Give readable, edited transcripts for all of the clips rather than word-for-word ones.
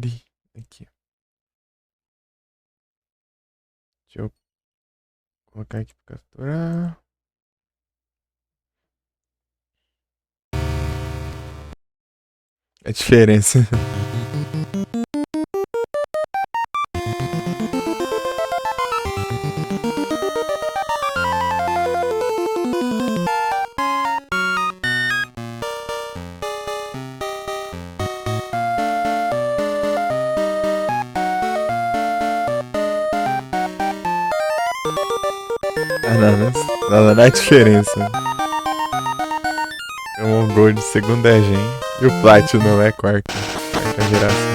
Cadê? Aqui. Deixa eu colocar aqui pra capturar. A diferença. Não dá diferença. É um Gold de segunda gen e o Platinum é quarta geração.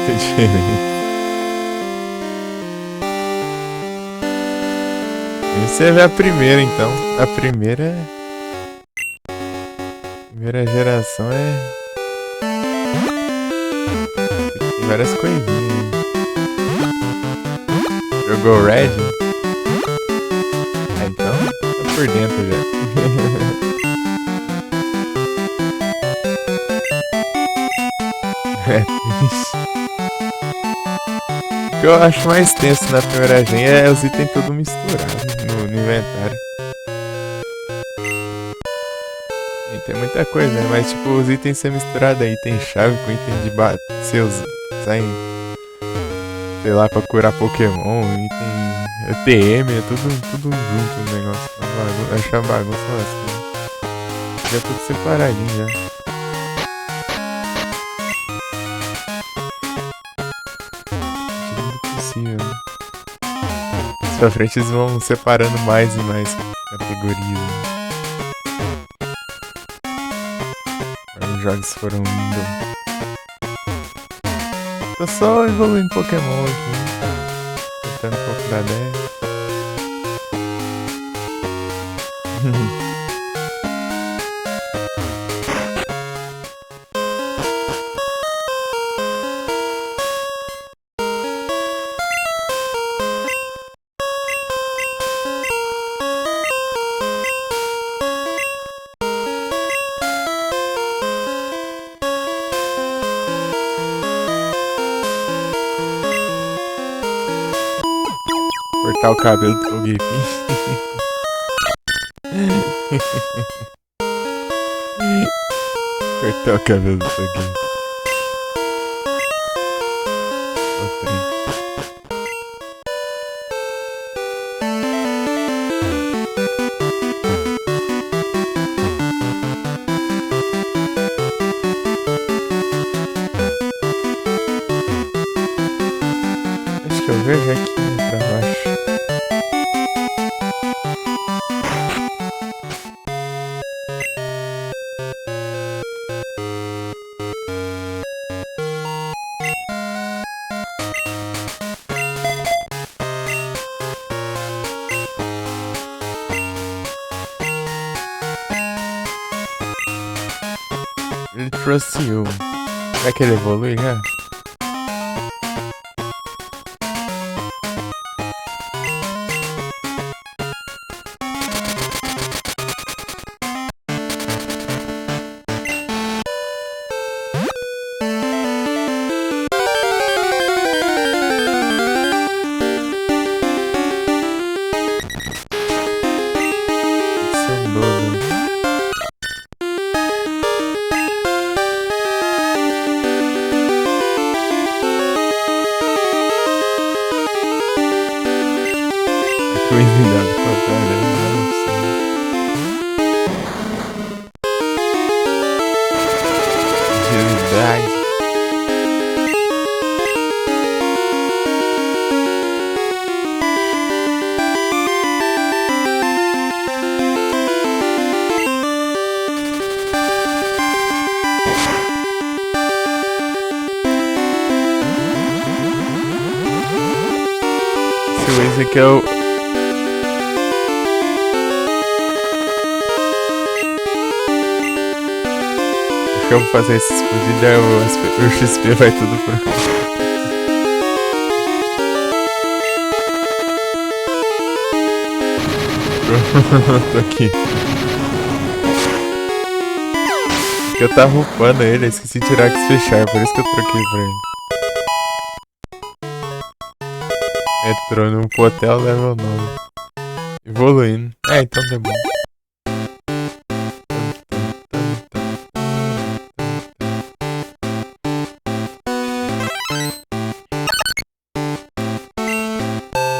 Tem diferença. Você vê a primeira então. A primeira geração tem várias coisinhas. Jogou Red? Ah, então tá por dentro já. É triste. O que eu acho mais tenso na primeira gen é os itens tudo misturados no inventário. Tem muita coisa, né? Mas tipo, os itens ser misturados aí, tem chave com item de bater, sai, sei lá, pra curar Pokémon, item ETM, é tudo junto o negócio. Acho a bagunça assim. Já tudo separadinho já. Tudo possível, né? Mais pra frente eles vão separando mais e mais categorias. Né? Os jogos foram indo. Tô só evoluindo Pokémon aqui. Tentando um pouco da 10. Cortar o cabelo do Togepi. Cortar o cabelo do Togepi. Acho que eu vejo aqui pra baixo. Ele trouxe you. Será que ele evolui já? Coisinha contrária, não sei. Agilidade. Esse aqui é o... Acho que eu vou fazer esse explodir, o XP vai tudo pra... Tô aqui. Porque eu tava upando ele, eu esqueci de tirar X fechar, por isso que eu troquei pra ele. Entrou no Potel level 9. Evoluindo. Então tá bom.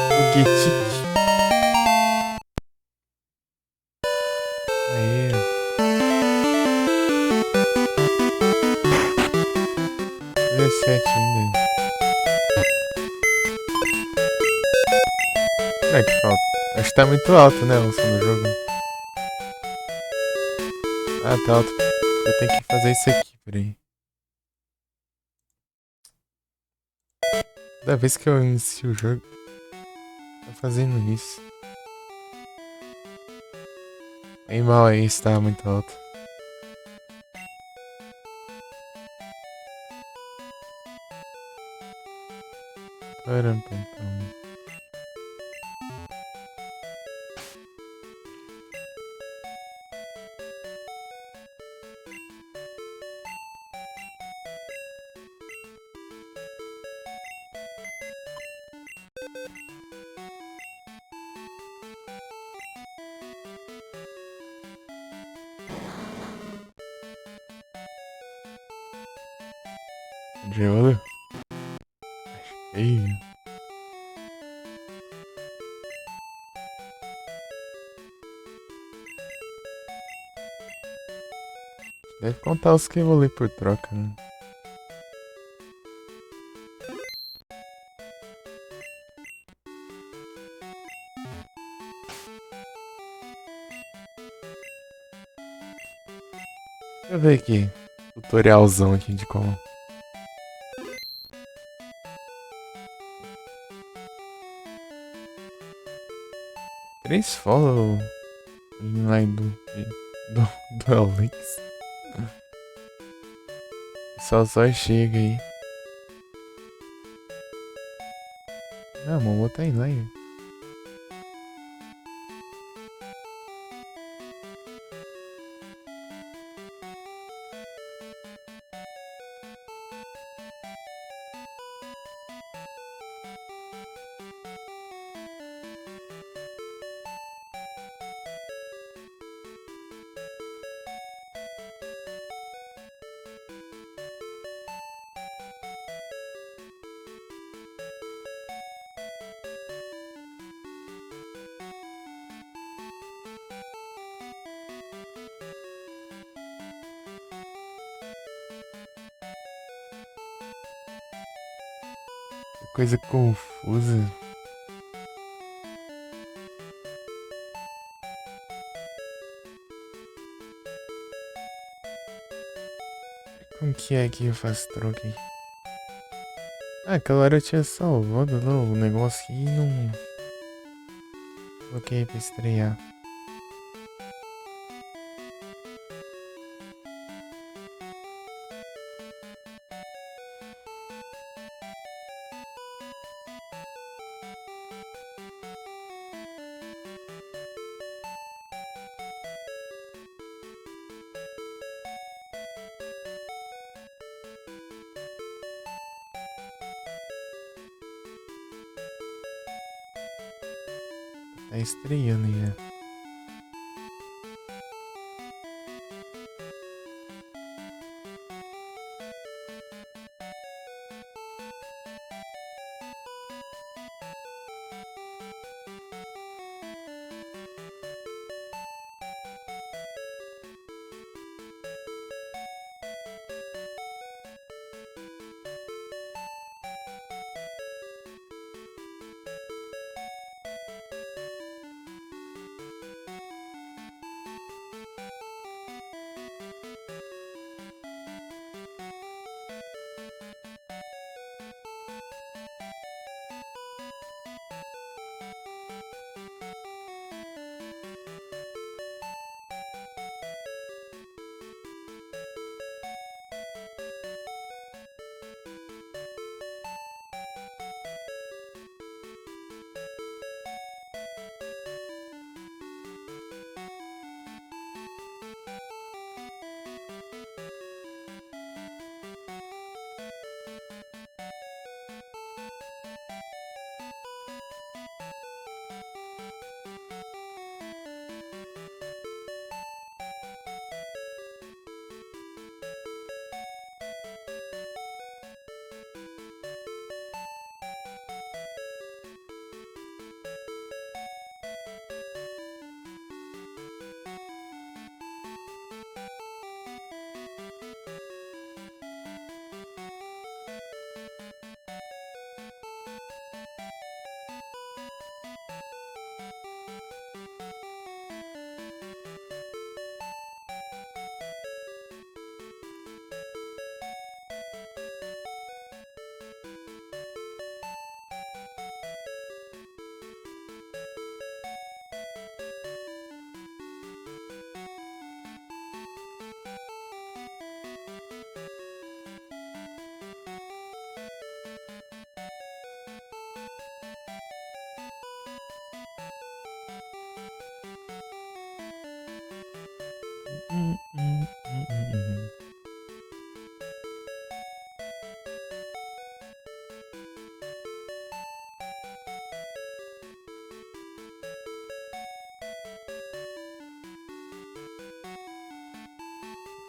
Foguete. Aê. 17 ainda. Não é que falta? Acho que tá muito alto, né, o som do jogo. Ah, tá alto. Eu tenho que fazer isso aqui, peraí. Toda vez que eu inicio o jogo, tô fazendo isso. Bem mal aí, está muito alto. Caramba, então. Já valeu? Ei. Deve contar os que eu vou ler por troca, né? Deixa eu ver aqui. Tutorialzão aqui de como. Três follow lá do Alex. Só chega aí. Não, mano, vou botar em like. Que coisa confusa. Como que é que eu faço troca aí? Ah, aquela hora eu tinha salvado lá o negócio e não. Coloquei pra estrear. Tá estreando aí, né?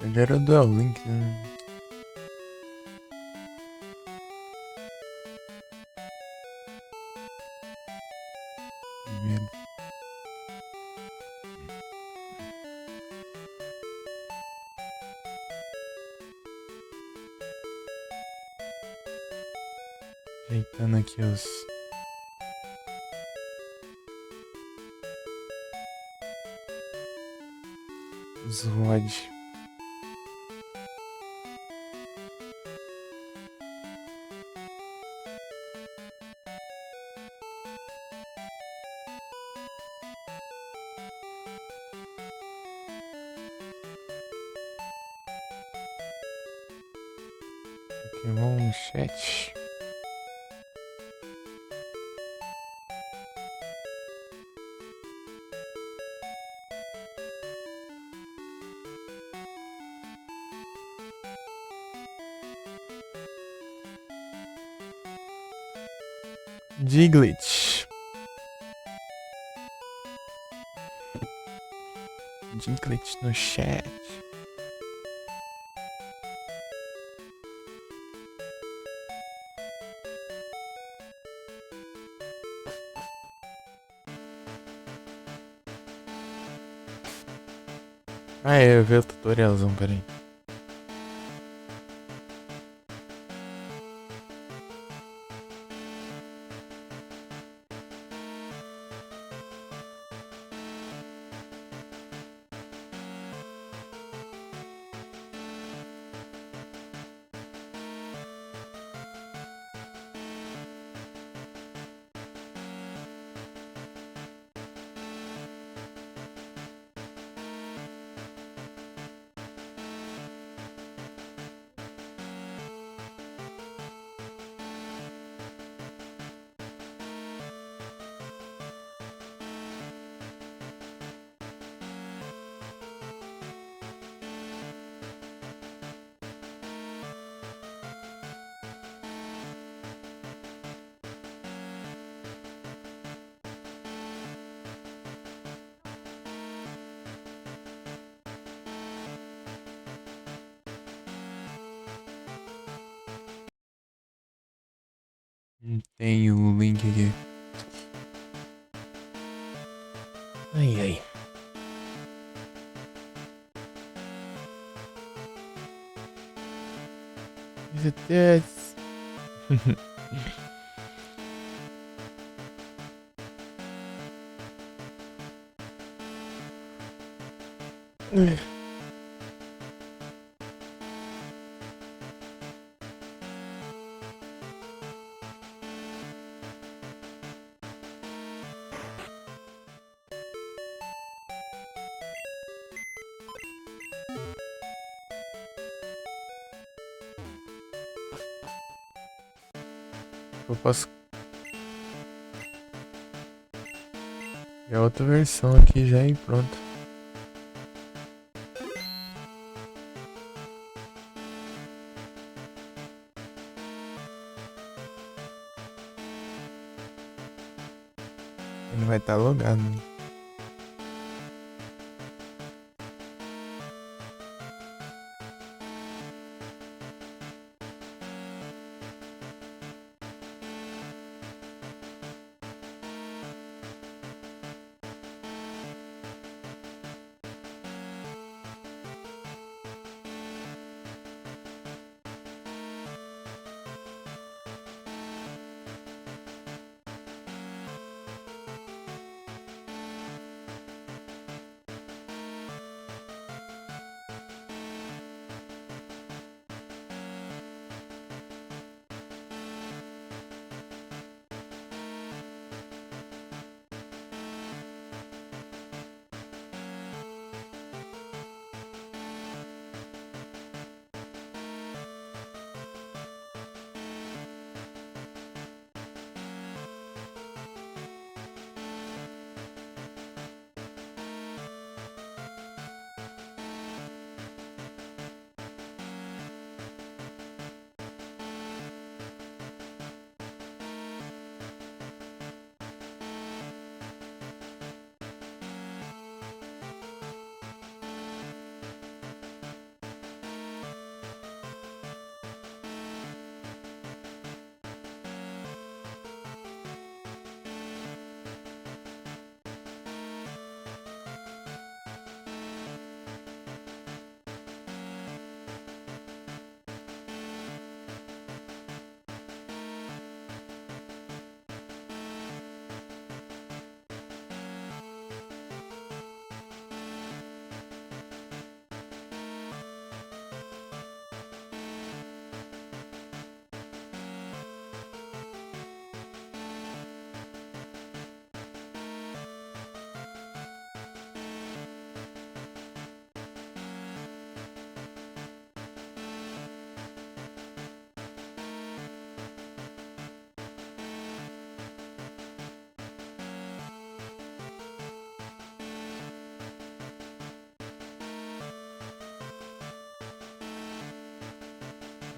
Ele era o Duel Link, né? Primeiro. Ajeitando aqui os VOD. Pokémon Chat. Diglett. Diglett no chat. Ah, é, eu vi o tutorialzão, peraí. Tem o link aqui. Ai, ai. Is it this? Eu posso. É outra versão aqui já e pronto. Ele vai estar logado, né?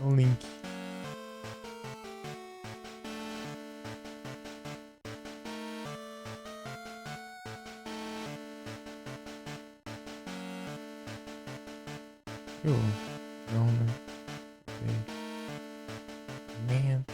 o link. Eu não, né? Man.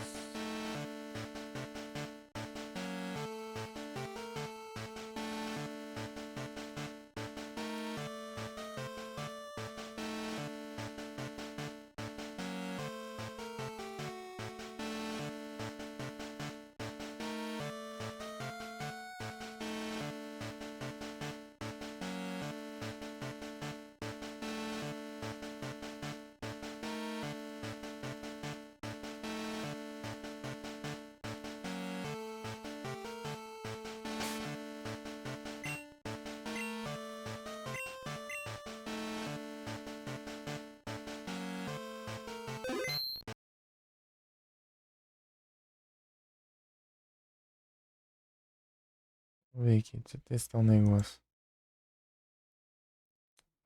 Vou ver aqui, deixa eu testar um negócio.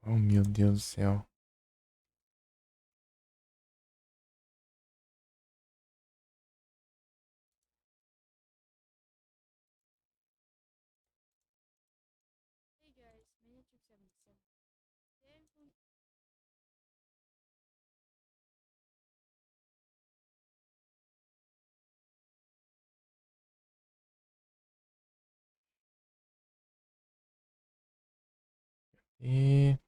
Oh, meu Deus do céu. E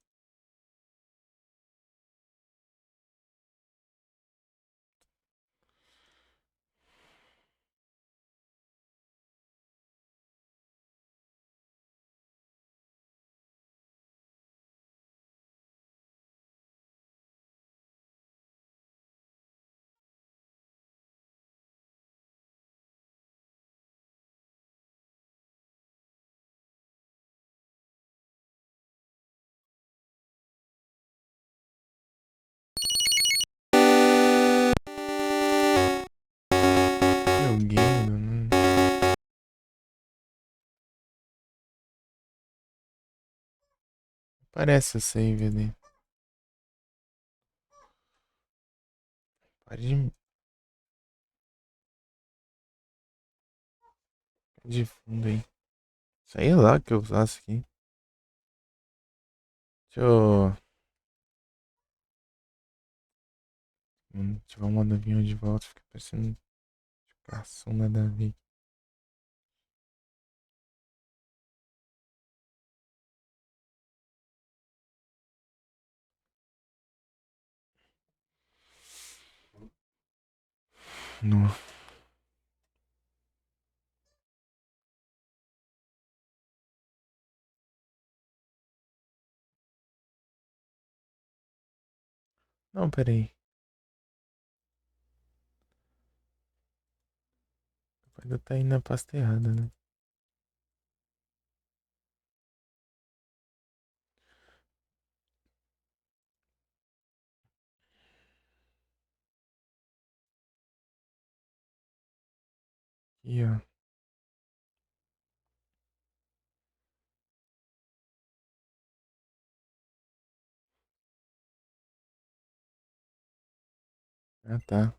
joguei, mano. Parece o save ali. Pare de fundo aí. Sei lá que eu faço aqui. Deixa eu. Ativar o modo avião de volta. Fica parecendo notificação nada a ver. Não. Não, peraí. Ainda tá indo na pasta errada, né? Aqui, ó. Ah, tá.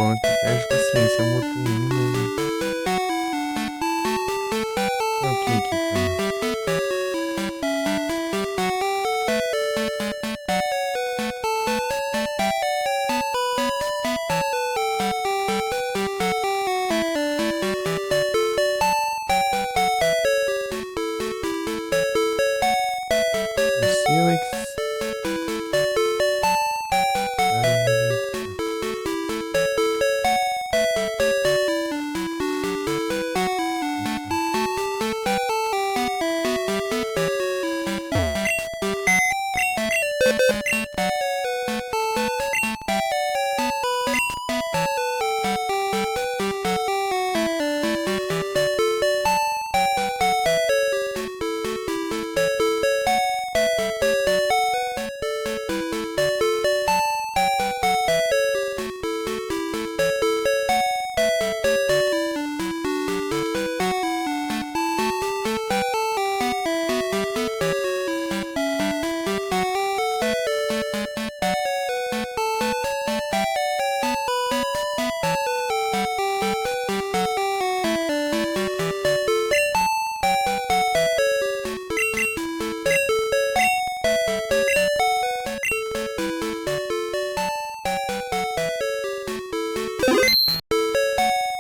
bom, tem que agir paciência, eu mutei um, né? É o que aqui, tá? O Silex.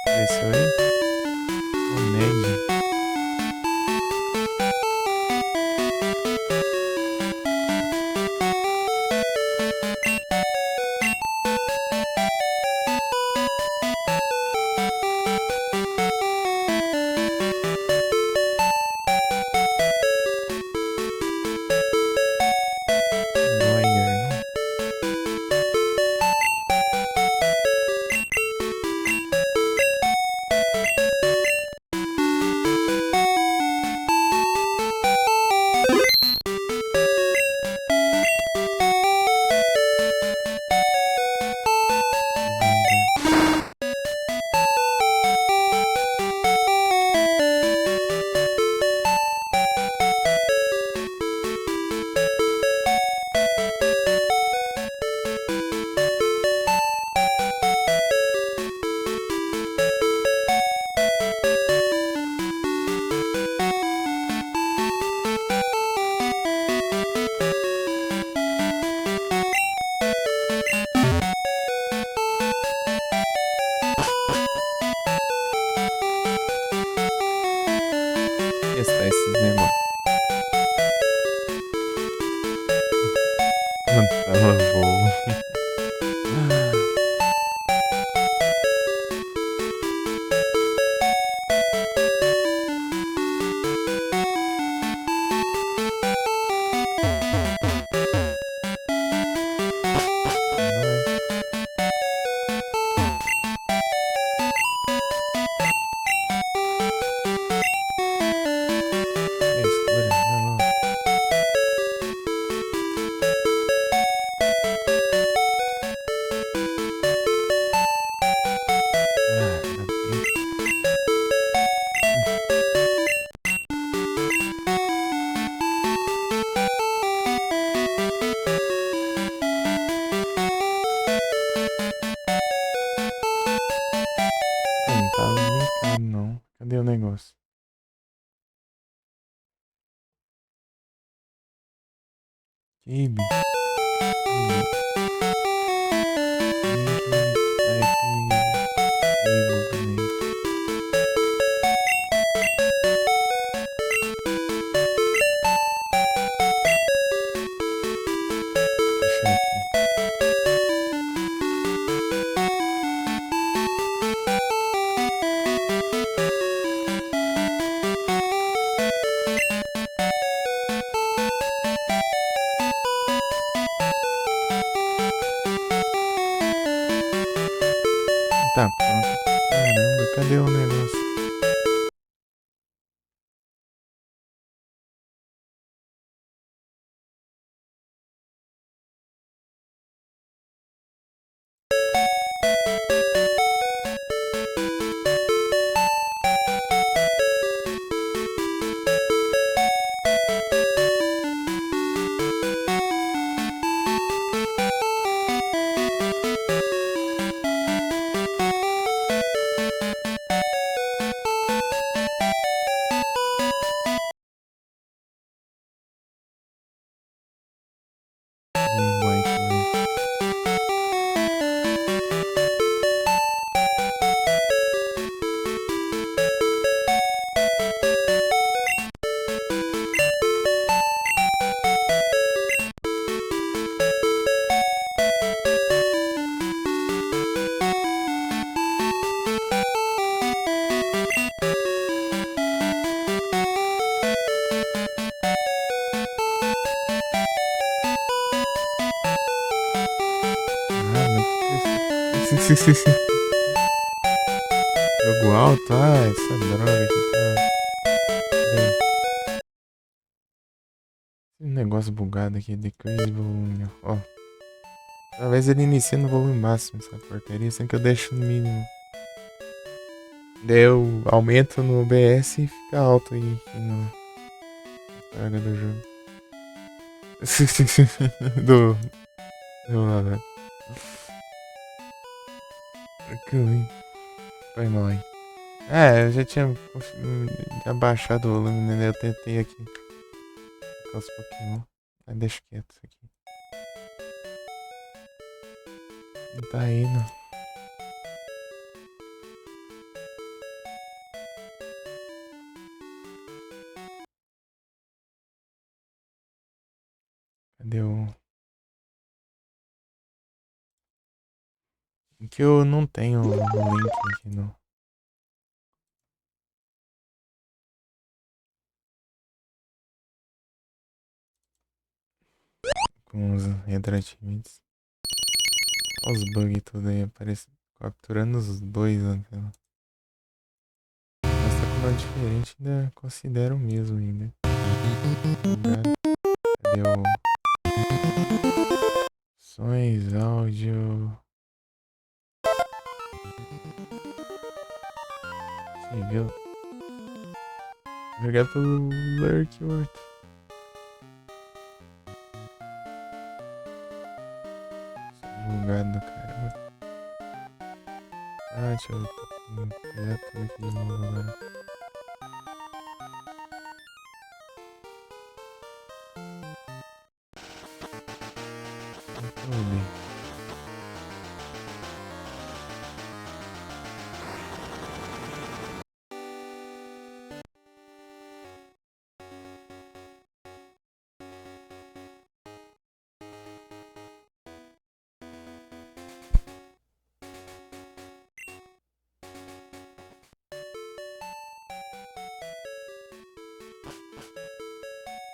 Esse aí? O Ned. Lawyer, não? Testar esses negócios. Não tava bom. É escura, não. Ah, ainda bem. Não tava linkado, não. Cadê o negócio? Kibe. Kibe. Link type cable connect. Fechar aqui. Tá pronto. Caramba, cadê o negócio? Jogo alto, essa droga aqui tá. Bem, esse negócio bugado aqui, decrease volume, ó. Talvez ele inicie no volume máximo, essa porcaria, sem que eu deixe no mínimo. Daí eu aumento no OBS e fica alto aí no carga do jogo. do. Do. Que ruim. Foi mal aí. Eu já tinha abaixado o volume, né? Eu tentei aqui. Com os Pokémon. Mas deixa quieto isso aqui. Não tá indo. Cadê o. Que eu não tenho o link aqui no. Com os retroativities. Olha os bugs e tudo aí, aparece capturando os dois na tela. Mas tá com uma diferente, ainda considero o mesmo ainda. Bugado. Cadê o. Sons, áudio. Sim, viu? Obrigado pelo lurk, Word. Bugado, caramba. Deixa eu pegar tudo aqui de novo agora.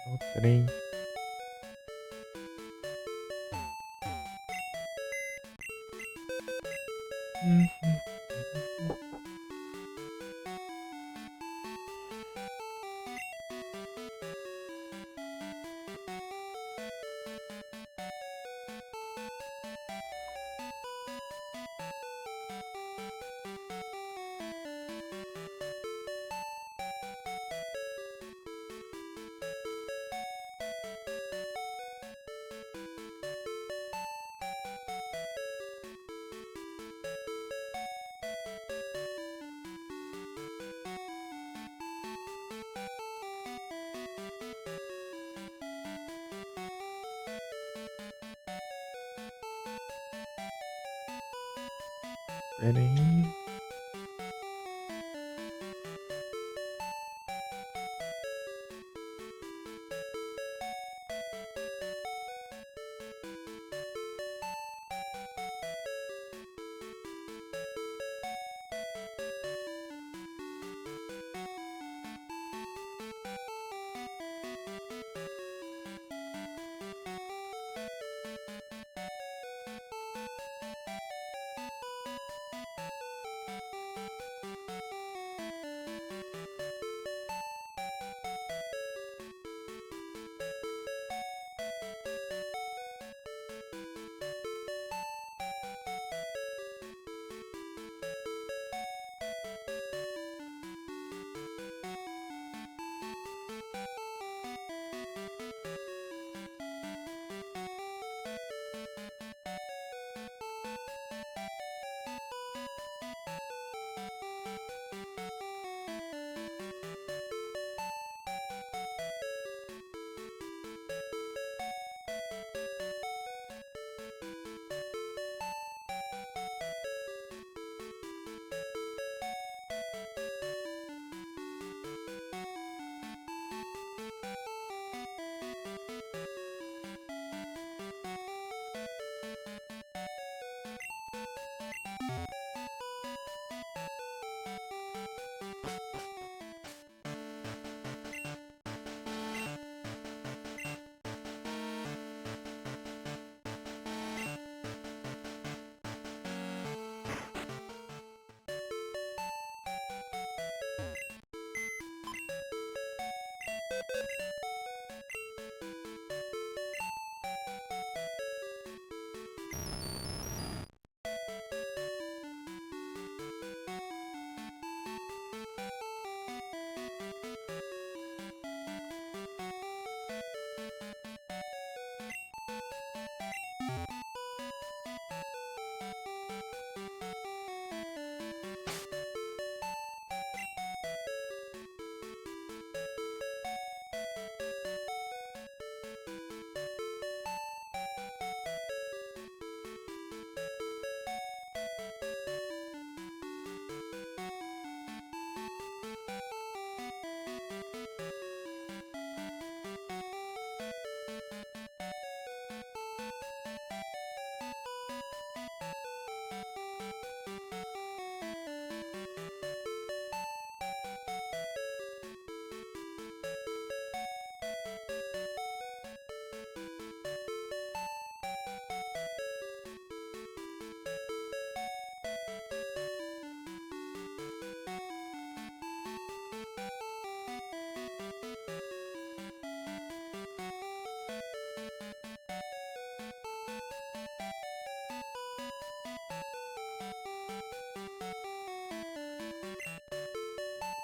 Muito bem. O trem. Pera aí.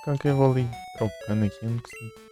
Como que eu vou ali trocando aqui? Eu não consigo.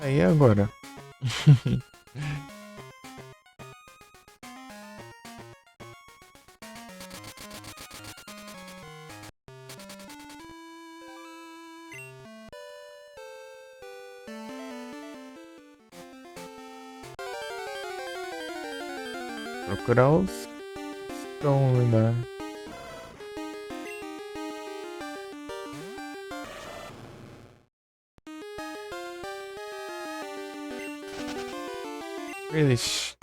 Aí agora. Procurar os Stone, né? Eles.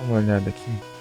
Dá uma olhada aqui.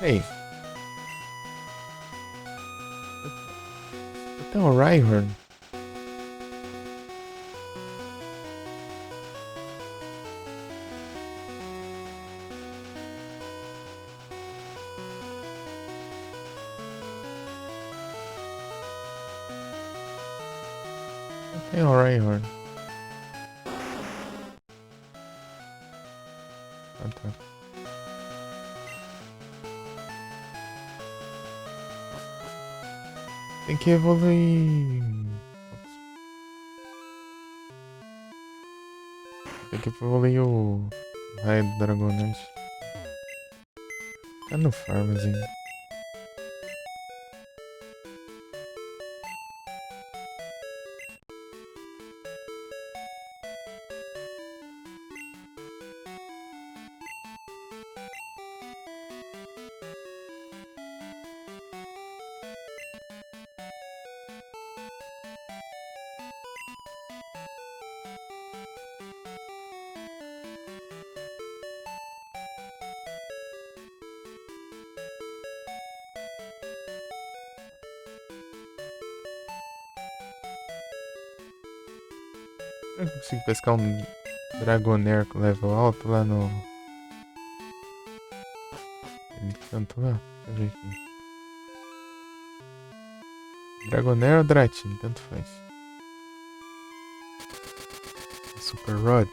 Ei. Então, o Rhyhorn. Tem o Rhyhorn. Ah, tá. Tem que evoluir. Tem que evoluir o raio do Dragonite. Tá no Farmas ainda. Eu consigo pescar um Dragonair com level alto lá no. Ele canto lá? Deixa eu ver aqui. Dragonair ou Dratini, tanto faz. Super Rod.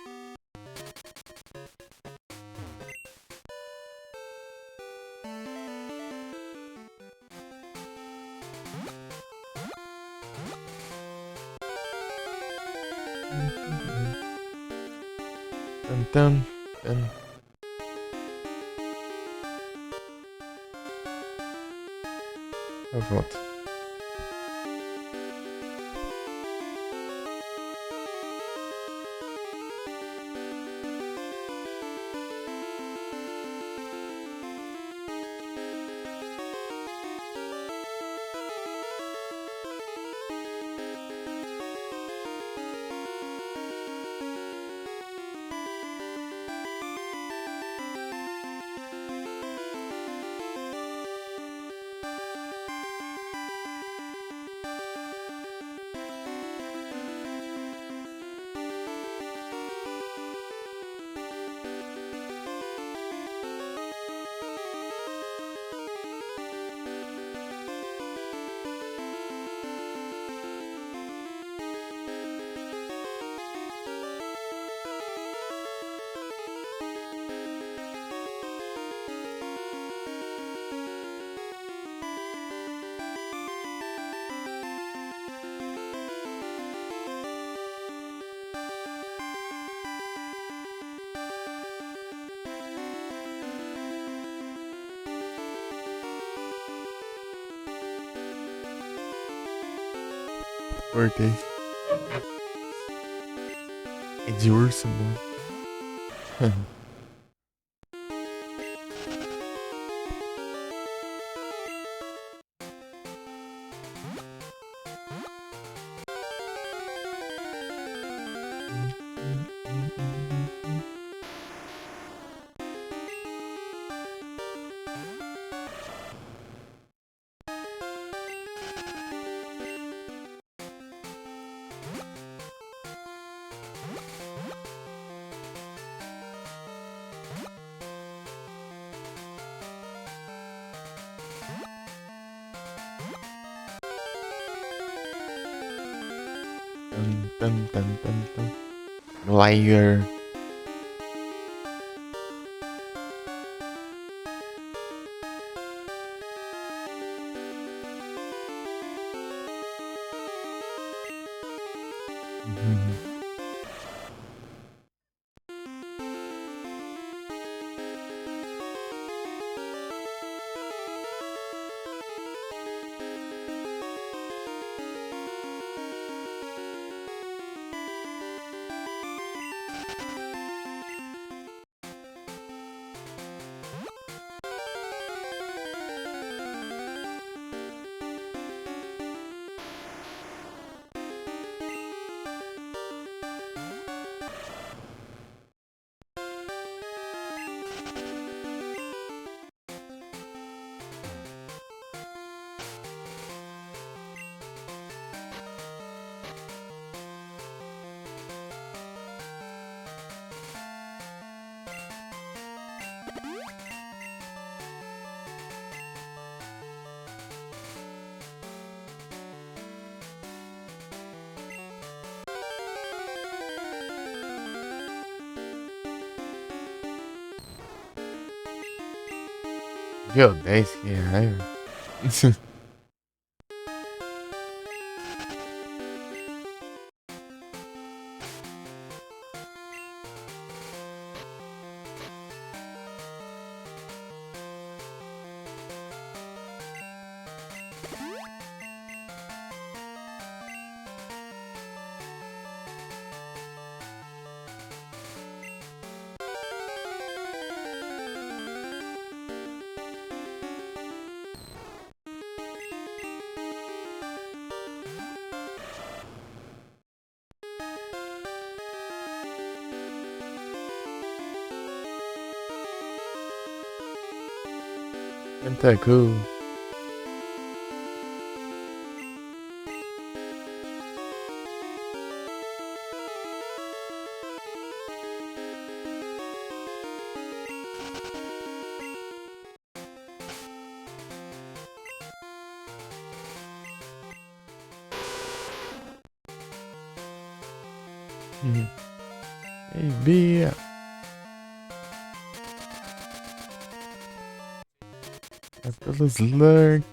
Tan, tan, tan. Eu volto. Cortei. É de urso, mano. Tan, tan, tan, tan. Liar. Nível 10, que raiva. Tentacool. Hey, Bia. É pelos Lurk.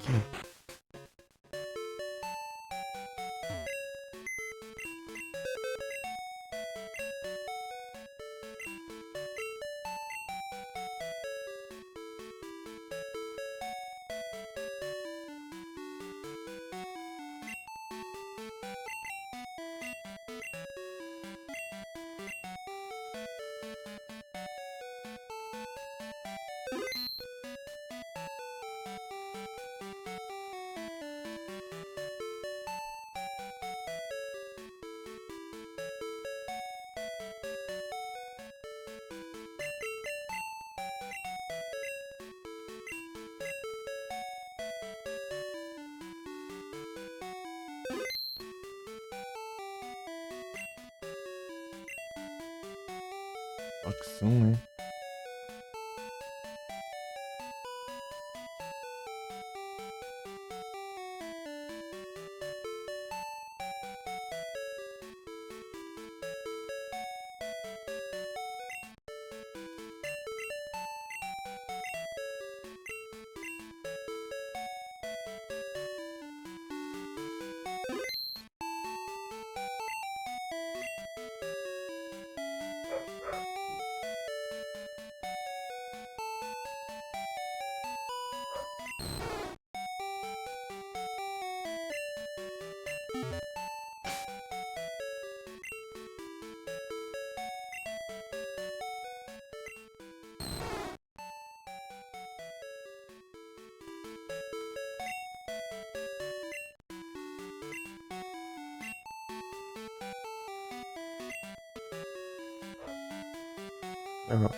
Oxum, hein? Aham.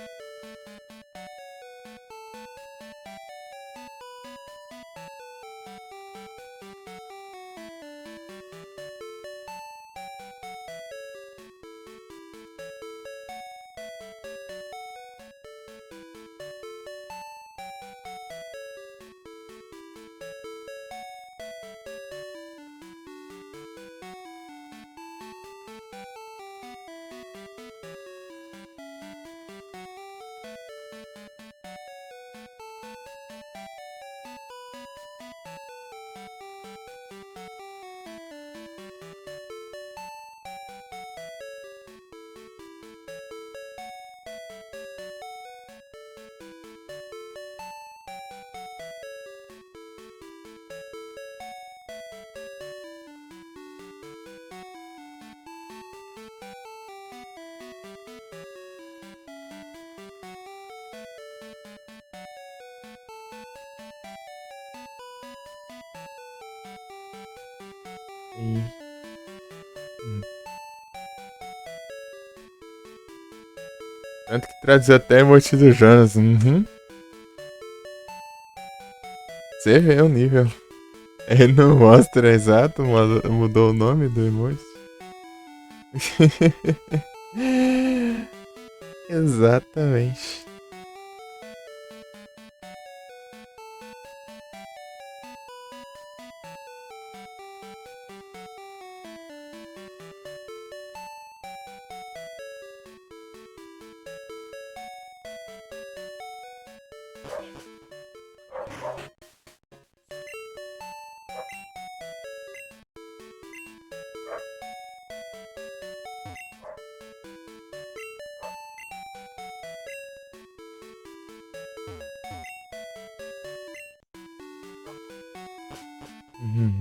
E... hum. Tanto que traduziu até emote do Jonas. Uhum. Você vê o nível. Ele não mostra exato, mudou o nome do emoji. Exatamente. Uhum.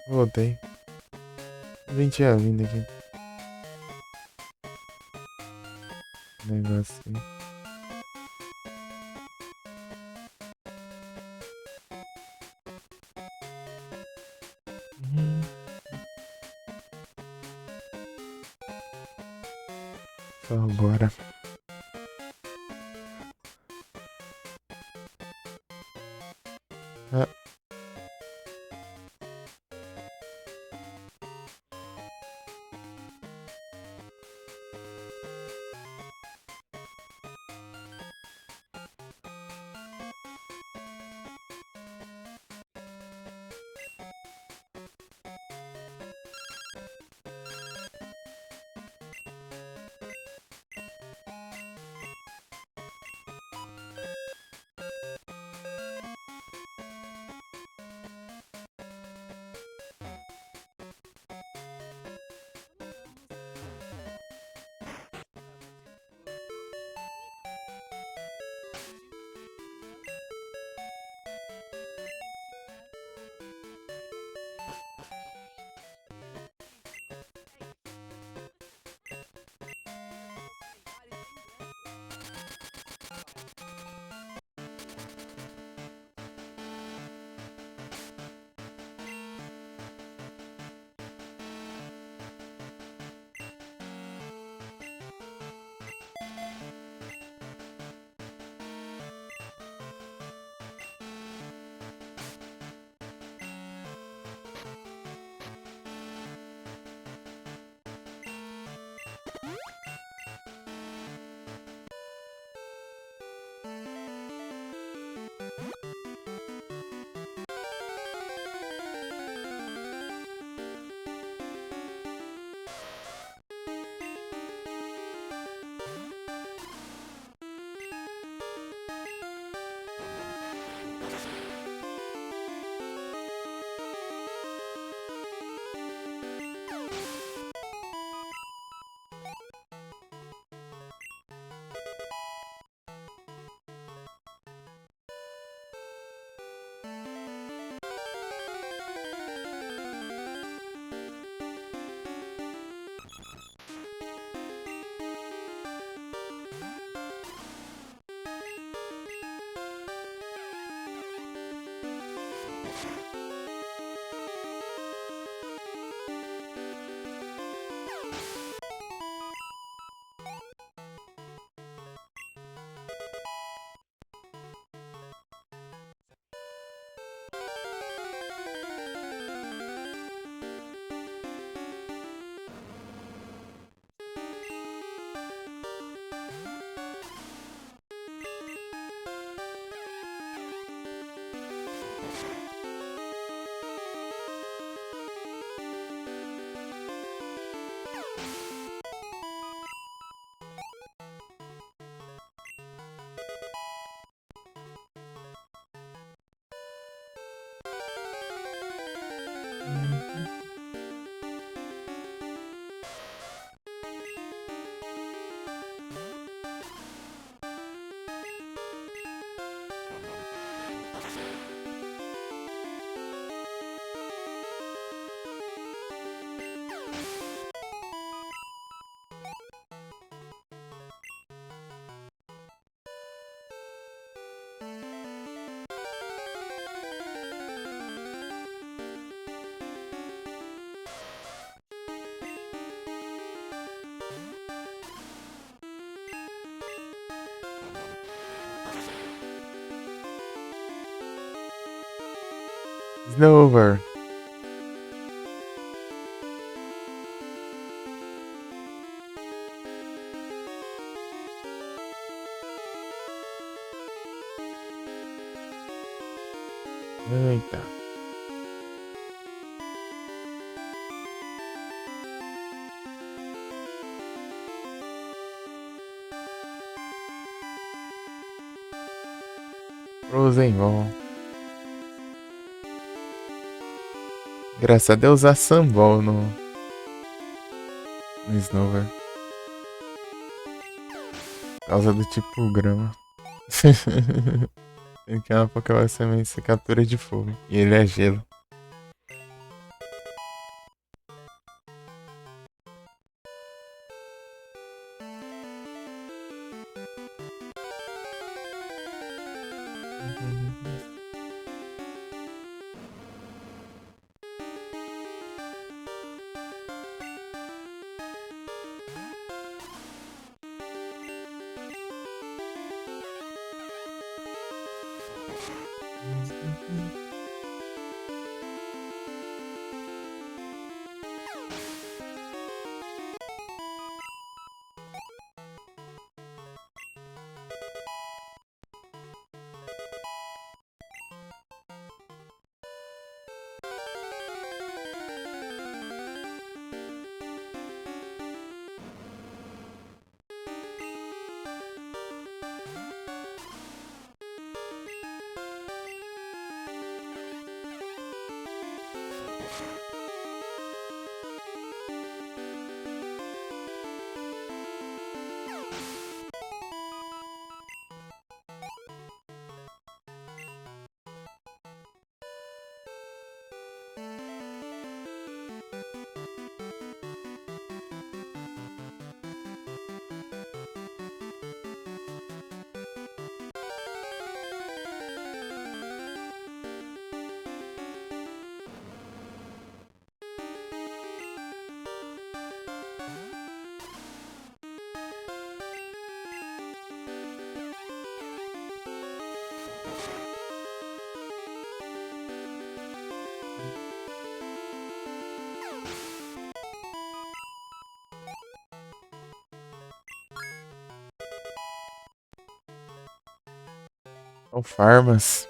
Voltei. Nem tinha vindo aqui. Negócio aí. Só agora. Ah. Snover. Eita. Rosenball. Graças a Deus a Sunball no Snover. Por causa do tipo grama. Ele quer uma Pokémon semente, você captura de fogo. E ele é gelo. São farmas.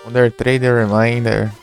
Wonder Trader Reminder.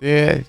É.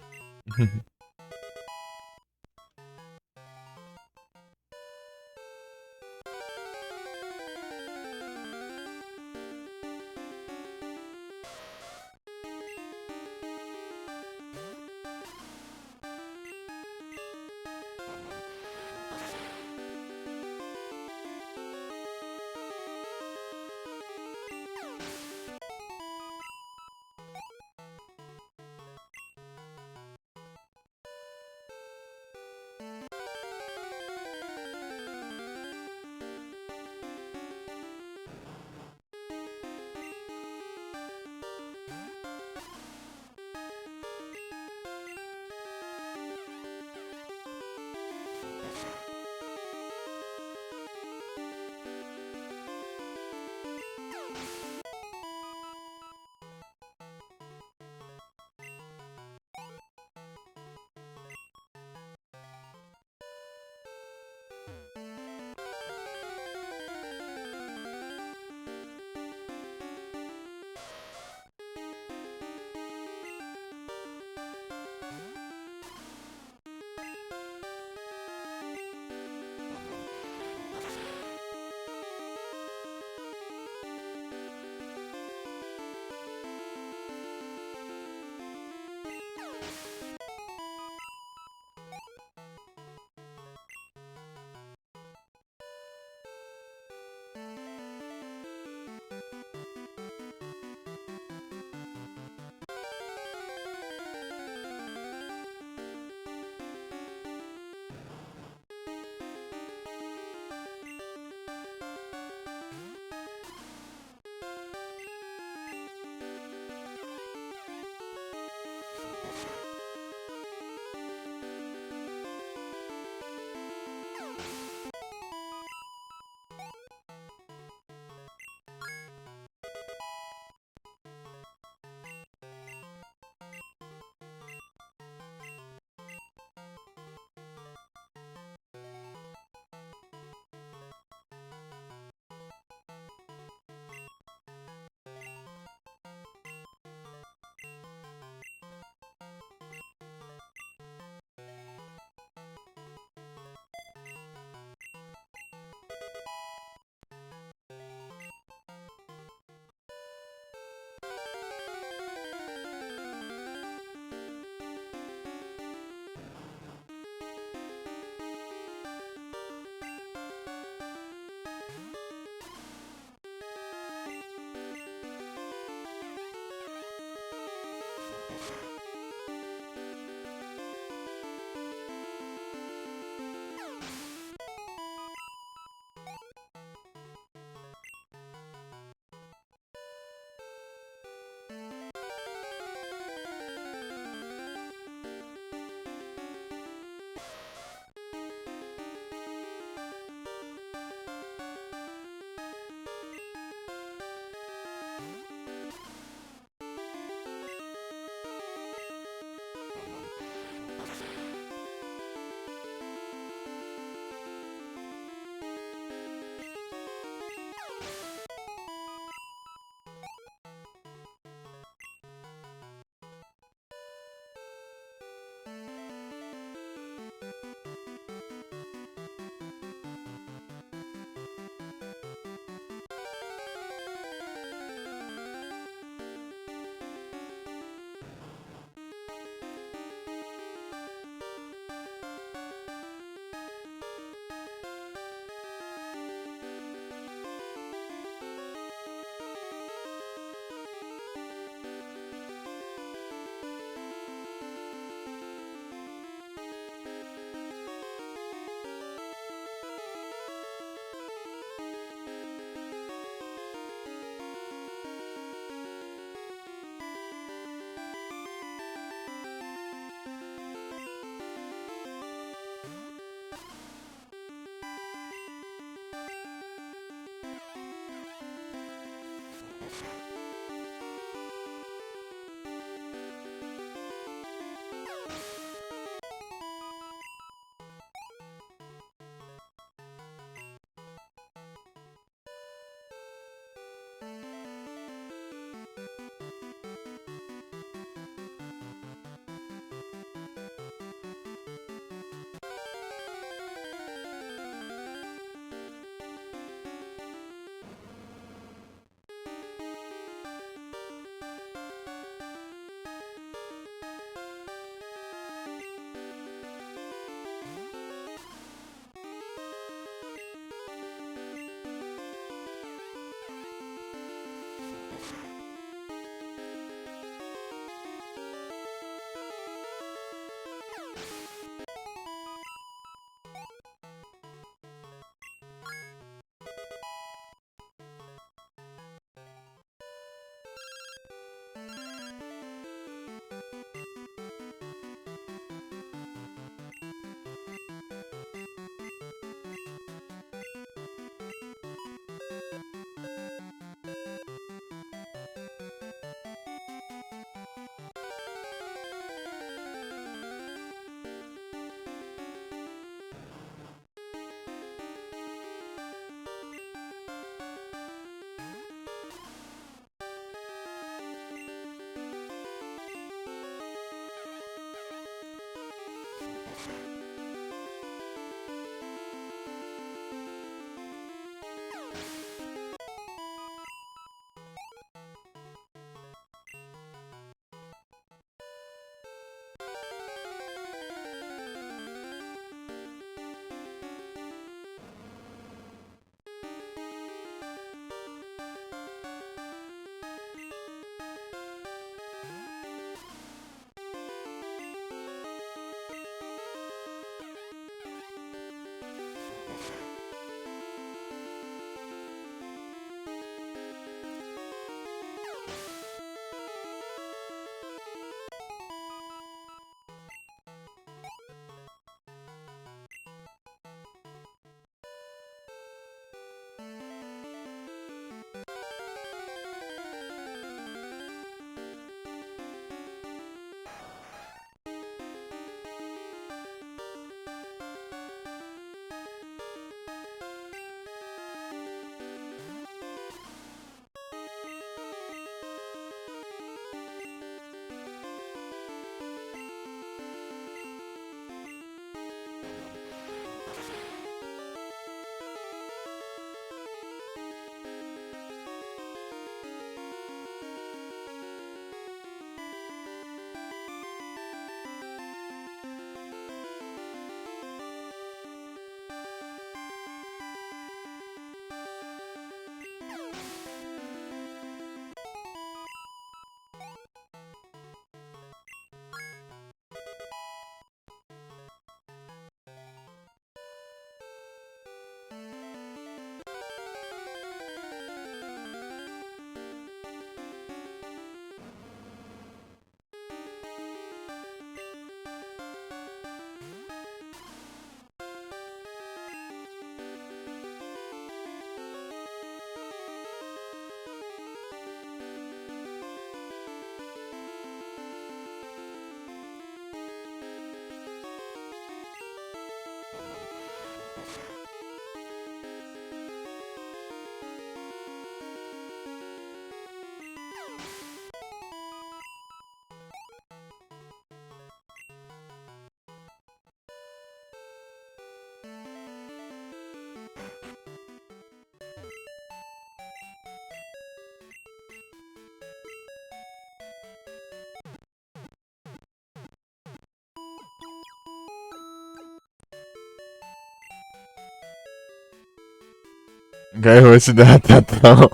Garrote da Tatão.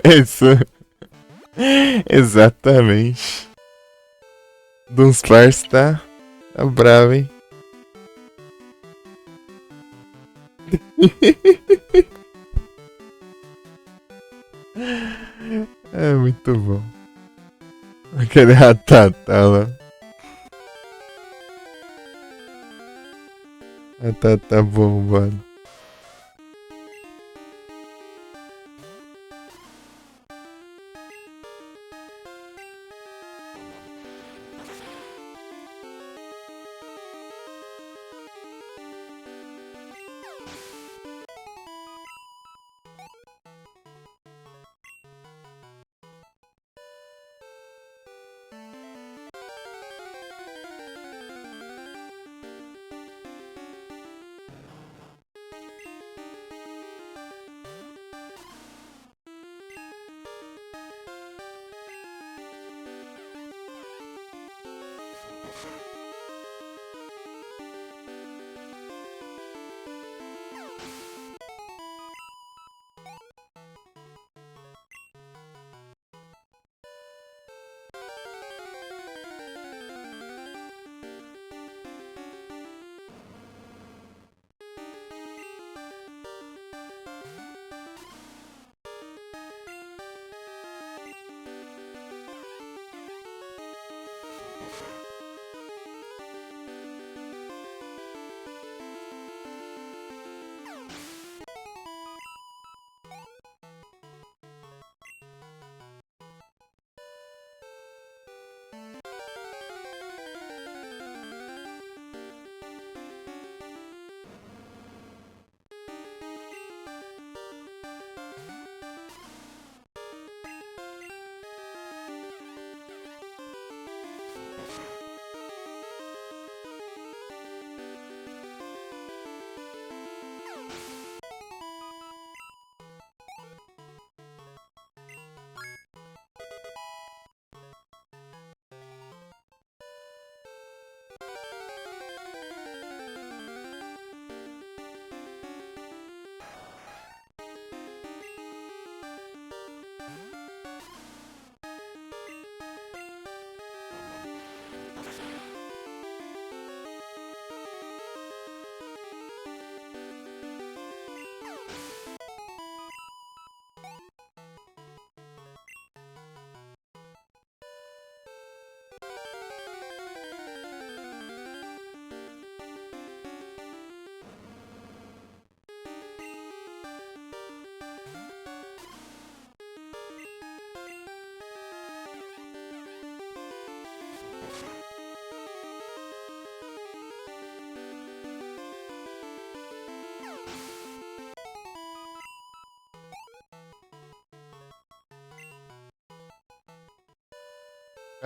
Isso. Exatamente. Dunsparce tá bravo, hein? É muito bom. Aquele Ratatá lá. Ratatá bombado.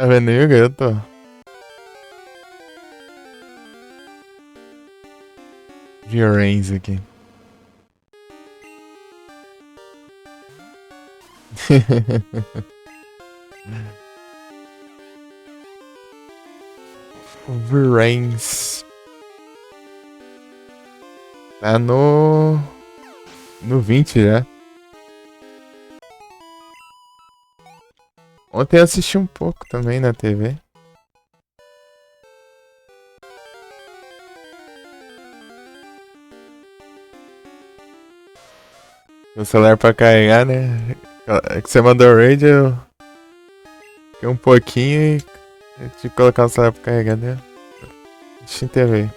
Tá vendo aí, eu tô. V-Rains aqui. V-Rains. Tá no 20 já. Ontem eu assisti um pouco também na TV. O celular pra carregar, né? É que você mandou o raid, eu fiquei um pouquinho e eu tive que colocar o celular pra carregar, né? Assisti TV.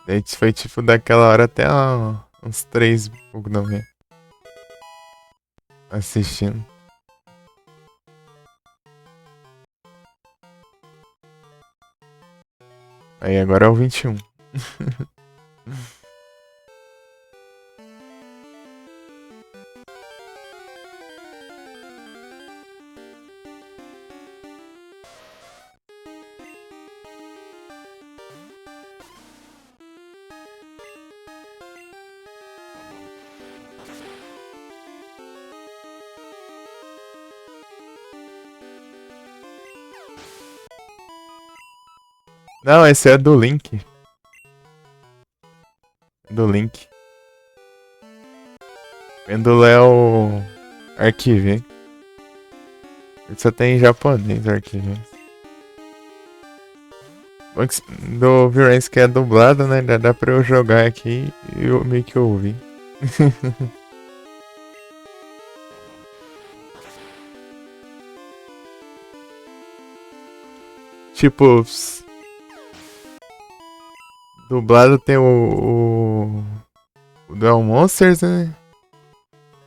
Daí foi tipo daquela hora até uns 3 pouco da manhã. Assistindo. Aí agora é o 21. Não, esse é do Link. Do Link. Pêndulo é o Arquive. Só tem em japonês o Arquive. Do V-Rains que é dublado, né? Ainda dá pra eu jogar aqui e eu meio que ouvi. Tipo, dublado tem o Duel Monsters, né?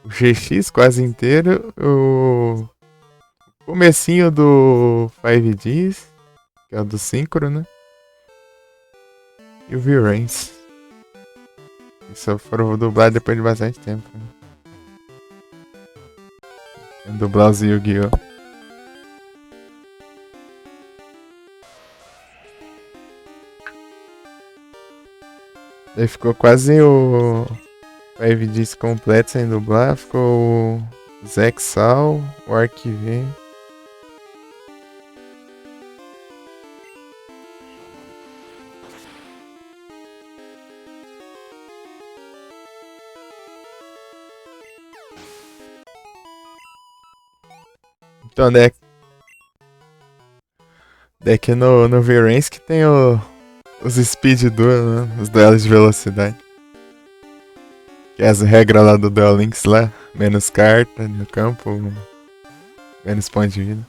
O GX quase inteiro. O comecinho do 5Ds, que é o do Synchro, né? E o V-Rains. Isso foram dublados depois de bastante tempo. Né? Dublar os Yu-Gi-Oh! Daí ficou quase o 5Ds completo sem dublar. Ficou o Zexal, o Arquive. Então, daqui no V-Rains que tem os Speed Duel, né? Os duelos de velocidade. Que é as regras lá do Duel Links lá. Menos carta no campo, menos ponto de vida.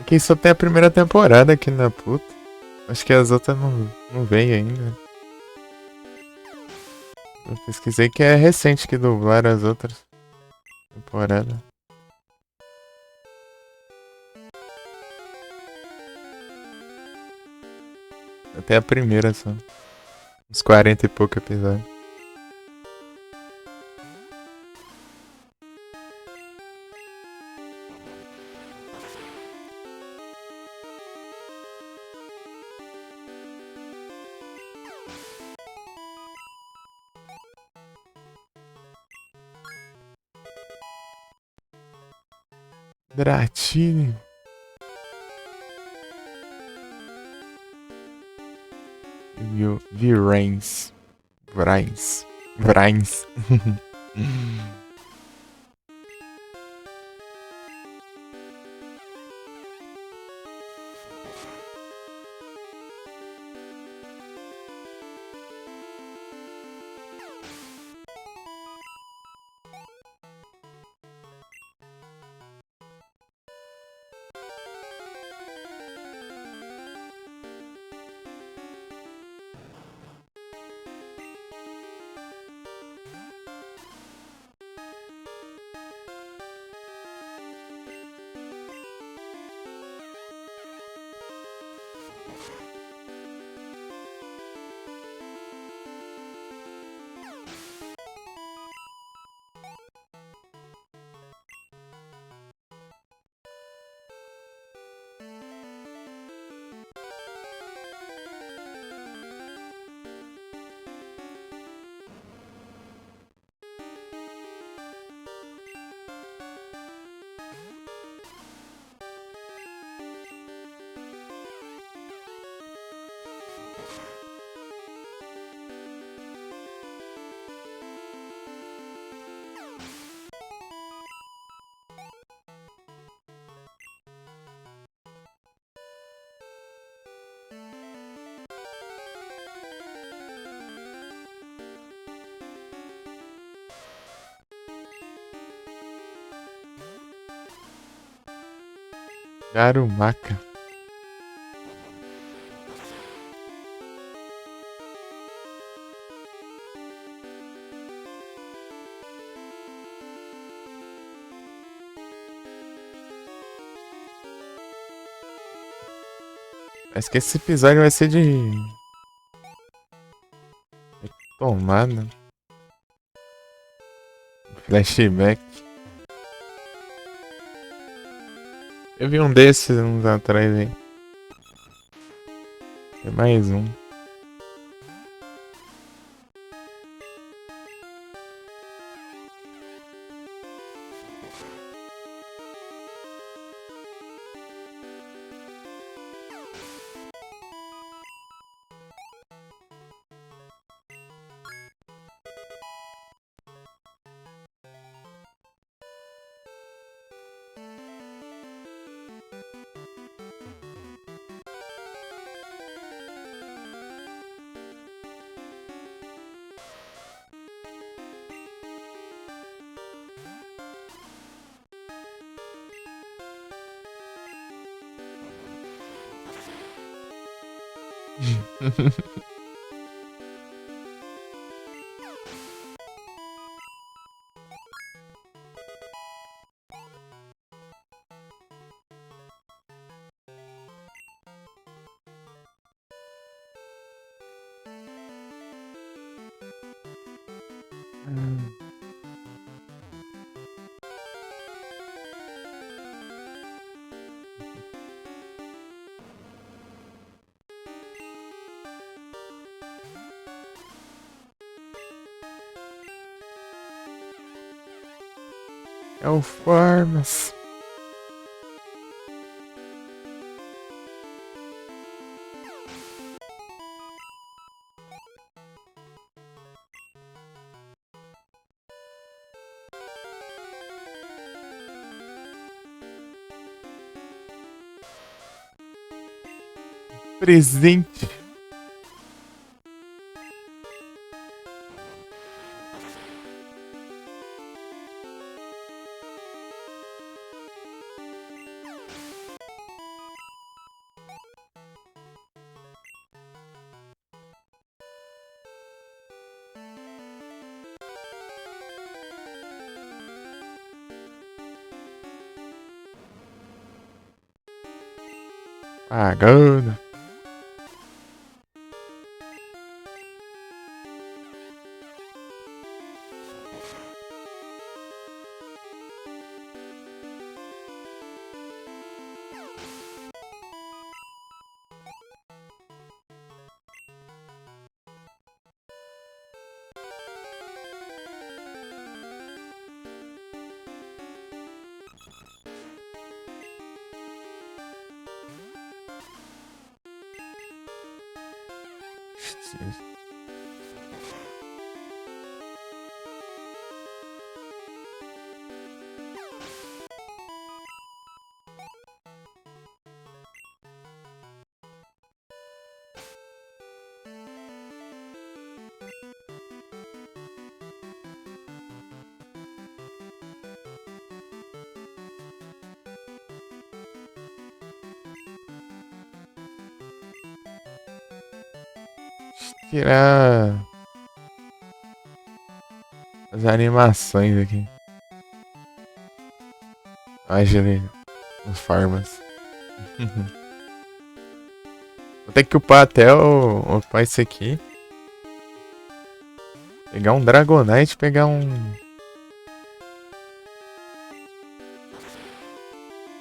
Aqui só tem a primeira temporada aqui na puta. Acho que as outras não veio ainda. Eu pesquisei que é recente que dublaram as outras temporadas. Até a primeira só. Uns 40 e pouco episódios. Dratini. V-Rains. Vrains. Vrains. Garumaca. Acho que esse episódio vai ser de tomada. Flashback. Eu vi um desses uns atrás, hein? Tem mais um. É o Formas. Presente. Pagando. Tirar as animações aqui. Agile no Farmas. Vou ter que upar até upar isso aqui. Pegar um Dragonite, pegar um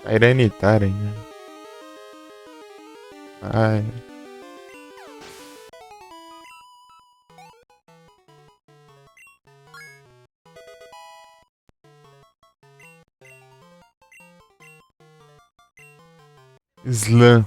Tyranitar ainda. Ai. Slam.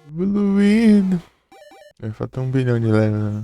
Evoluindo. Vai faltar 1 bilhão de level.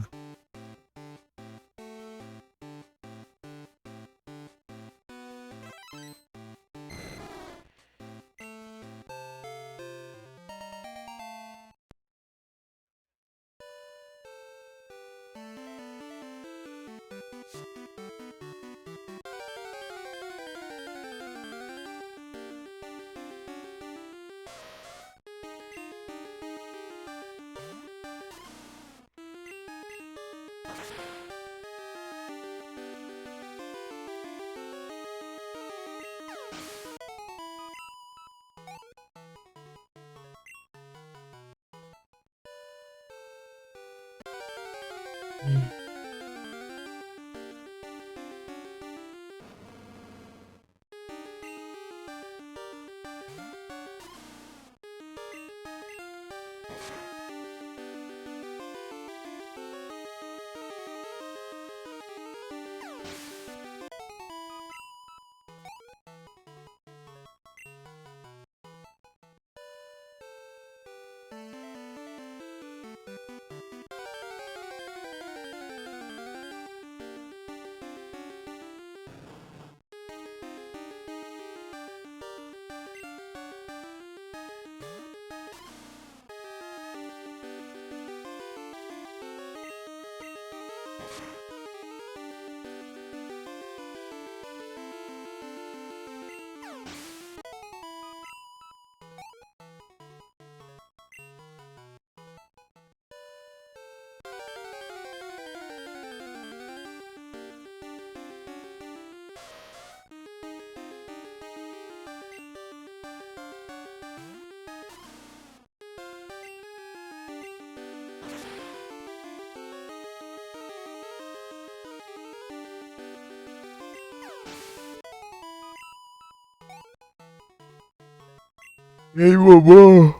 E aí, vovô?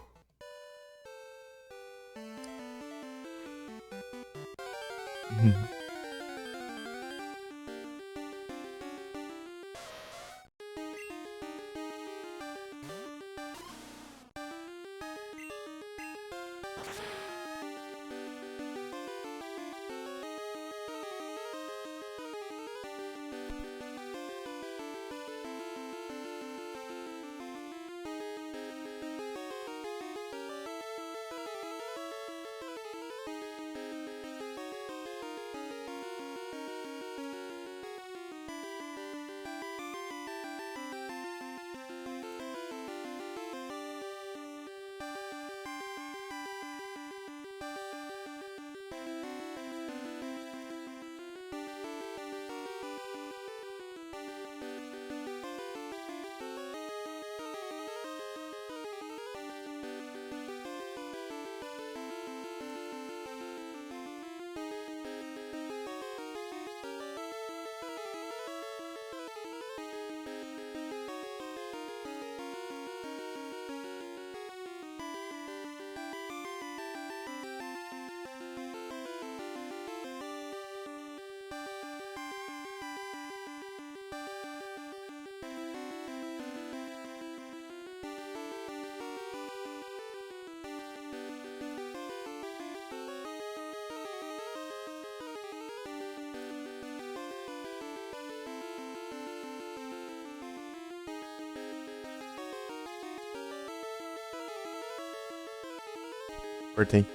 Cortei.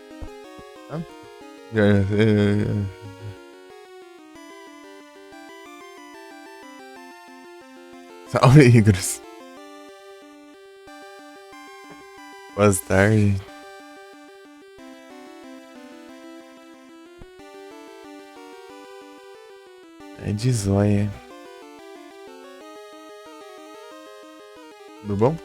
Ah, Salve, Igros. Boa tarde. É de zóia. Tudo bom?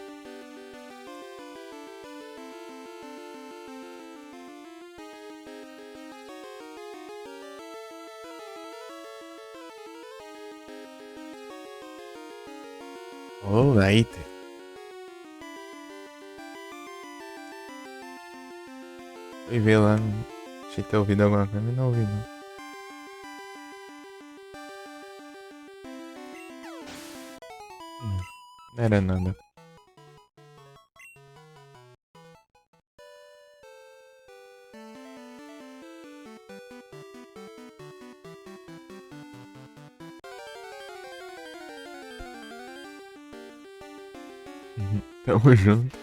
Alright. Fui ver lá. Achei que ter ouvido alguma coisa, mas não ouvi não. Não era nada. Tamo junto.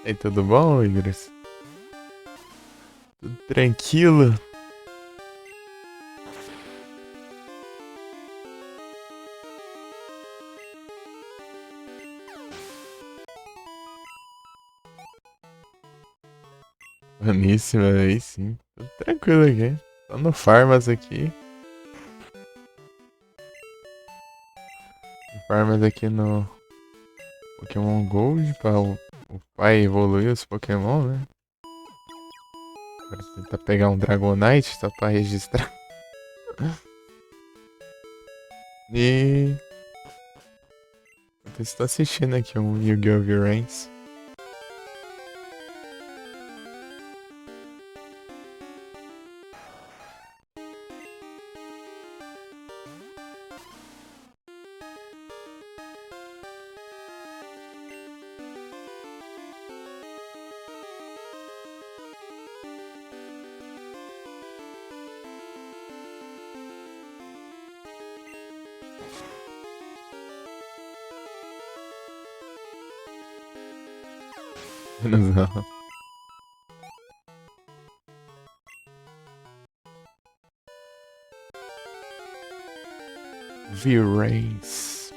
E aí, tudo bom, Igros? Tudo tranquilo? Maníssima aí sim. Tudo tranquilo aqui. Tô no Farmas aqui. Farmas aqui no Pokémon Gold pra o pai evoluir os Pokémon, né? Agora tentar pegar um Dragonite só pra registrar. E eu estou assistindo aqui um Yu-Gi-Oh! V-Rains. Não. V-Rains.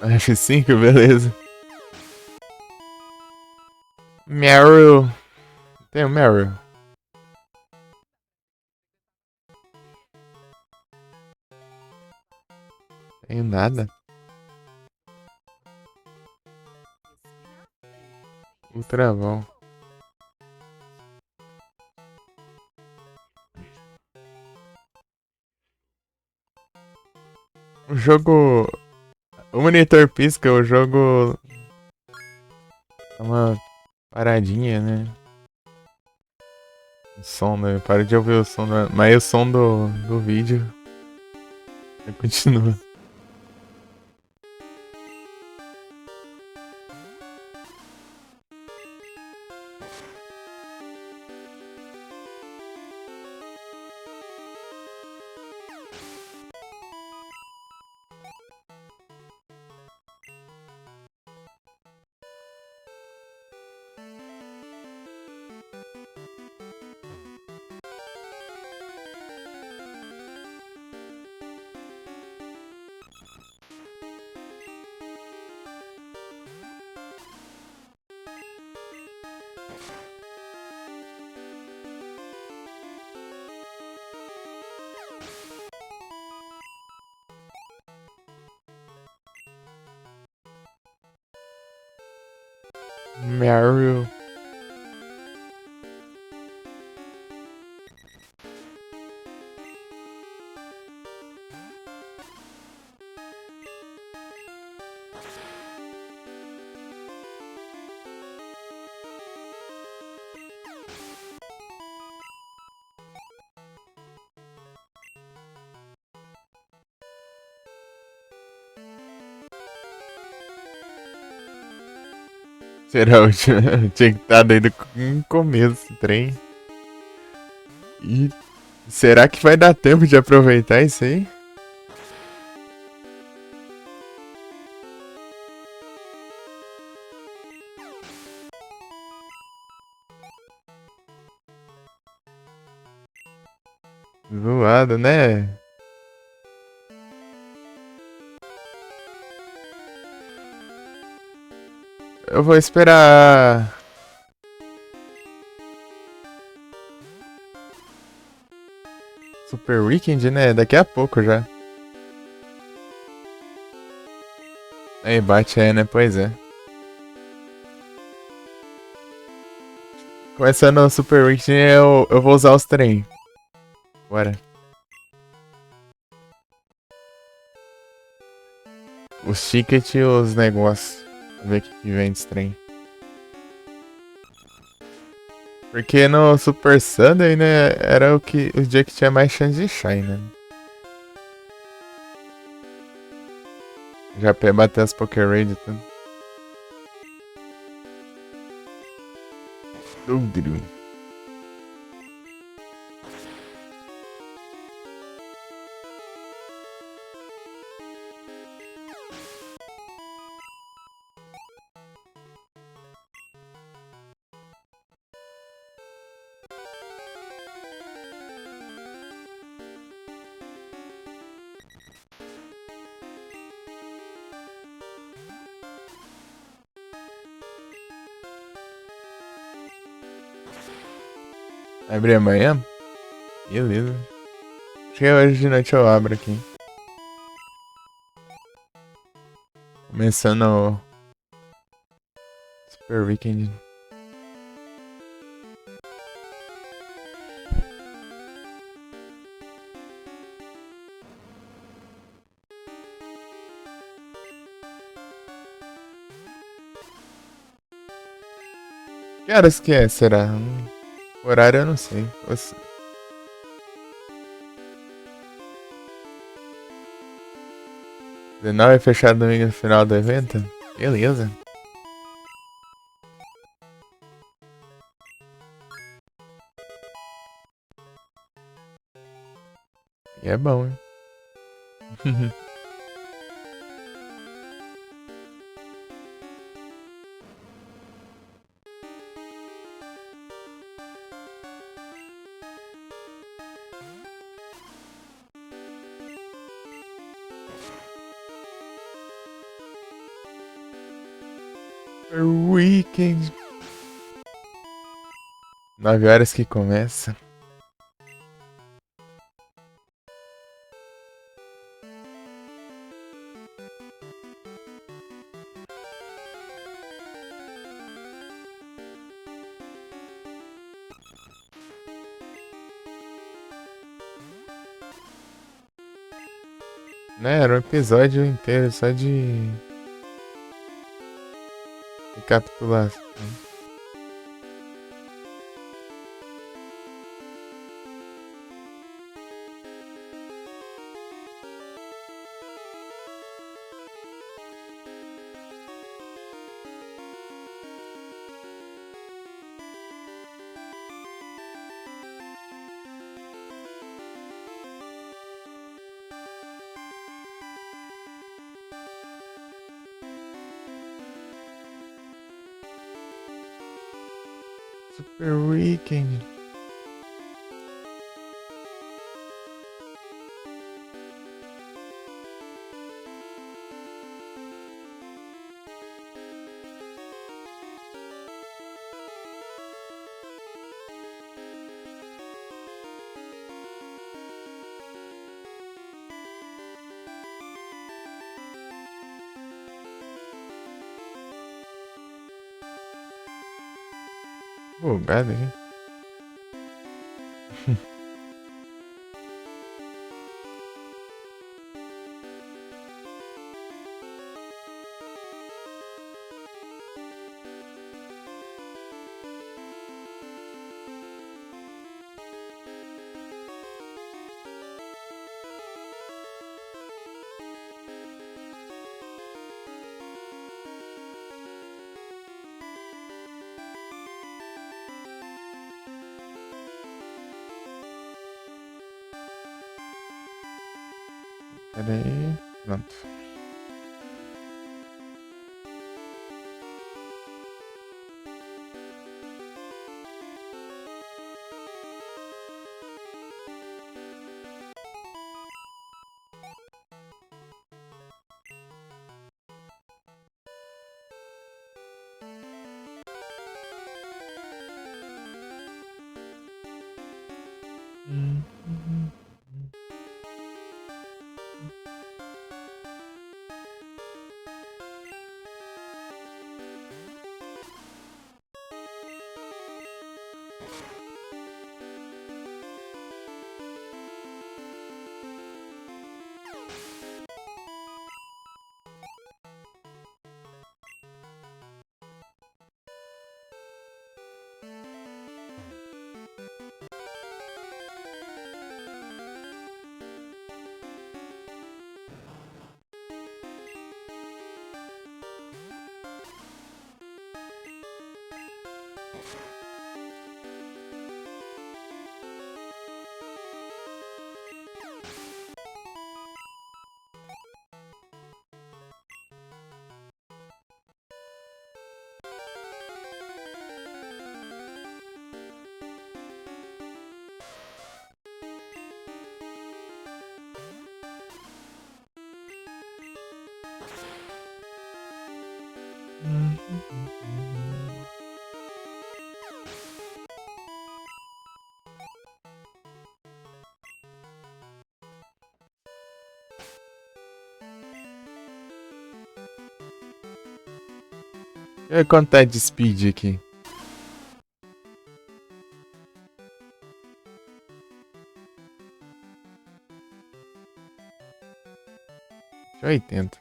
F5, beleza. Meryl. Tem o Meryl. Tem nada. Ultra bom. O jogo. O monitor pisca, o jogo. É uma paradinha, né? O som, né? Para de ouvir o som, mas o som do vídeo continua. Mario. Será o tinha que estar desde o começo do trem. E será que vai dar tempo de aproveitar isso aí? Zoado, né? Eu vou esperar. Super Weekend, né? Daqui a pouco já. Aí bate aí, né? Pois é. Começando o Super Weekend, eu vou usar os trem. Bora. Os tickets e os negócios. Vamos ver o que vem desse trem. Porque no Super Sunday, né? Era o dia que tinha mais chance de shine, né? Já bater as Poké Raid e tudo. Tudo. Abrir amanhã? Beleza. Acho que hoje de noite eu abro aqui. Começando o Super Weekend. Que horas que é, será? Horário eu não sei. 19 é fechado domingo no final do evento? Beleza. E é bom, hein? Weekend. 9 horas que começa. Né, era um episódio inteiro só de recapitulação. Super Weekend. Bugado aqui. Pera aí. Pronto. Deixa eu contar de speed aqui. Deixa eu 80.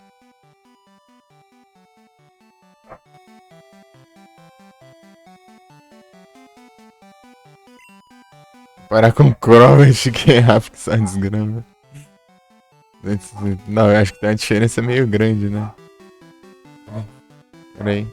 Parar com o Crovet, que é rápido que sai desgrama. Não, eu acho que tem uma diferença meio grande, né? Pera aí.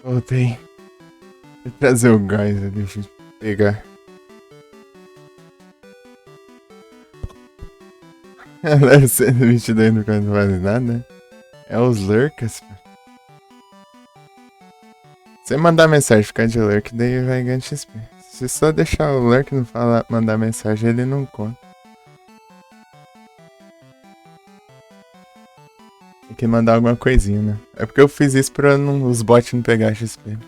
Voltei. Vou trazer o gás ali, deixa eu pegar. Level 122 no caso não vale nada, né? É os lurkers, pô. Se mandar mensagem ficar de lurk, daí vai ganhar XP. Se só deixar o lurk não falar, mandar mensagem, ele não conta. Tem que mandar alguma coisinha, né? É porque eu fiz isso pra os bots não pegar XP.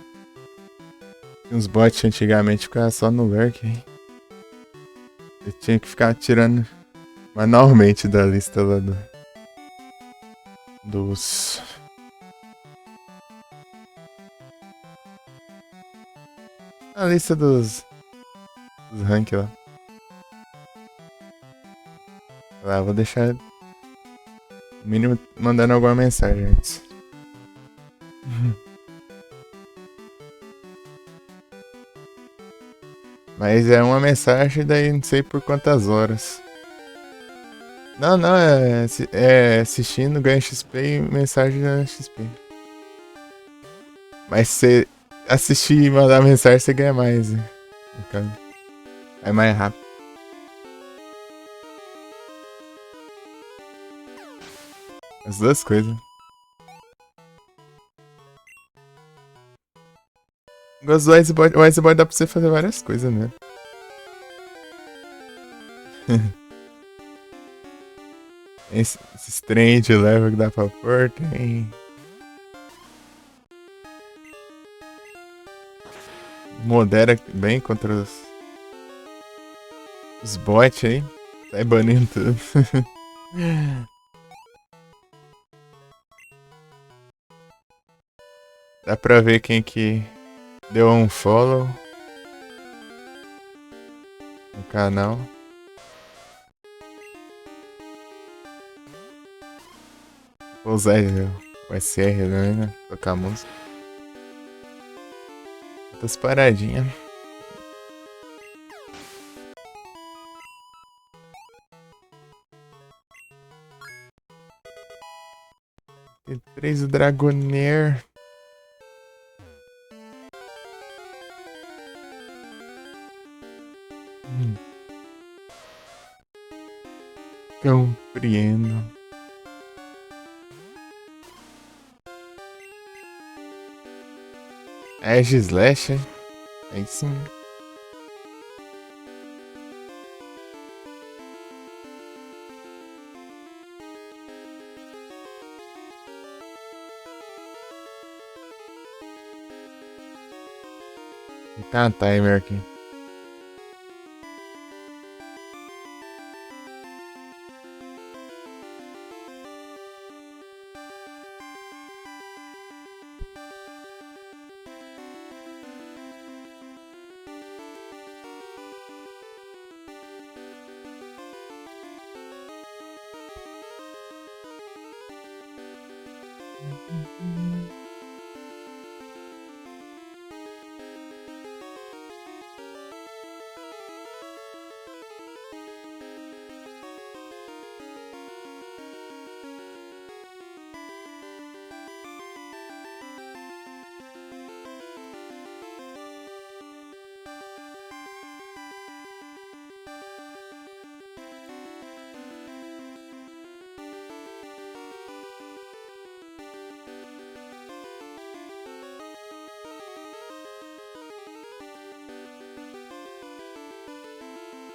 Os bots antigamente ficavam só no lurk, hein? Eu tinha que ficar tirando manualmente da lista lá dos... A lista dos rank lá. Lá, vou deixar... No mínimo mandando alguma mensagem antes. Mas é uma mensagem daí não sei por quantas horas. Não, é assistindo, ganha XP e mensagem ganha XP. Mas se assistir e mandar mensagem, você ganha mais, né? No caso. É mais rápido. As duas coisas. Gosto do Iceboy. O Iceboy dá pra você fazer várias coisas, né? Esses trem de level que dá pra pôr, tem... Modera bem contra os bots aí. Sai banindo tudo. Dá pra ver quem que deu um follow no canal. Vou usar o SR, né? Tocar música. Outras paradinhas. E 3 o Dragonair. Compreendo. Edge Slash, aí sim. Tá um timer aqui.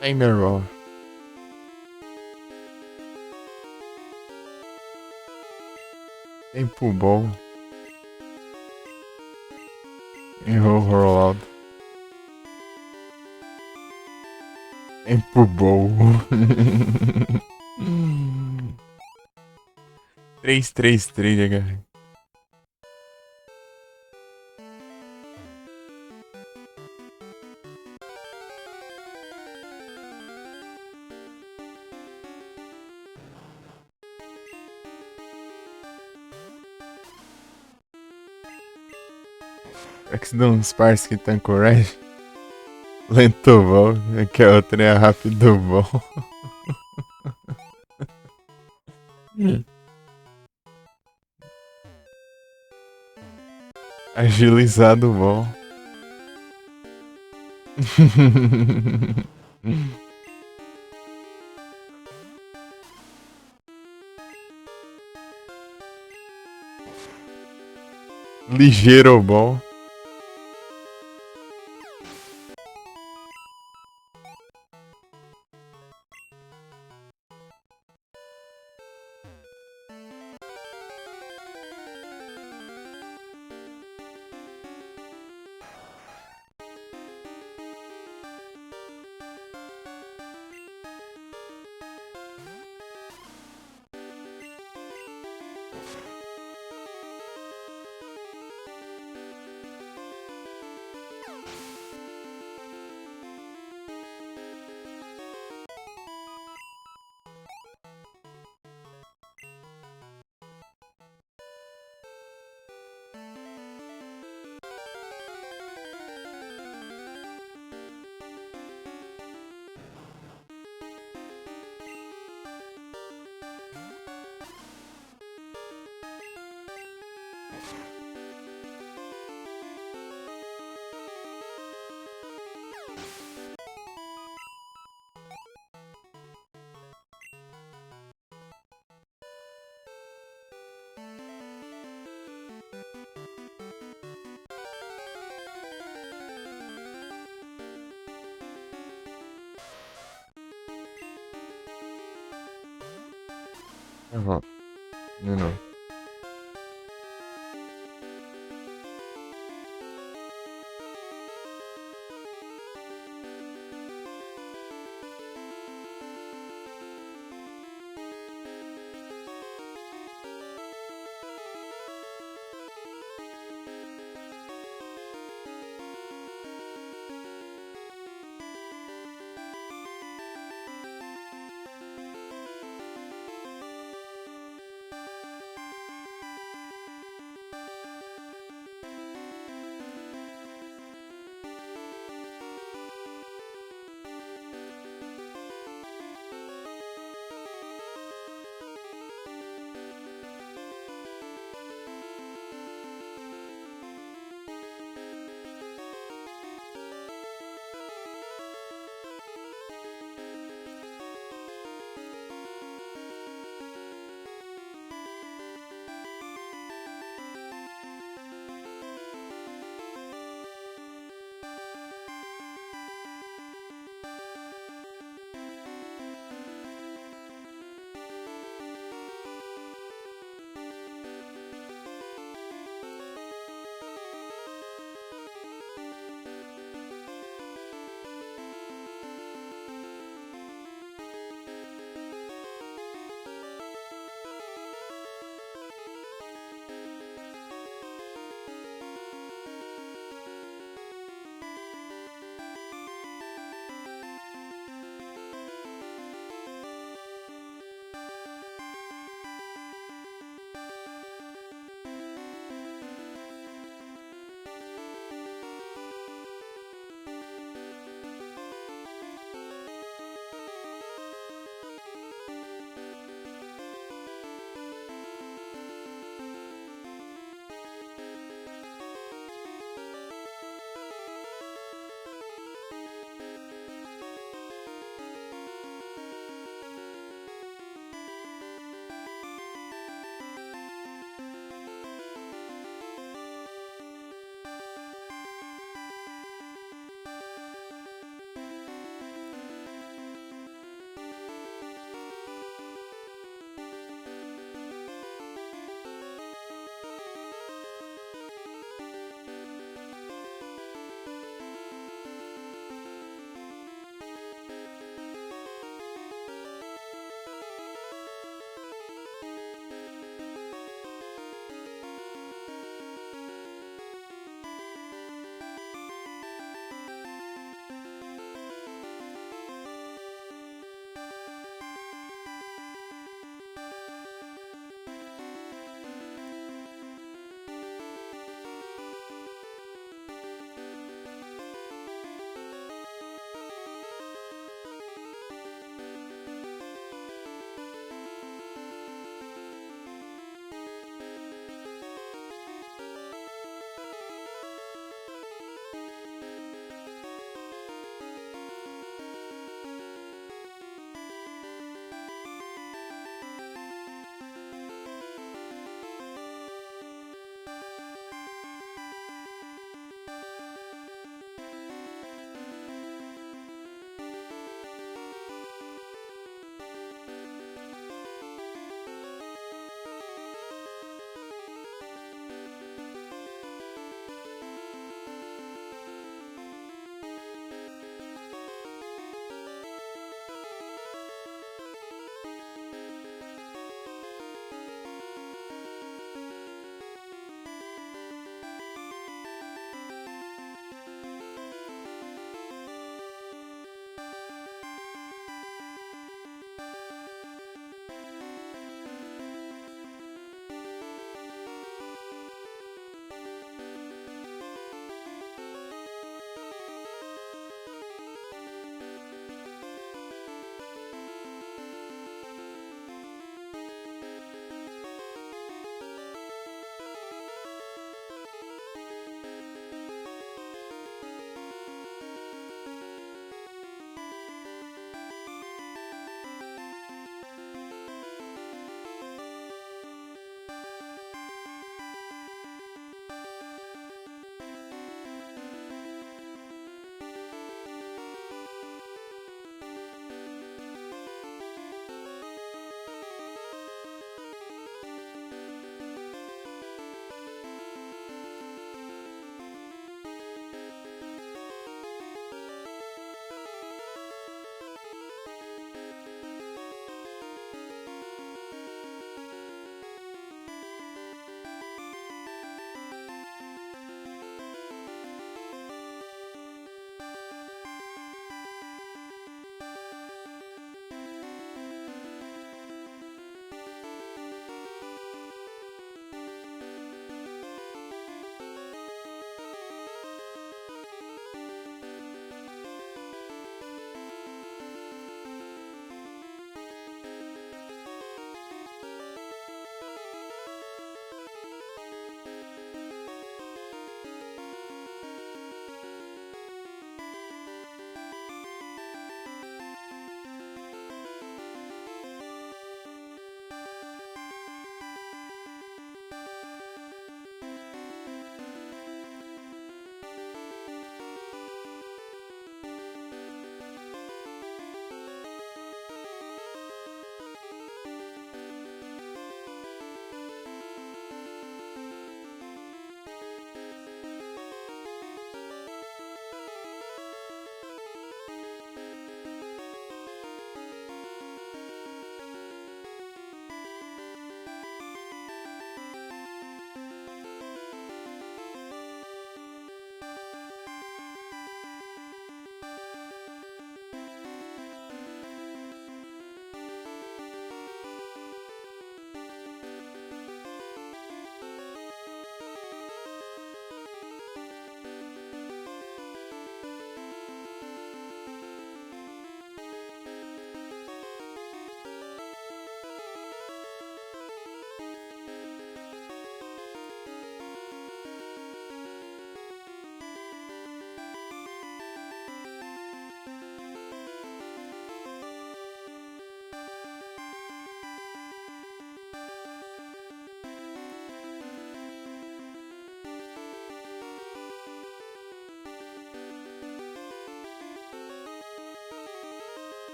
Timer roll. Tempo bom. Errou o rollout. Tempo bom. 333, galera. É que se dá uns parça que tá coragem. Lento bom, que a outra é rápido bom. Agilizado bom. Ligeiro bom. Eu volto. De novo.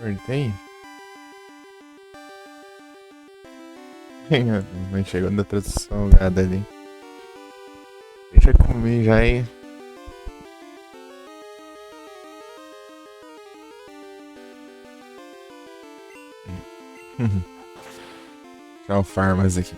Cortei? Mas chegou da tradução salgada ali. Deixa eu comer já aí. Já o farmas aqui.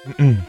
Peraí.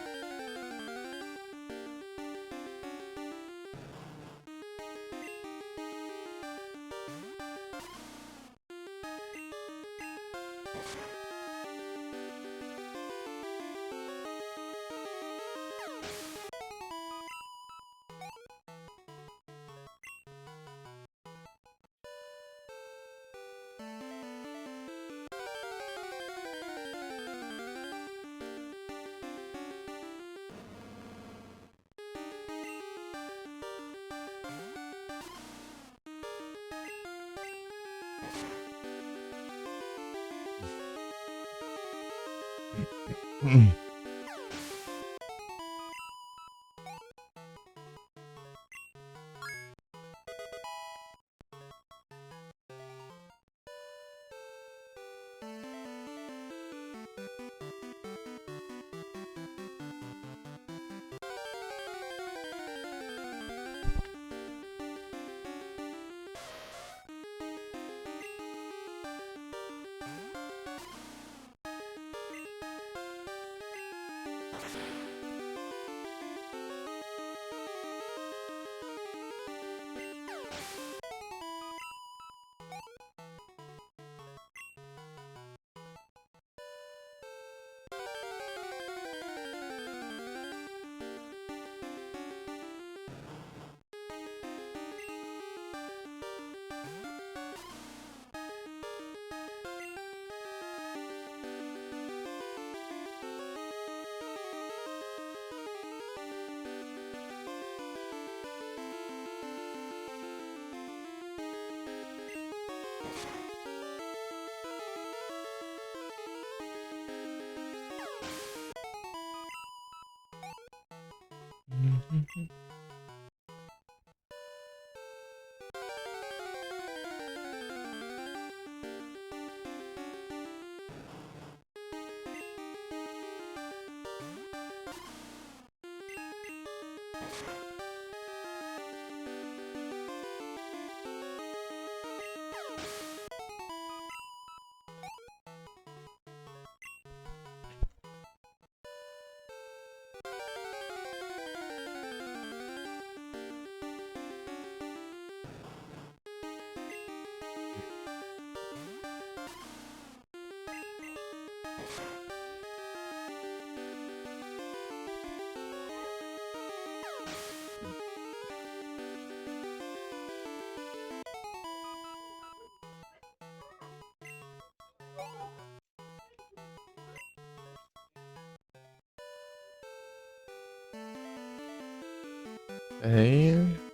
Peraí.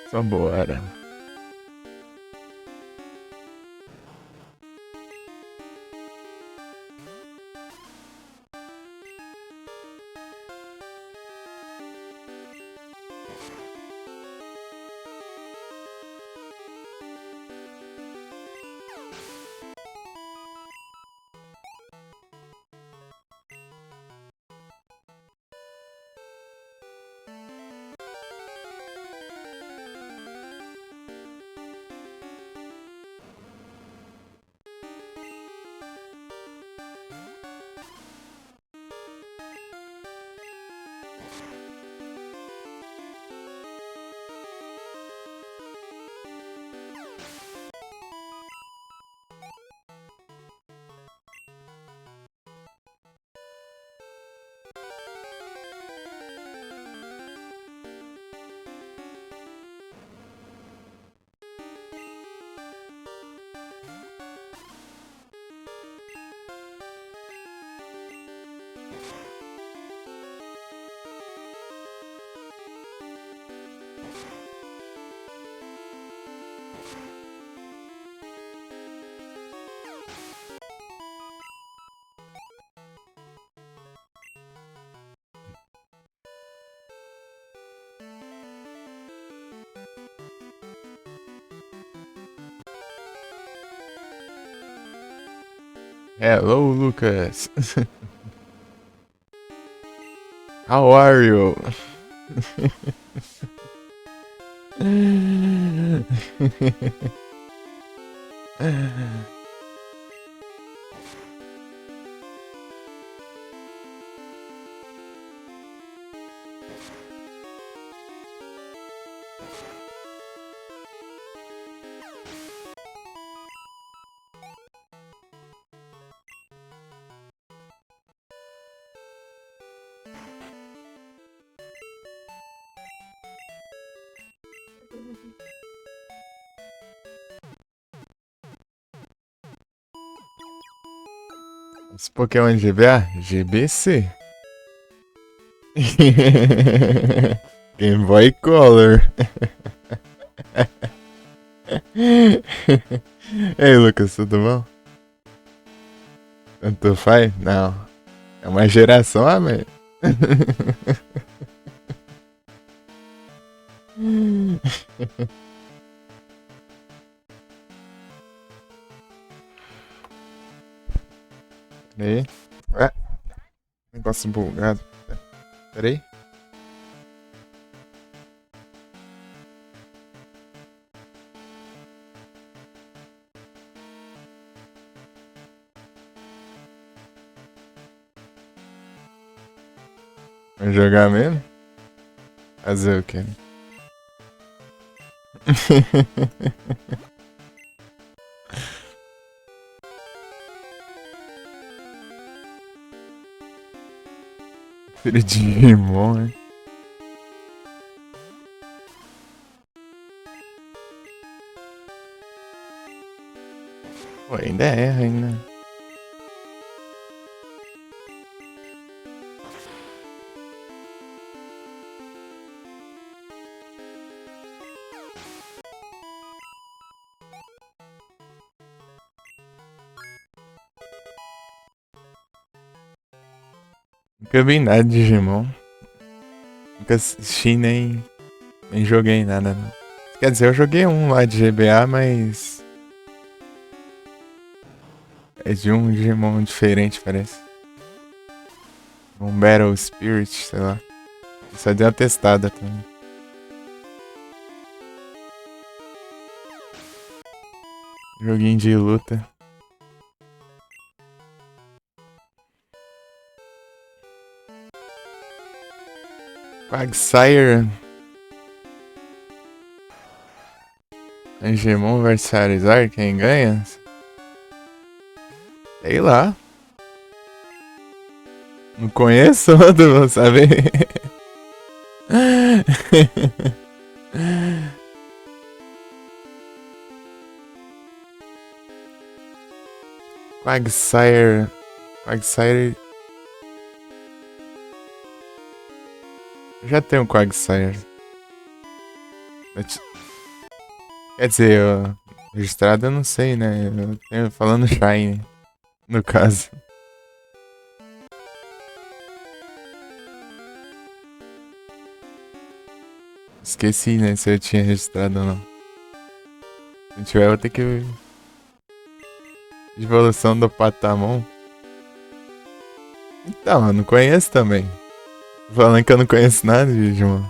Só bora. Hello, Lucas. How are you? Esse Pokémon GBA? GBC. Game Boy Color. Ei, Lucas, tudo bom? Tanto faz? Não. É uma geração a menos. Peraí. Ué, negócio bugado. Peraí. Vai jogar mesmo? Fazer o quê? Filho de Digimon, hein? Pô, ainda erra, ainda. Nunca vi nada de Digimon. Nunca assisti nem joguei nada, não. Quer dizer, eu joguei um lá de GBA, mas. É de um Digimon diferente, parece. Um Battle Spirit, sei lá. Só deu uma testada também. Joguinho de luta. Quagsire. Angemon vs Charizard, quem ganha? Sei lá. Não conheço, não vou saber. Quagsire. Quagsire. Já tem um Quagsire. Quer dizer, registrado eu não sei, né? Eu tenho falando Shine, no caso. Esqueci, né, se eu tinha registrado ou não. Se não tiver, eu vou ter que ver. Evolução do Patamon. Então, eu não conheço também. Falando que eu não conheço nada de Digimon.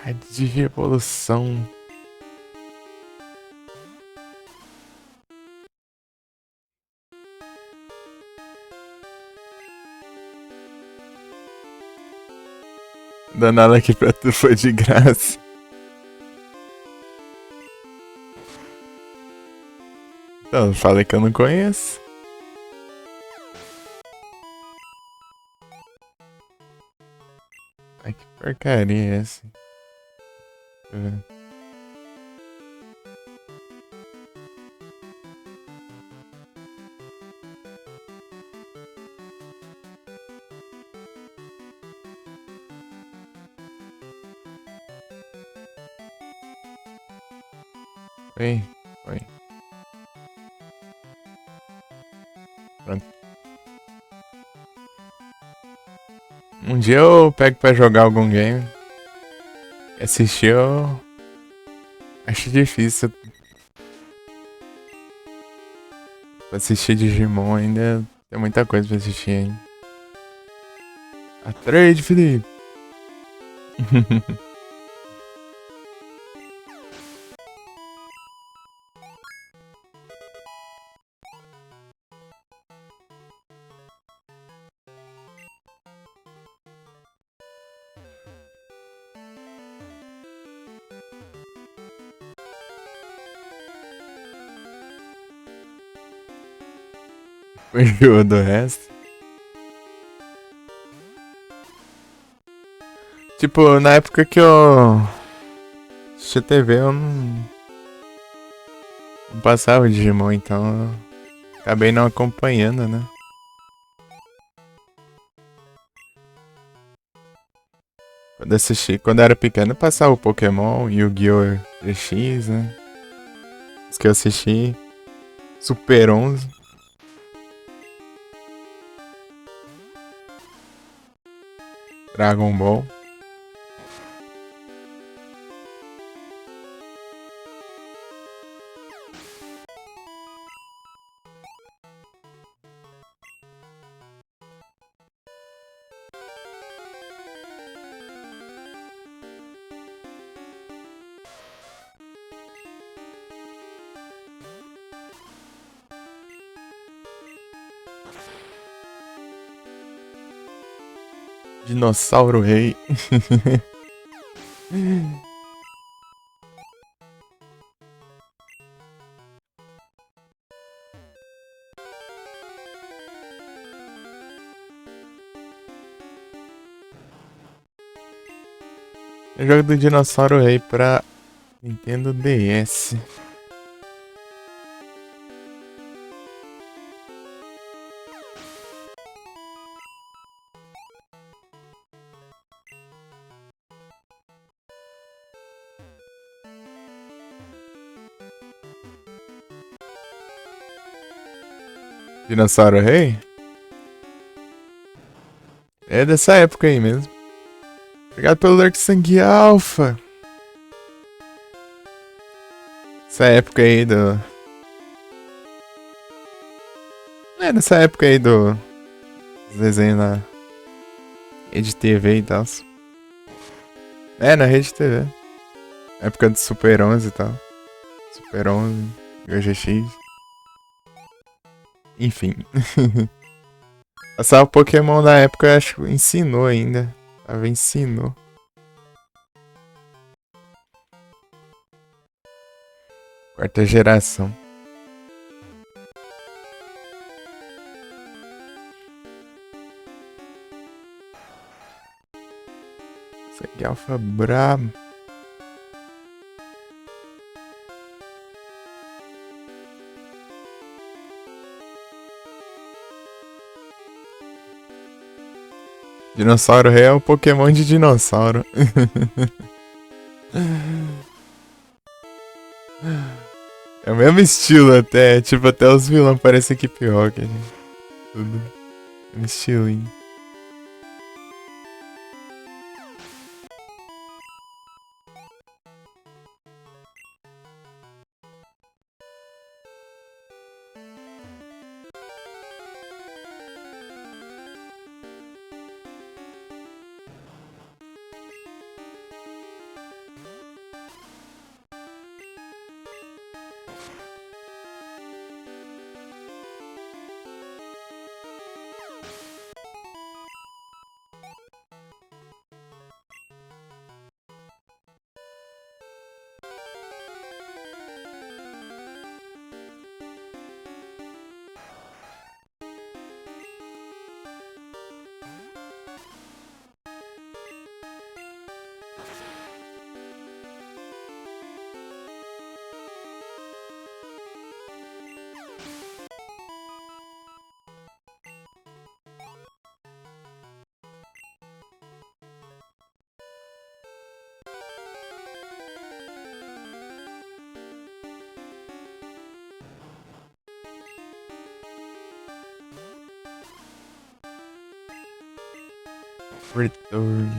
A Digievolução. Dando aula aqui pra tu foi de graça. Então, eu falei que eu não conheço. Ai, que porcaria é essa? Deixa eu ver. Foi, foi. Pronto. Um dia eu pego pra jogar algum game. Assistir eu acho difícil. Pra assistir Digimon ainda tem muita coisa pra assistir ainda. A trade, Felipe. Enjoou do resto. Tipo, na época que eu assistia TV, eu não passava Digimon, então eu acabei não acompanhando, né? Quando eu era pequeno, passava o Pokémon, Yu-Gi-Oh! GX, né? Os que eu assisti. Super 11. Dragon Ball. Dinossauro Rei. Eu jogo do Dinossauro Rei pra Nintendo DS. Dinossauro Rei? É dessa época aí mesmo. Obrigado pelo Dark Sangue Alpha. Essa época aí do. É, nessa época aí do. Dos desenhos na Rede TV e tal. É, na Rede TV. Época do Super 11 e tal. Super 11, GGX. Enfim. Passava Pokémon na época, eu acho que ensinou ainda. Tava ensinou. Quarta geração. Isso aqui é Alpha Brabo. Dinossauro Rei é um Pokémon de dinossauro. É o mesmo estilo até, tipo, até os vilões parecem Equipe Rocket. Tudo. Um estilinho. Return.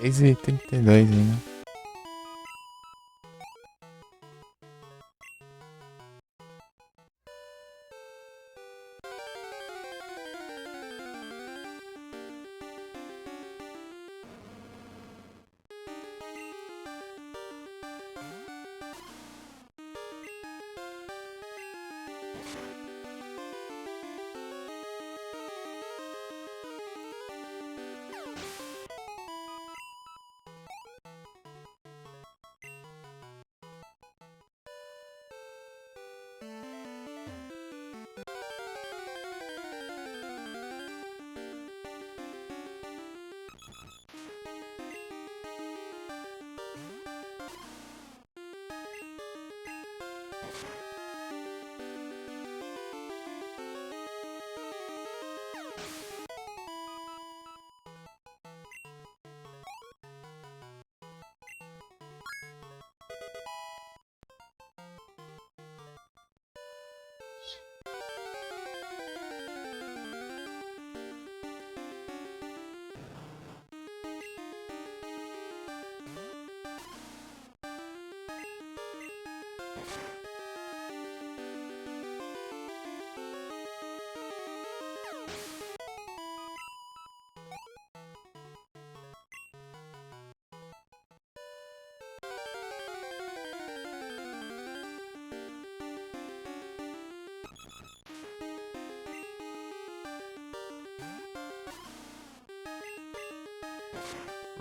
E 32 ainda.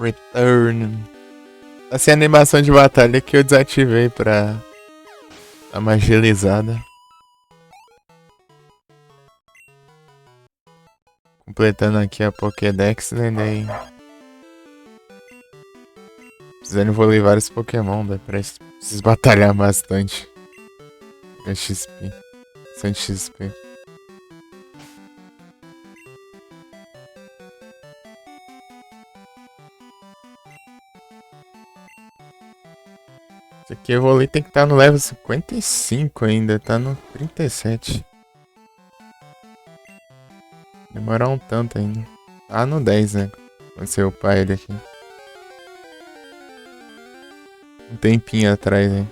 Return. Essa é a animação de batalha que eu desativei pra dar uma agilizada. Completando aqui a Pokédex, né? Daí... precisando evoluir vários Pokémon, dá pra Preciso batalhar bastante. É XP. Bastante XP. Esse aqui eu vou ler, tem que estar no level 55 ainda, tá no 37. Demorar um tanto ainda. Ah, no 10, né? Quando você upar ele aqui. Um tempinho atrás, hein?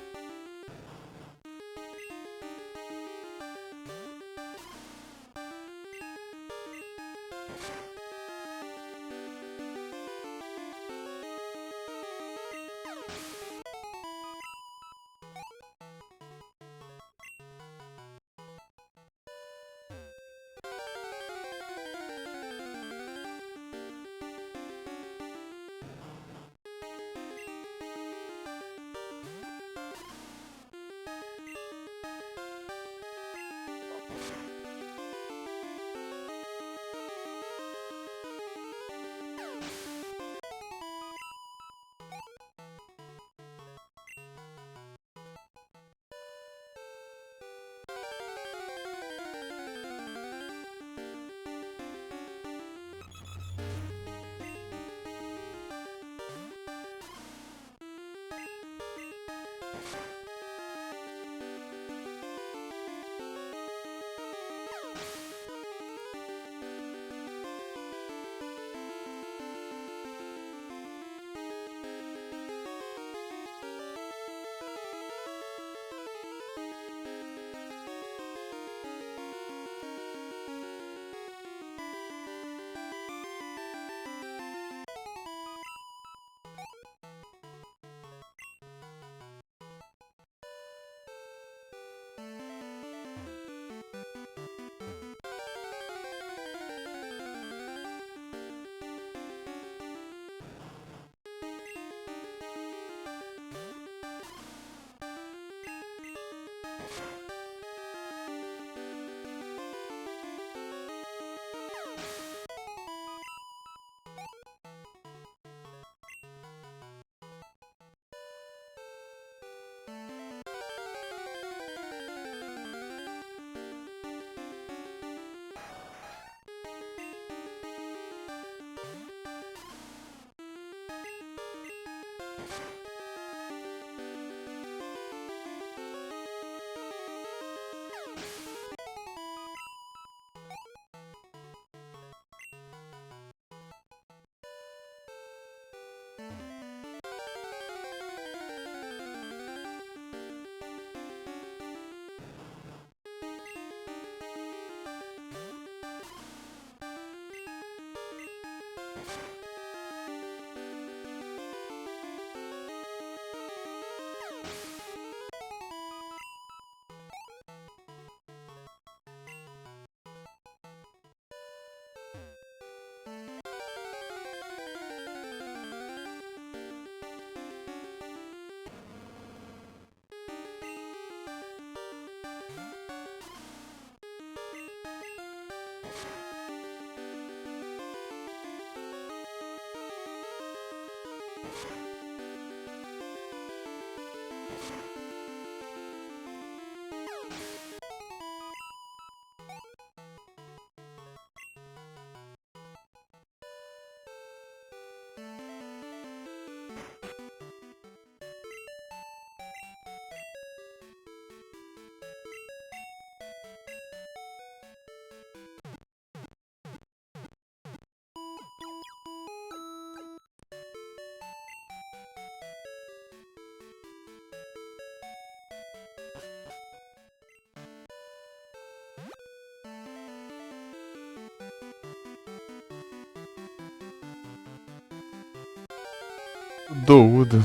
Doudo.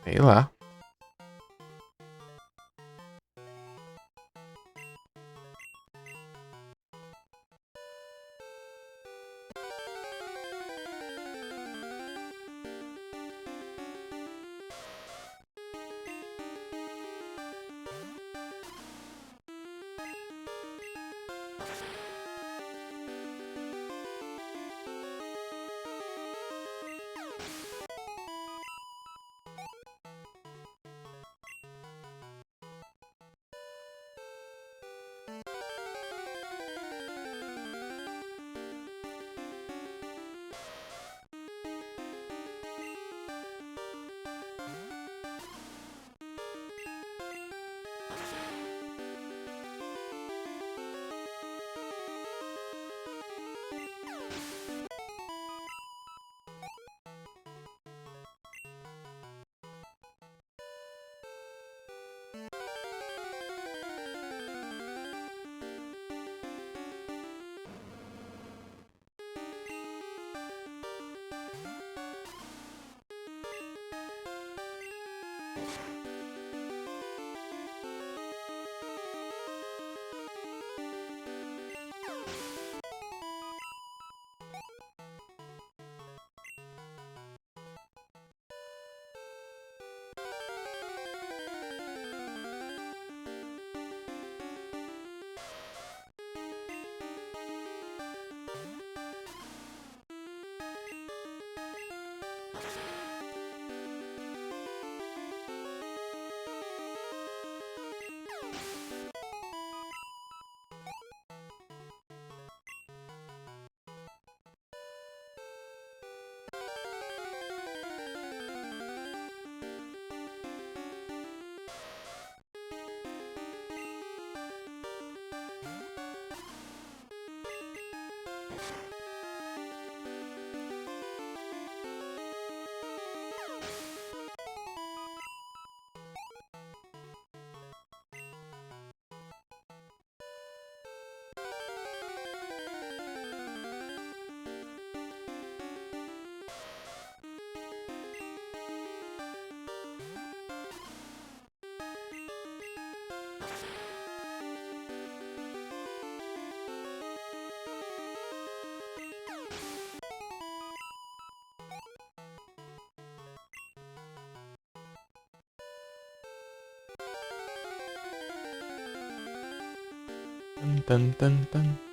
Sei lá. Tan, tan, tan, tan.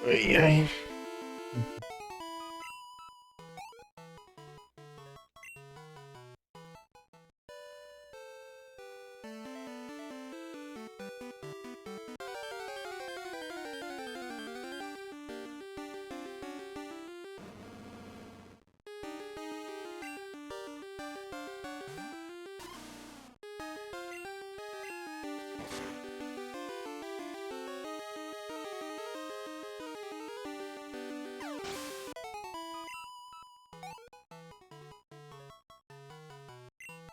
Ai, ai.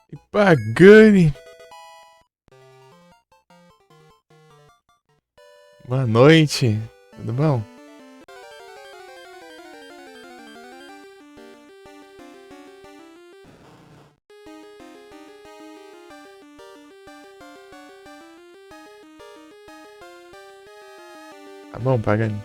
Que Pagani. Boa noite. Tudo bom? Tá bom, paga aí.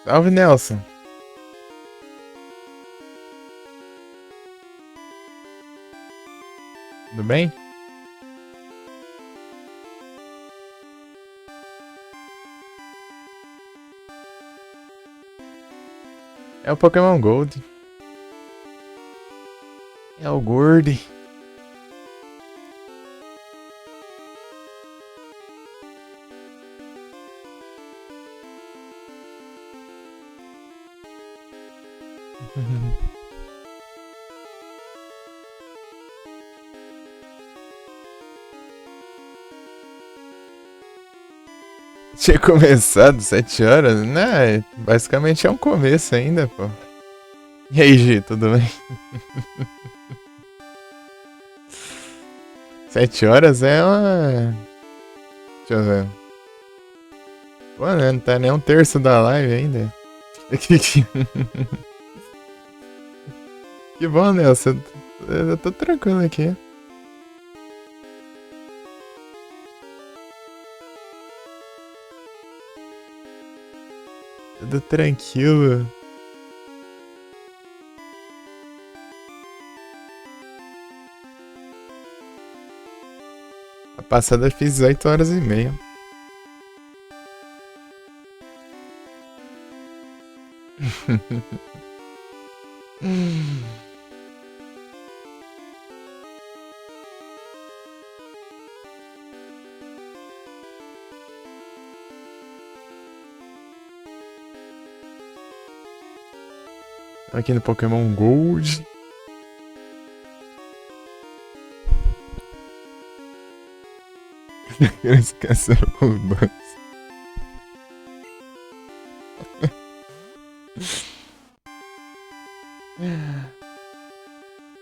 Salve, Nelson. Tudo bem? É o Pokémon Gold. É o Gold. Tinha começado 7 horas? Né? Basicamente é um começo ainda, pô. E aí, Gi, tudo bem? 7 horas é uma. Deixa eu ver. Pô, né? Não tá nem um terço da live ainda. Que bom, Nelson. Eu tô tranquilo aqui. Tudo tranquilo. A passada eu fiz 8 horas e meia. Aqui no Pokémon Gold. Eu esqueci o bus.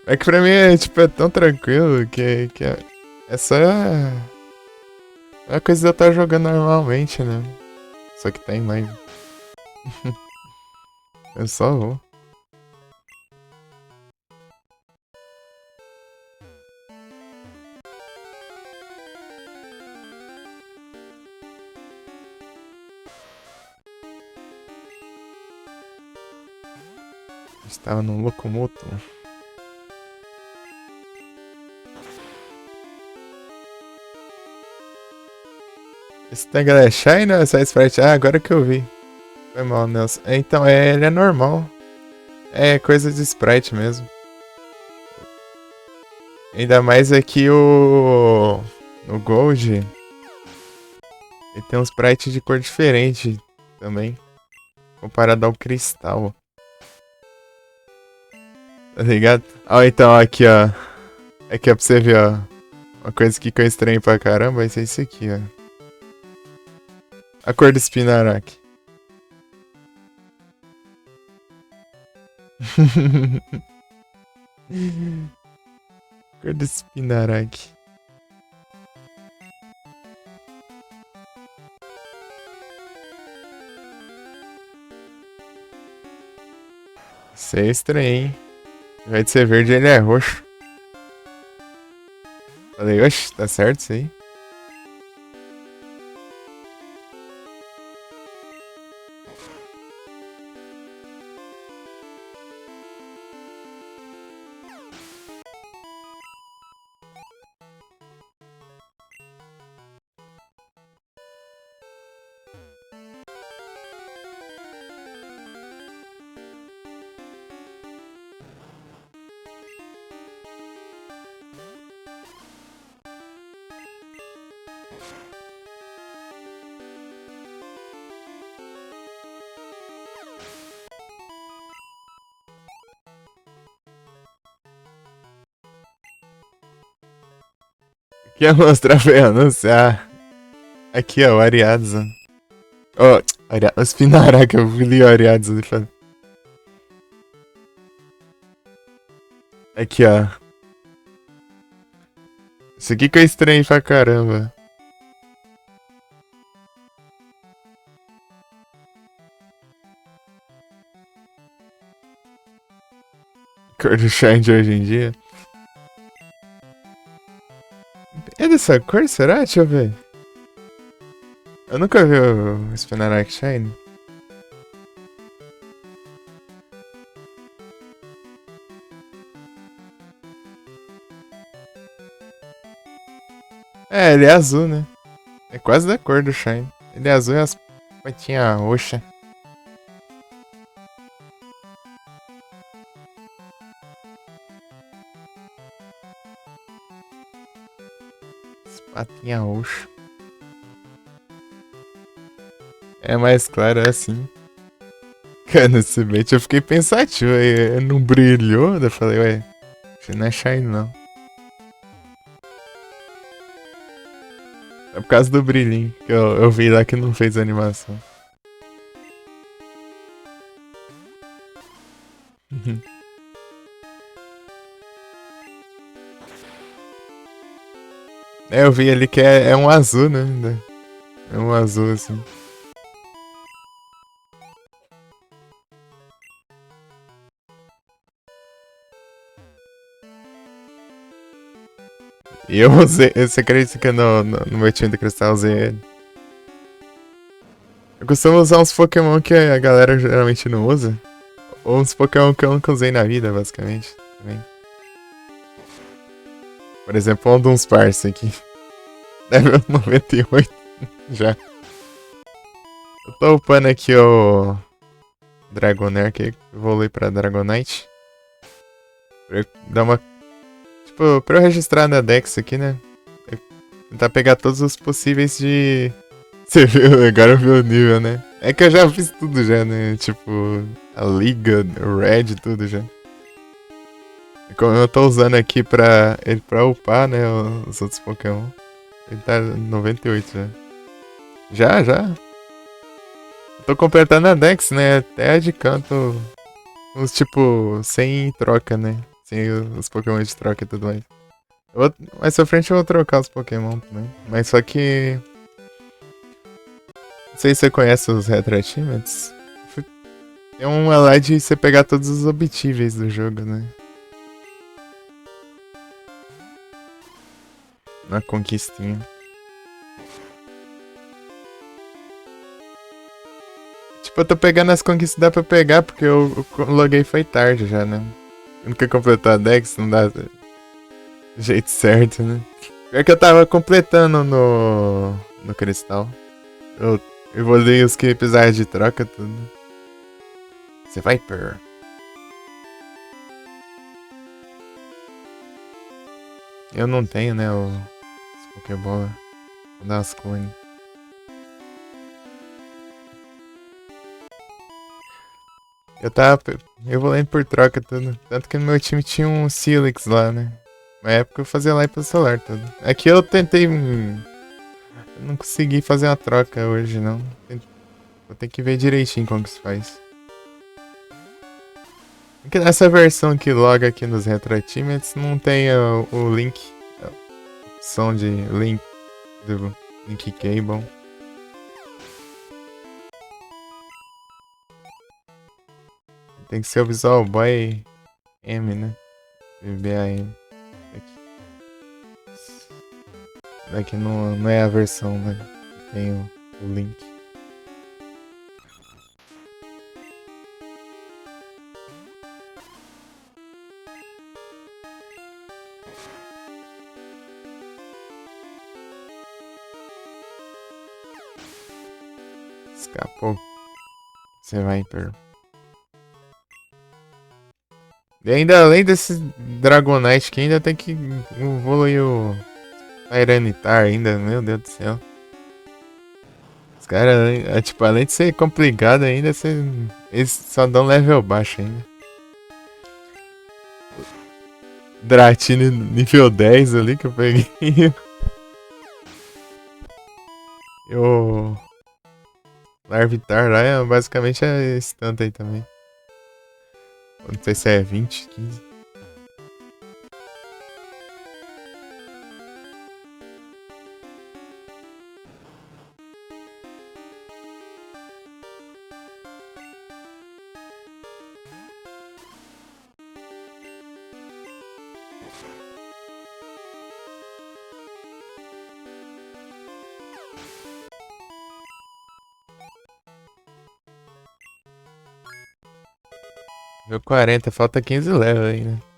É que pra mim é, tipo, é tão tranquilo que é só. É a coisa de eu estar jogando normalmente, né? Só que tem live. Eu só vou. Estava no Locomoto. Esse Tangle é Shine ou é só Sprite? Ah, agora que eu vi. Foi mal, Nelson. Então, ele é normal. É coisa de Sprite mesmo. Ainda mais aqui no Gold. Ele tem um Sprite de cor diferente também. Comparado ao Cristal. Tá ligado? Ó, então, aqui, ó. Aqui, ó, pra você ver, ó. Uma coisa que eu estranho pra caramba vai ser isso aqui, ó. A cor do Spinarak. Cor do Spinarak. Isso é estranho, hein? Ao invés de ser verde, ele é roxo. Falei, oxe, tá certo isso aí? Quer mostrar pra eu anunciar? Aqui, ó, o Ariadza. Ó, oh, Spinaraca, eu li o Ariadza. Aqui, ó. Isso aqui que é estranho pra caramba. Cor do Shine de hoje em dia. É dessa cor, será? Deixa eu ver. Eu nunca vi o Spinarak Shine. É, ele é azul, né? É quase da cor do Shine. Ele é azul e as patinhas roxas. As patinhas roxas. É mais claro assim. Cara, nesse bait eu fiquei pensativo aí. Não brilhou? Daí eu falei, ué, isso não é Shine não. É por causa do brilhinho que eu vi lá que não fez animação. É, eu vi ali que é um azul, né? É um azul assim. E eu usei. Você acredita que no meu time de cristal eu usei ele? Eu costumo usar uns Pokémon que a galera geralmente não usa. Ou uns Pokémon que eu nunca usei na vida, basicamente. Também. Por exemplo, um de uns Parse aqui. Level 98 já. Eu tô upando aqui o Dragonair, que evolui pra Dragonite. Pra eu dar uma. Tipo, pra eu registrar na Dex aqui, né? Tentar pegar todos os possíveis de. Você viu? Agora eu vi o nível, né? É que eu já fiz tudo já, né? Tipo, a Liga, o Red, tudo já. E como eu tô usando aqui pra upar, né? Os outros Pokémon. Ele tá 98 já. Já. Eu tô completando a Dex, né? Até a de canto. Uns tipo, sem troca, né? Sem os Pokémon de troca e tudo mais. Mais pra frente eu vou trocar os Pokémon também. Mas só que. Não sei se você conhece os Retro Achievements. Tem uma lá de você pegar todos os obtíveis do jogo, né? Na conquistinha. Tipo, eu tô pegando as conquistas que dá pra pegar porque eu loguei foi tarde já, né? Nunca completou a Dex, não dá do jeito certo, né? Pior que eu tava completando no cristal. Eu evoluí os que precisavam de troca, tudo. Você vai per. Eu não tenho, né, os Pokébola. Vou dar as clones. Eu tava evoluindo por troca, tudo. Tanto que no meu time tinha um Silix lá, né? Na época eu fazia live pelo celular, tudo. Aqui eu tentei. Eu não consegui fazer uma troca hoje, não. Vou ter que ver direitinho como que se faz. Porque nessa versão que loga aqui nos Retro Achievements não tem o link. A opção de link do link cable. Tem que ser o Visual Boy M, né? VBAM. Aqui não é a versão, né? Tem o link. Escapou. Você vai per. E ainda além desse Dragonite que ainda tem que evoluir Tyranitar ainda, meu Deus do céu. Os caras, tipo, além de ser complicado ainda, eles só dão level baixo ainda. Dratini nível 10 ali que eu peguei. E o Larvitar lá basicamente é esse tanto aí também. Não sei se é 20, 15. Meu 40, falta 15 level ainda.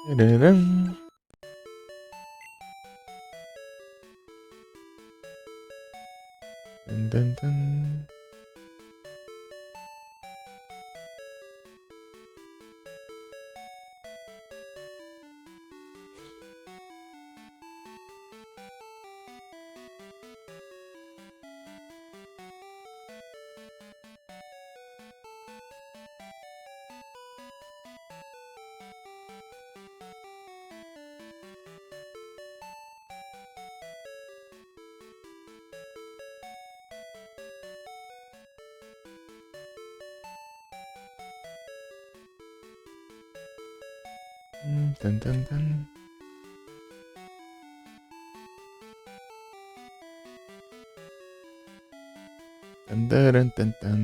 Tararam. Dun, dun, dun. Tan, tan, tan. Tan, taran, tan, tan.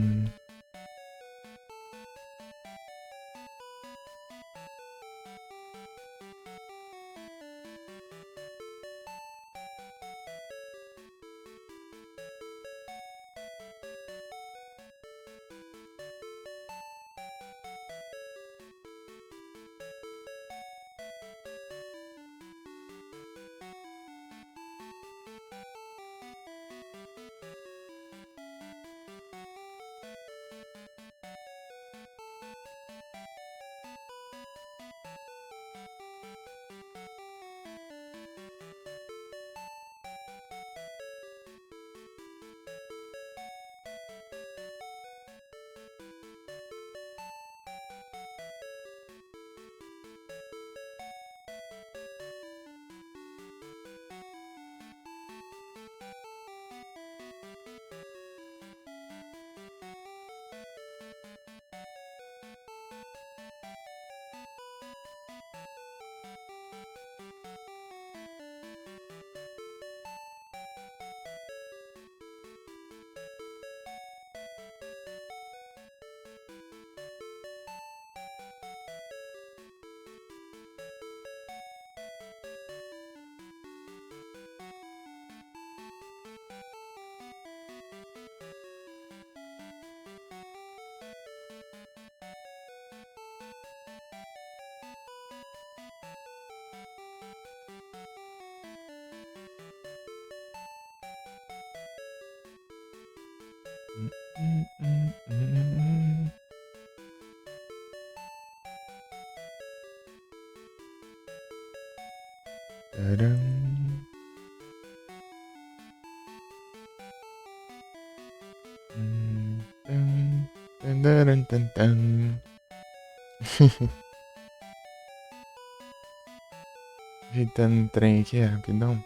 Taran. Tan, taran, tan, tan. Ajeitando o trem aqui rapidão.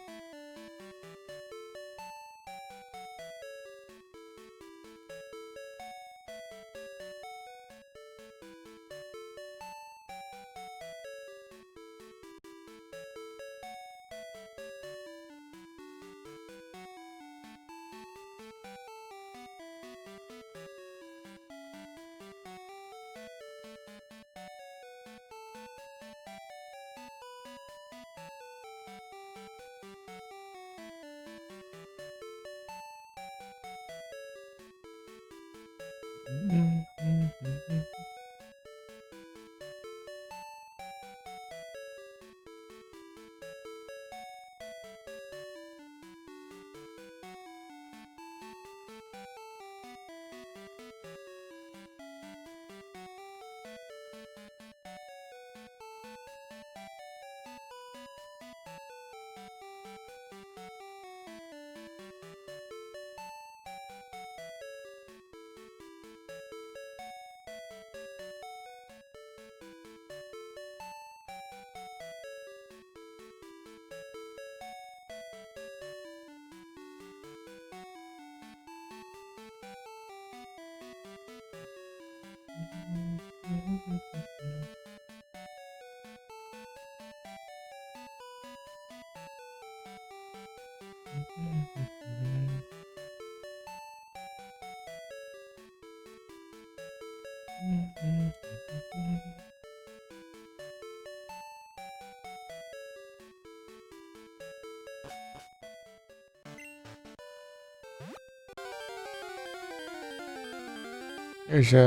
Eu já.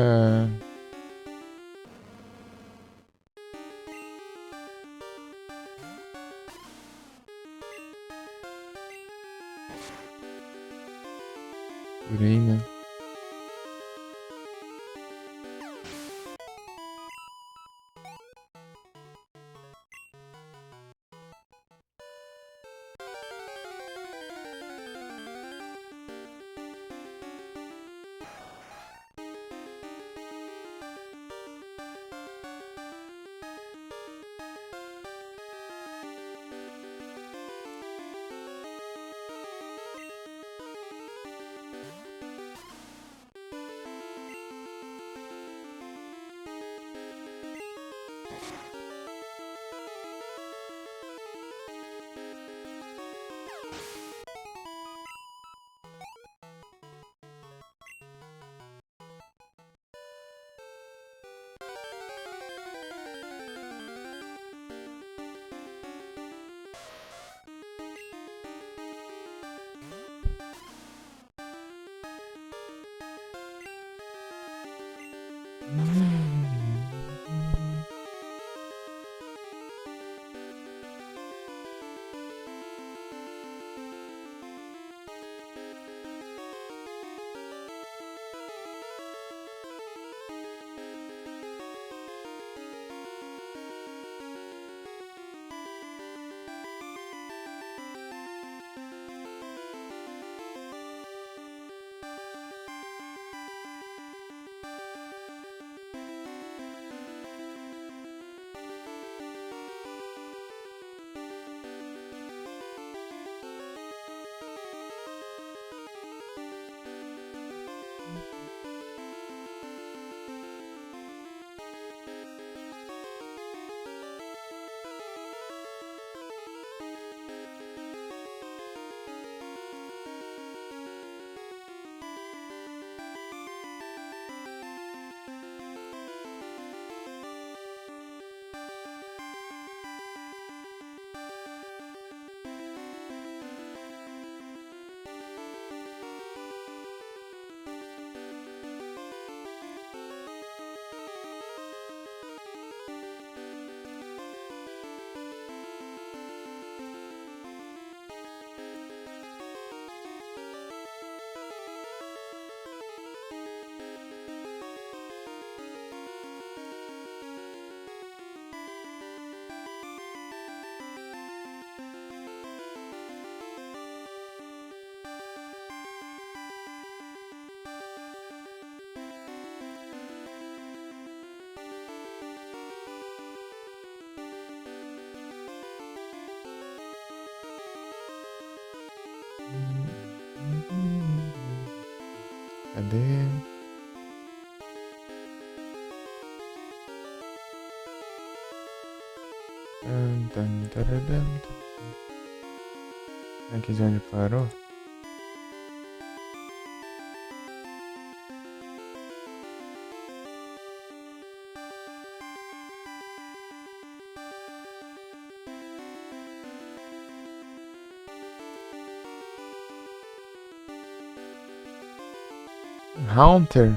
Por aí, né? Cadê? Aqui de onde parou? Haunter?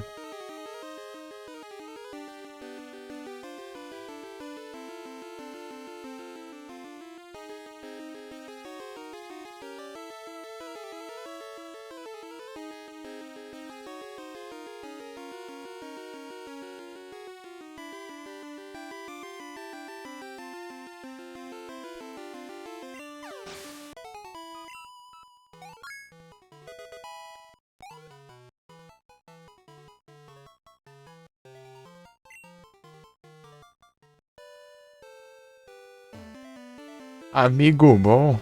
Amigo bom.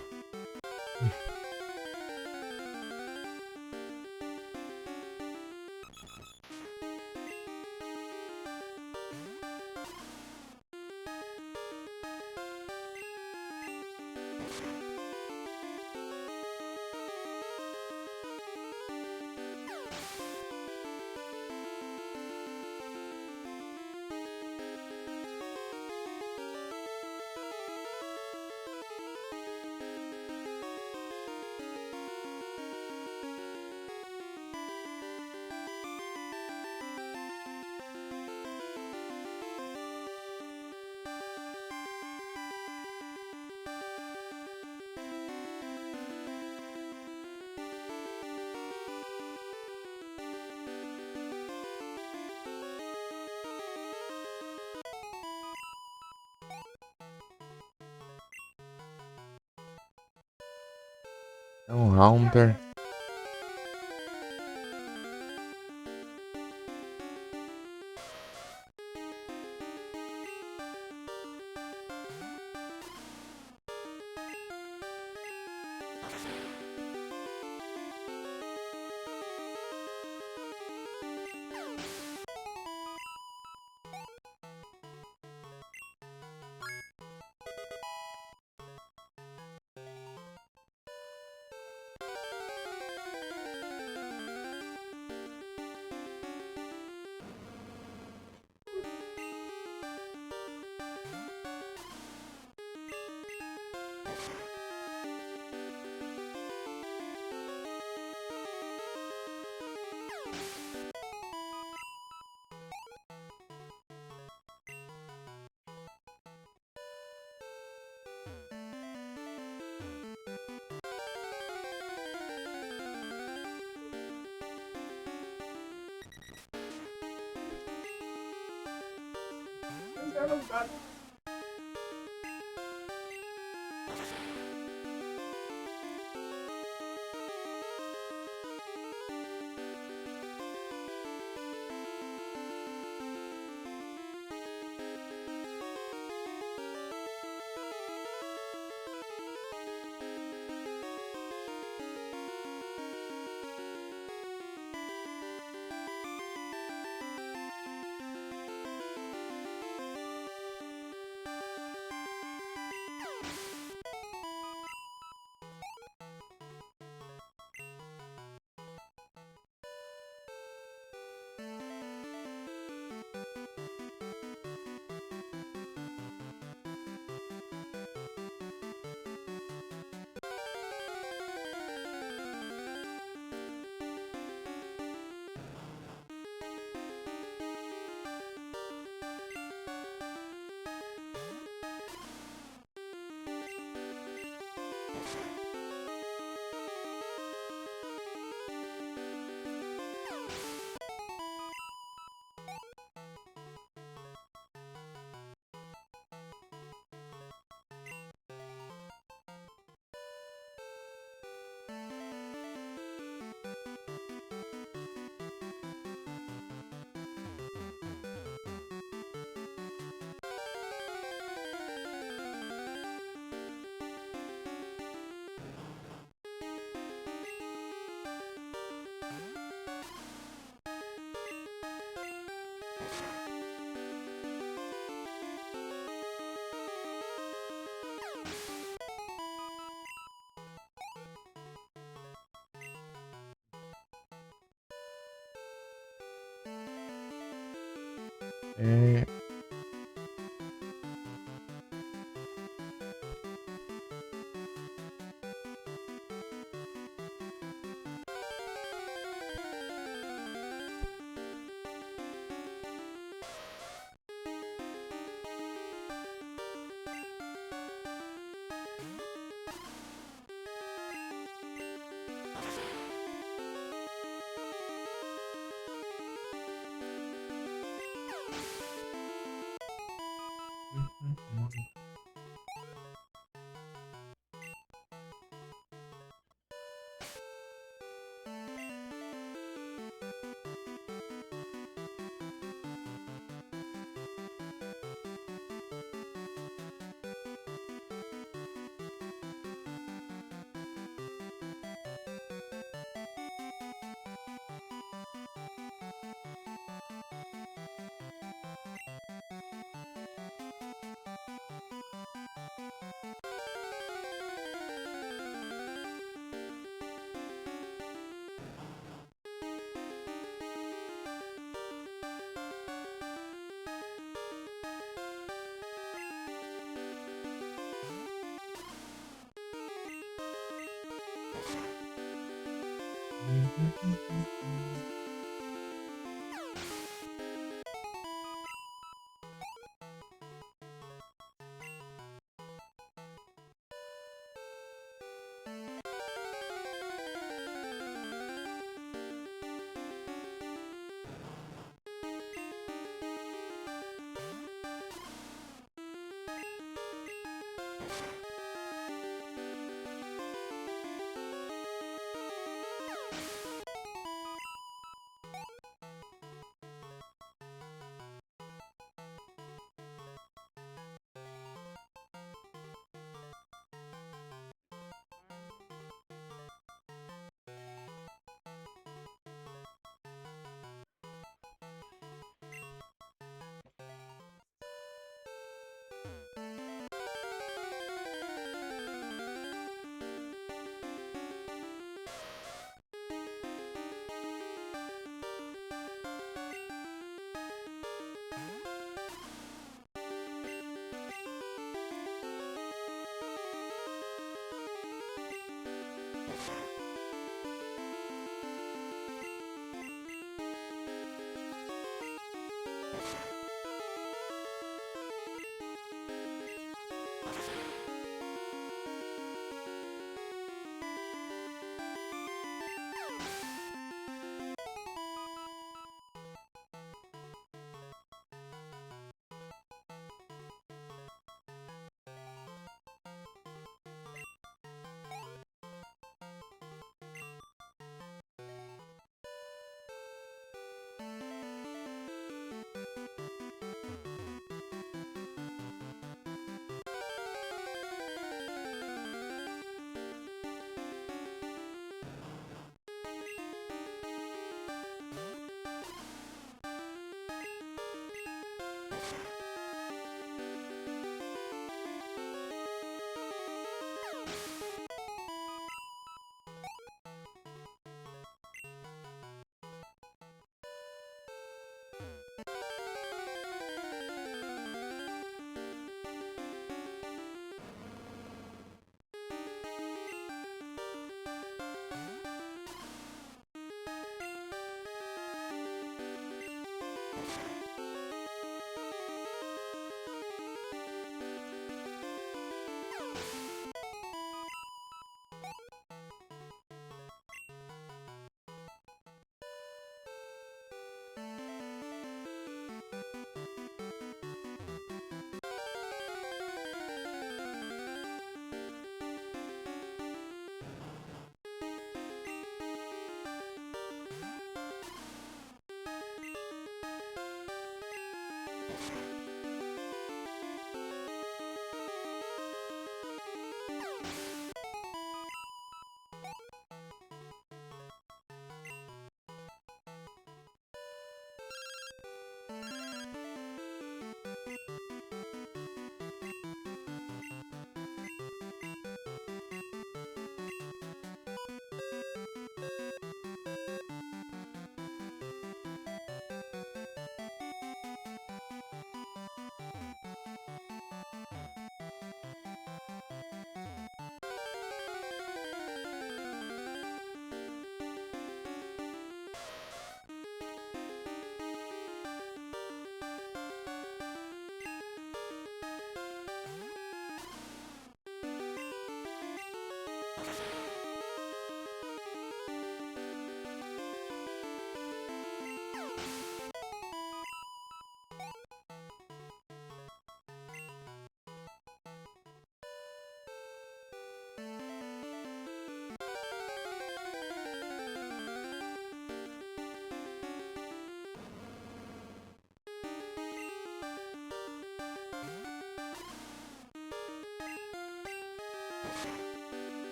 É um Haunter. É.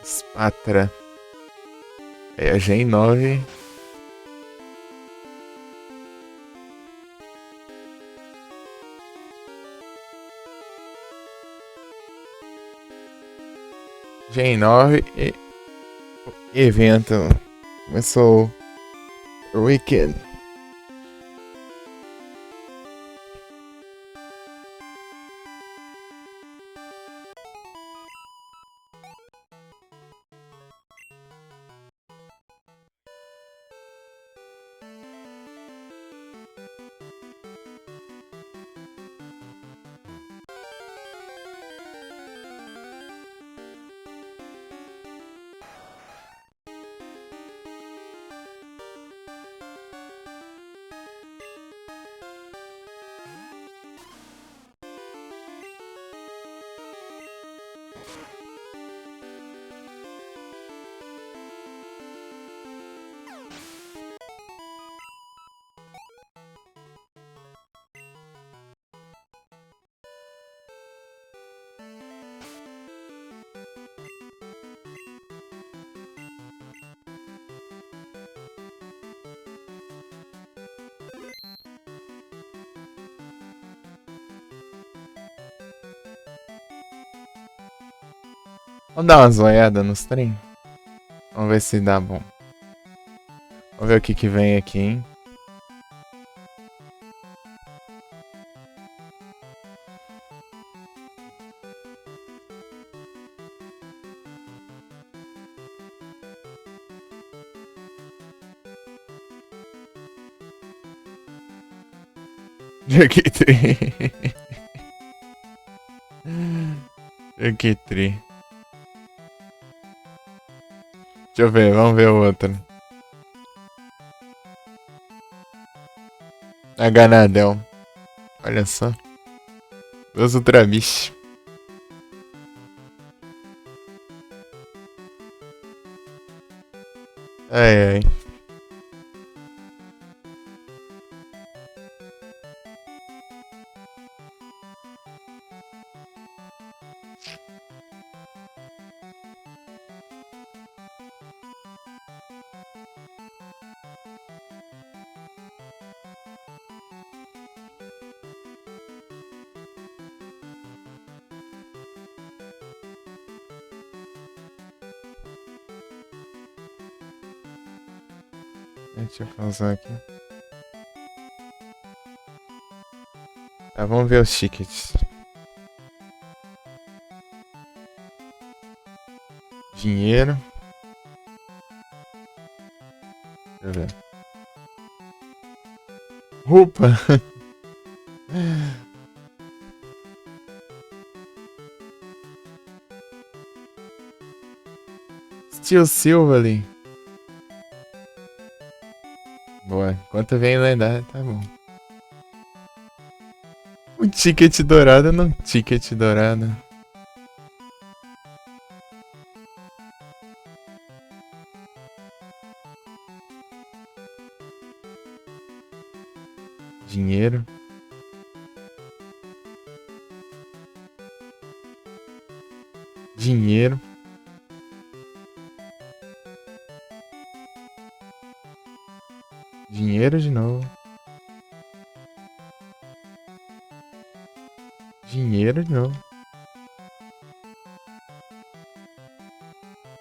Spatra. É a Gen 9. Gen 9 e evento. Começou. Weekend. Vamos dar uma zoiada nos trem? Vamos ver se dá bom. Vamos ver o que vem aqui, hein? Joguei tri. Joguei tri. Deixa eu ver, vamos ver o outro. A Ganadel. Olha só. Duas Ultra Beast. Ai, ai. Deixa eu fazer aqui. Tá, vamos ver os tickets. Dinheiro. Deixa eu ver. Roupa. Steel Silva ali. Boa. Enquanto vem lendário, tá bom. Um ticket dourado não ticket dourado. Dinheiro. Dinheiro. Dinheiro de novo. Dinheiro de novo.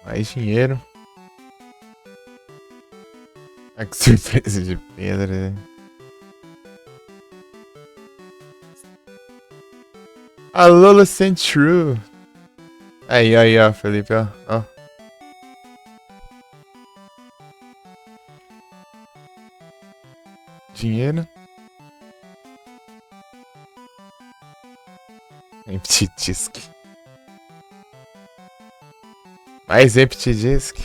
Mais dinheiro. Ah, que surpresa de pedra. A Lola True. Aí, ó, Felipe, ó. Dinheiro. Empty Disk. Mais Empty Disk.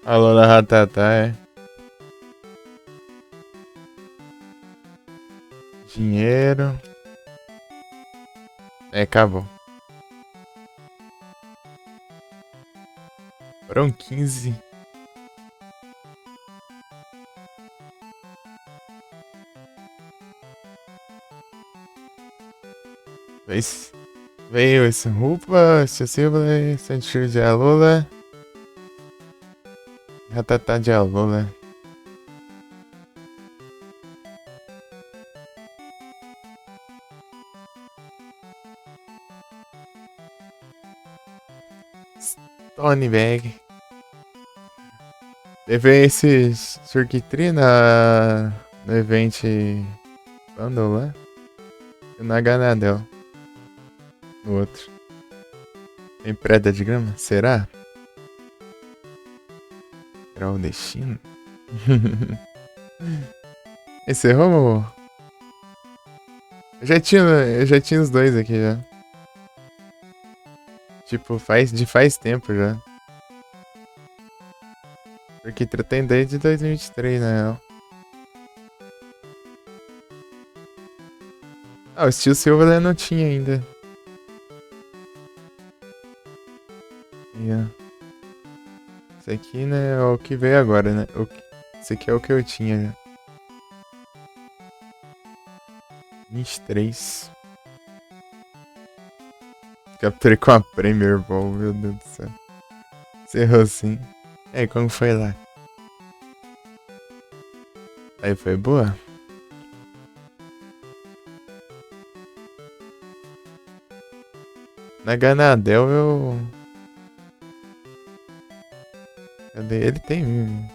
A Lola Ratata, é. Dinheiro. É, acabou. Foram 15. Veio esse roupa, esse silva, sentiu de Alola. Ratatá de Alola. Stone Bag. Teve esse Surkitri no evento Bundle lá. E na Ganadel. No outro. Tem preda de grama? Será? Será o destino? Encerrou, meu amor? Eu já tinha os dois aqui já. Tipo, faz tempo já. Porque tem desde 2023, na real. Ah, o Steel Silver eu não tinha ainda. Yeah. Esse aqui, né, é o que veio agora, né? Esse aqui é o que eu tinha, né? 23. Capturei com a Premier Ball, meu Deus do céu. Você errou sim. E aí, como foi lá? Aí foi boa? Na Ganadel eu. Cadê? Ele tem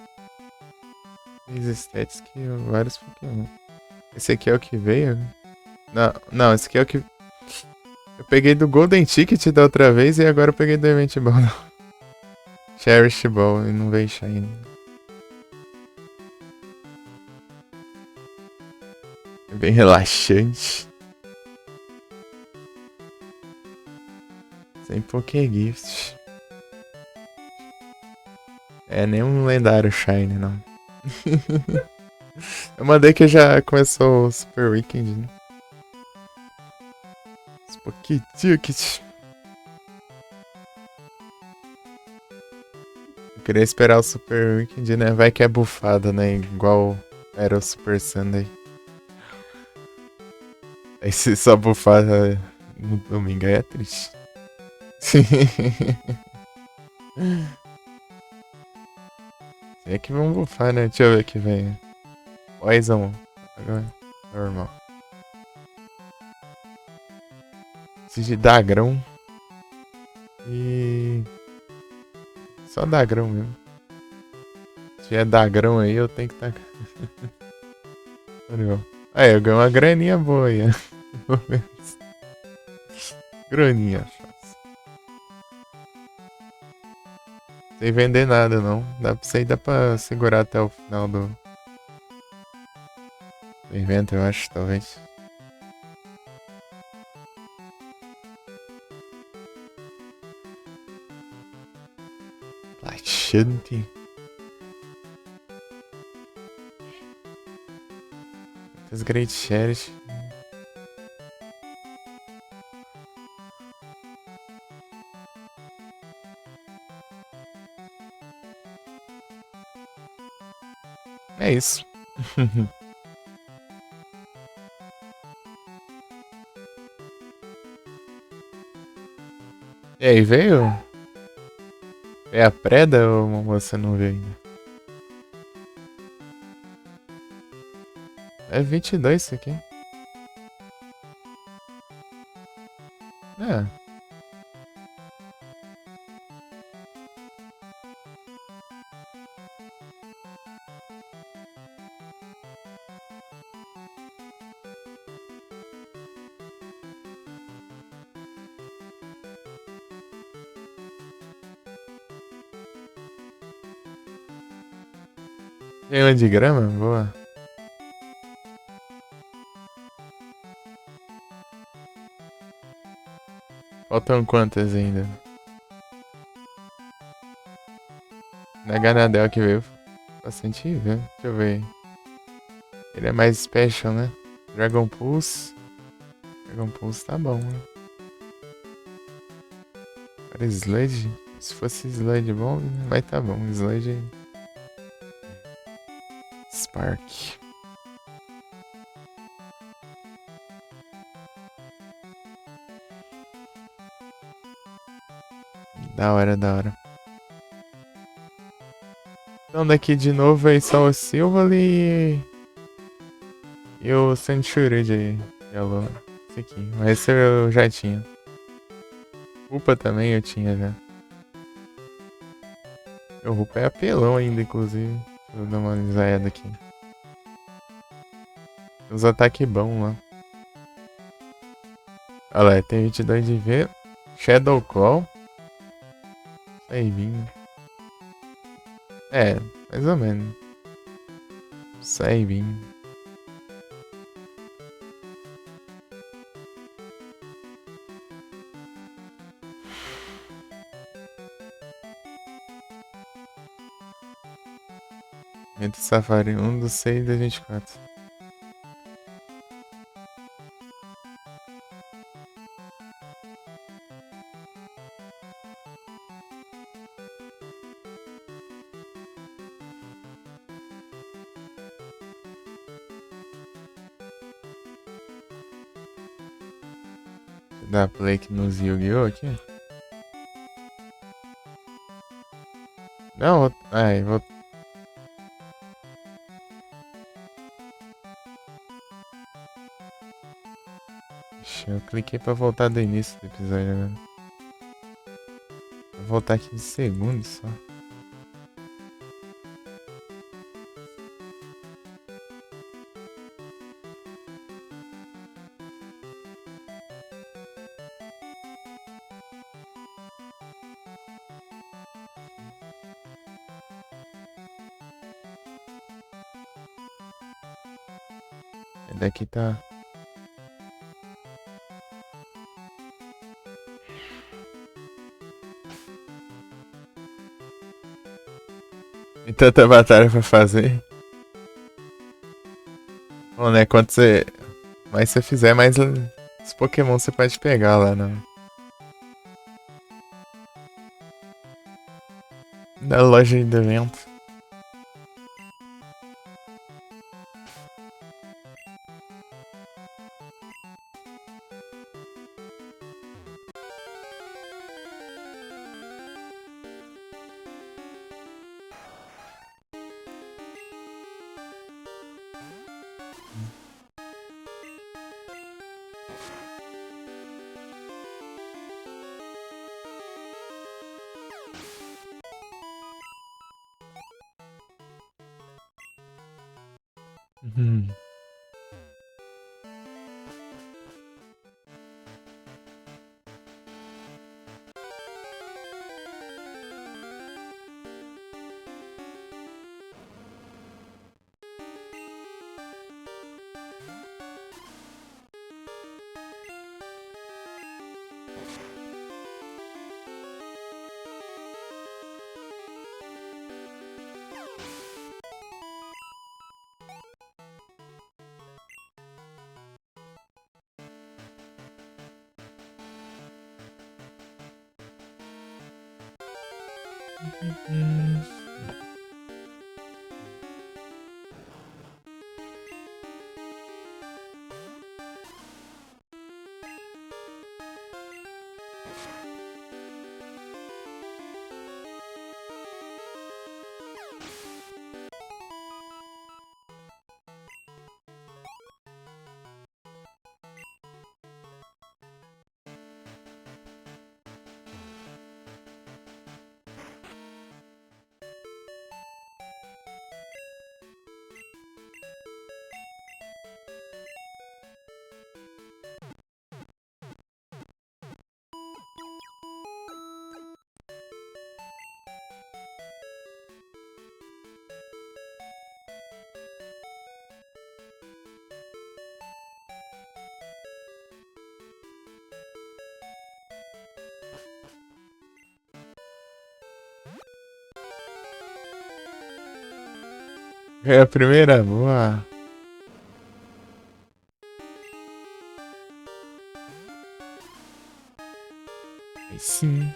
stats que vários Pokémon. Esse aqui é o que veio? Não, não, esse aqui é o que. Eu peguei do Golden Ticket da outra vez e agora eu peguei do Event Ball. Cherish Ball e não veio Shine. É bem relaxante. Sem Pokégift. É nenhum lendário Shine, não. Eu mandei que já começou o Super Weekend, né? Pokéticket. Eu queria esperar o Super Weekend, né? Vai que é bufada, né? Igual era o Super Sunday. Aí se só bufada no domingo aí é triste. É que vão bufar, né? Deixa eu ver aqui, vem. Poison. Agora, normal. Preciso de Dagrão. E. Só Dagrão mesmo. Se tiver Dagrão aí, eu tenho que tacar. Legal. Aí, eu ganhei uma graninha boa aí. Pelo menos. Graninha. Sem vender nada, não. Dá pra segurar até o final do evento, eu acho, talvez. Laxante. Muitas Great Shares. É isso. E aí, veio? É a Preda ou você não veio ainda? É 22 isso aqui. É. Ganhou de grama? Boa. Faltam quantas ainda? Na Ganadel que veio. Bastante, viu? Deixa eu ver. Ele é mais special, né? Dragon Pulse. Dragon Pulse tá bom, né? Para Sludge. Se fosse Sludge bom, vai tá bom. Sludge. Spark. Da hora, da hora. Então daqui de novo aí só o Silvally e o Century de Yellow. Esse aqui. Mas esse eu já tinha. Rupa também eu tinha já. O Rupa é apelão ainda, inclusive. Deixa eu dar uma alisada aqui. Os ataques bons lá. Olha lá, tem 22 de V. Shadow Claw. Aí vinho. É, mais ou menos. Sai vinho. Entre Safari 1 do 6 da 24. Dá play aqui nos Yu-Gi-Oh! Aqui. Não, ai, vou. Ixi, eu cliquei pra voltar do início do episódio agora. Vou voltar aqui de segundos só. Daqui tá. Tem tanta batalha pra fazer. Bom, né? Quanto você. Mais você fizer, mais os Pokémon você pode pegar lá na loja de evento. Uhum. É a primeira? Boa. Aí sim.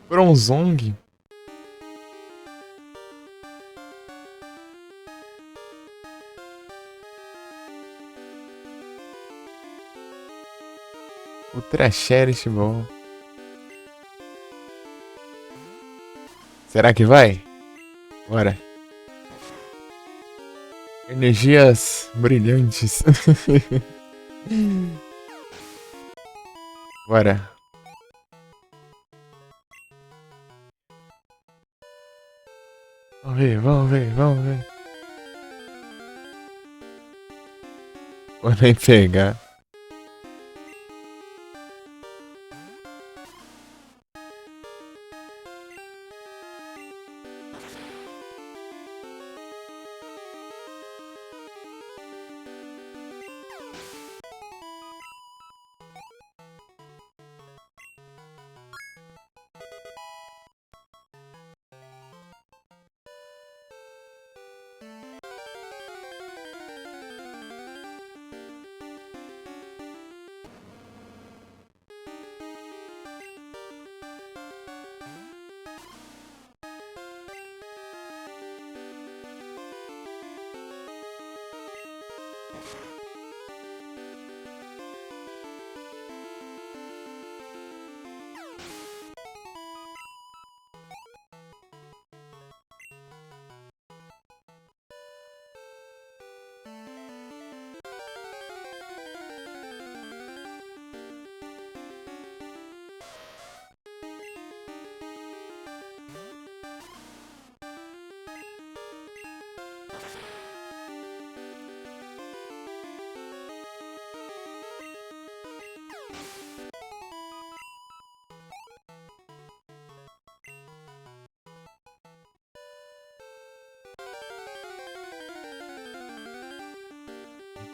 Bronzong? Ultra Cherish Ball. Será que vai? Bora. Energias brilhantes. Bora. Vamos ver, vamos ver, vamos ver. Vou nem pegar.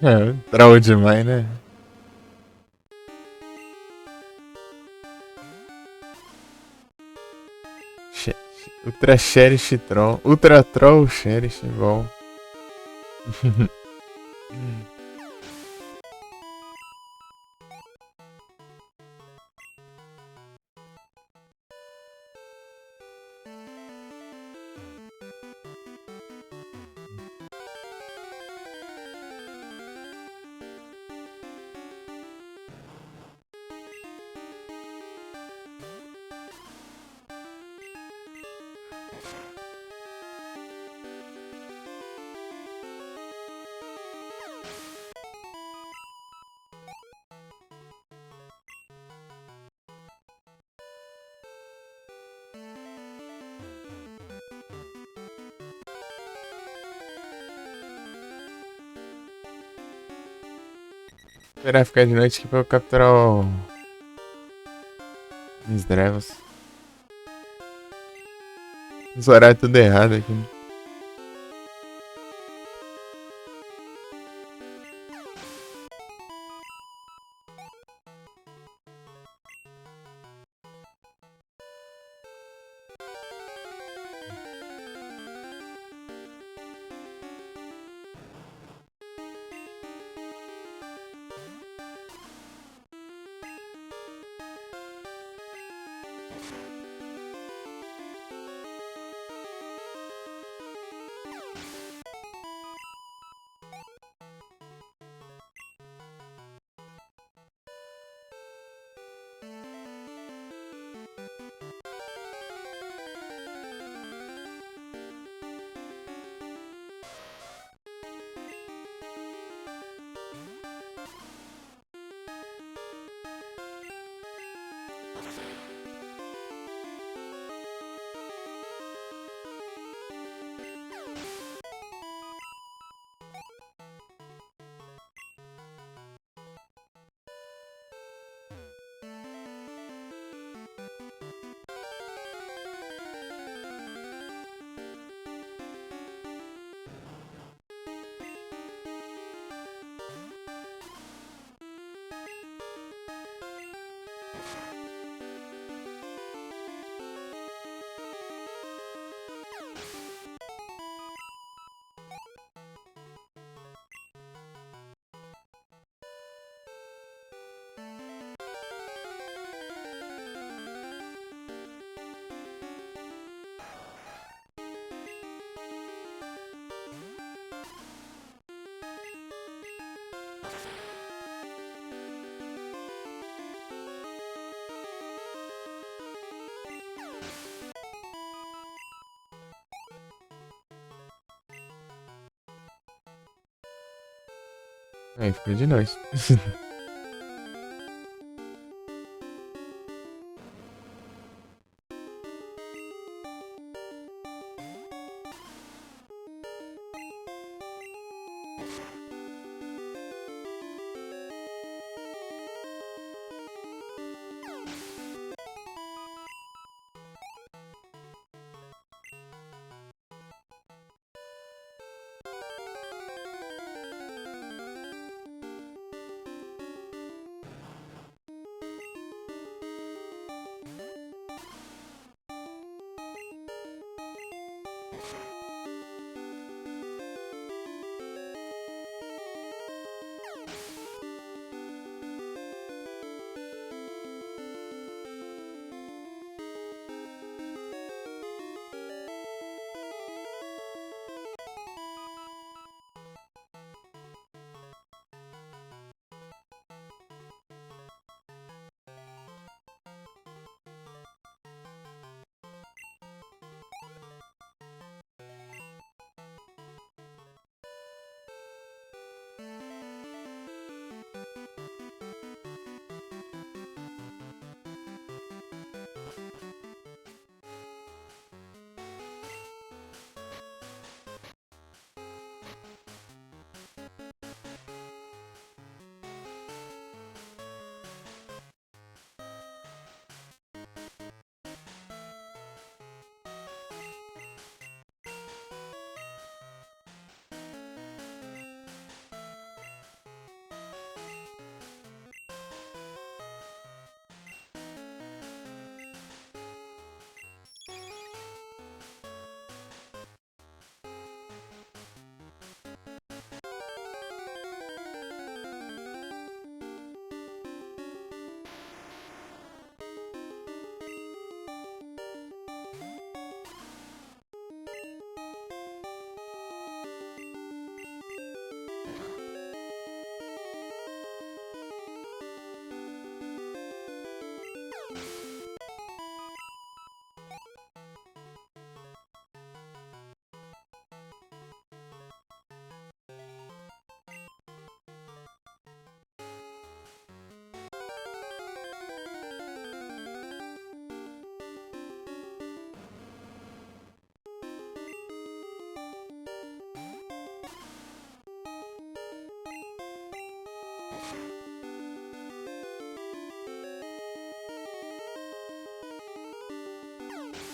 É, troll demais, né? Che- Ultra Cherish Troll. Ultra Troll Cherish, bom. Esperar ficar de noite aqui pra eu capturar o Miss Drevos. Os horários tudo errado aqui. Aí ficou de noite.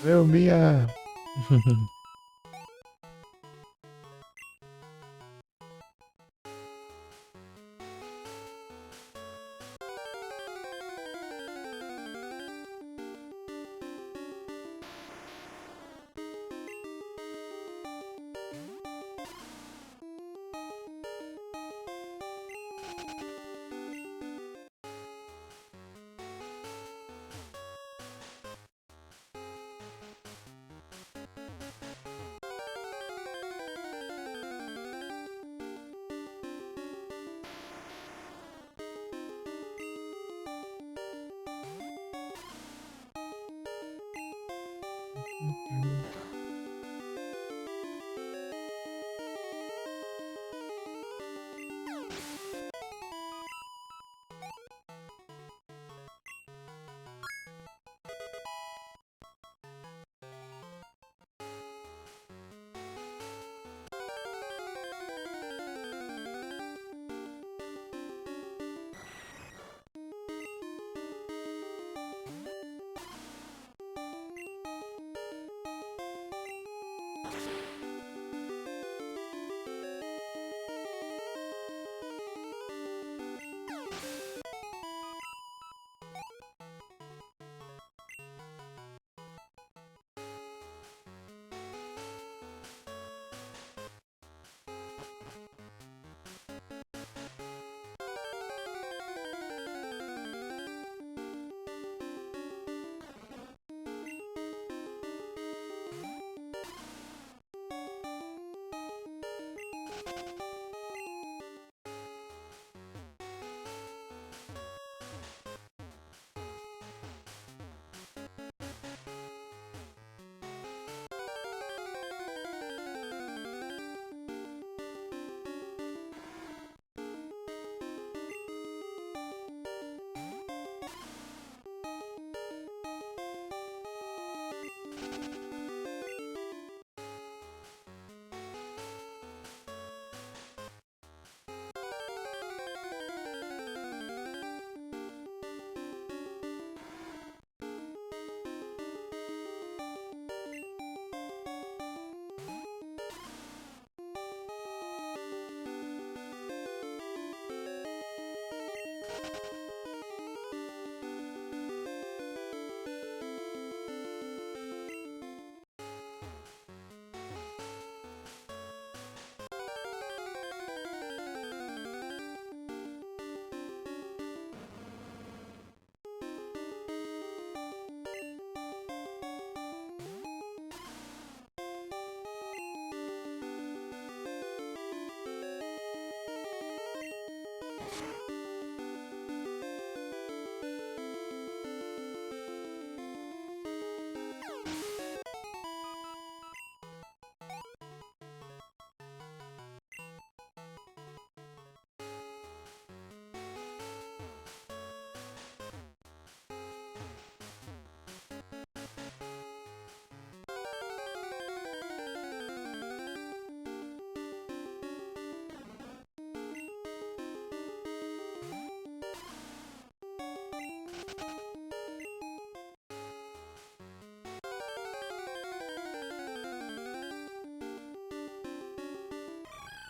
Meu Mia.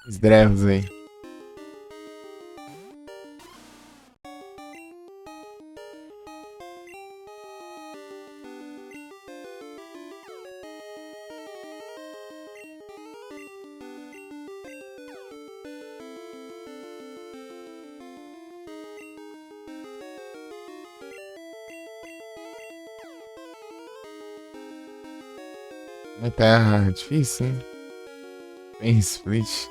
Os drevos aí. Mas tá difícil, hein? Bem split.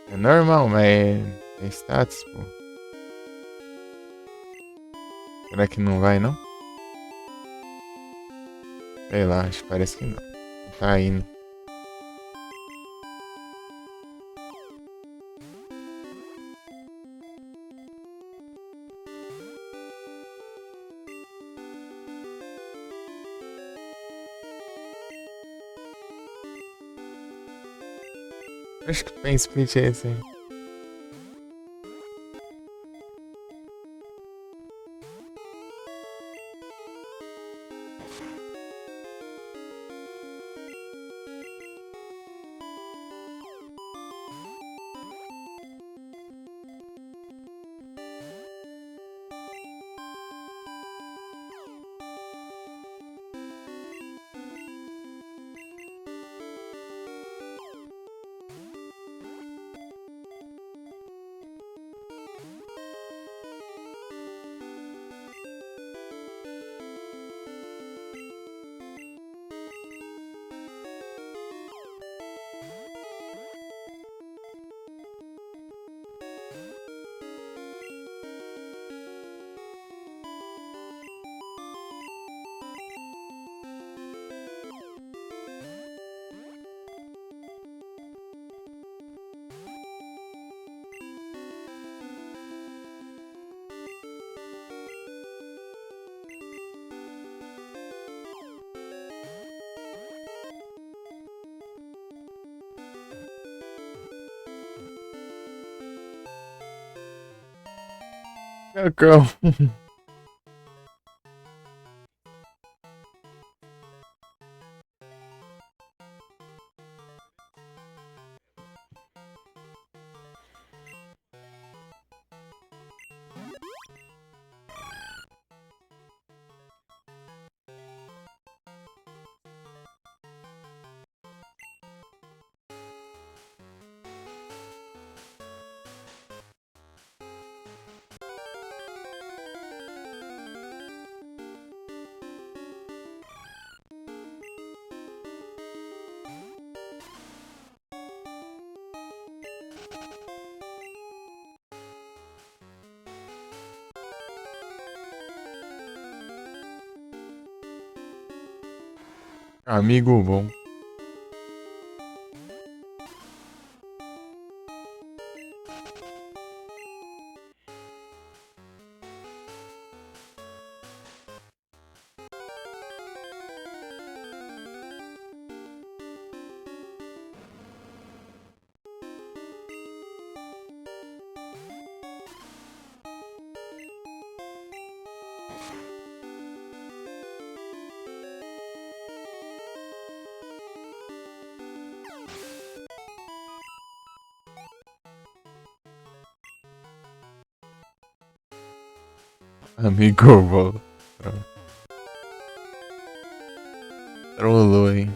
É normal, mas é status, pô. Será que não vai, não? Sei lá, acho que parece que não. Não tá indo. Acho que tem split esse aí. Calma. Amigo bom. Amigo bom. Trollou, hein?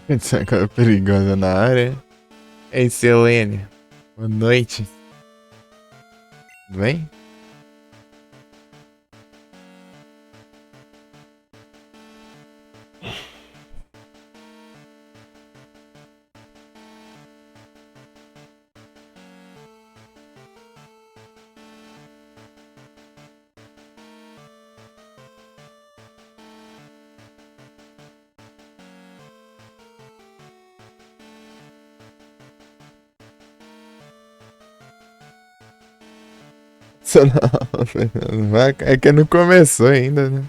Essa coisa perigosa na área. Ei, Selene. Boa noite. Tudo bem? Só não, Fernando. É que não começou ainda, né?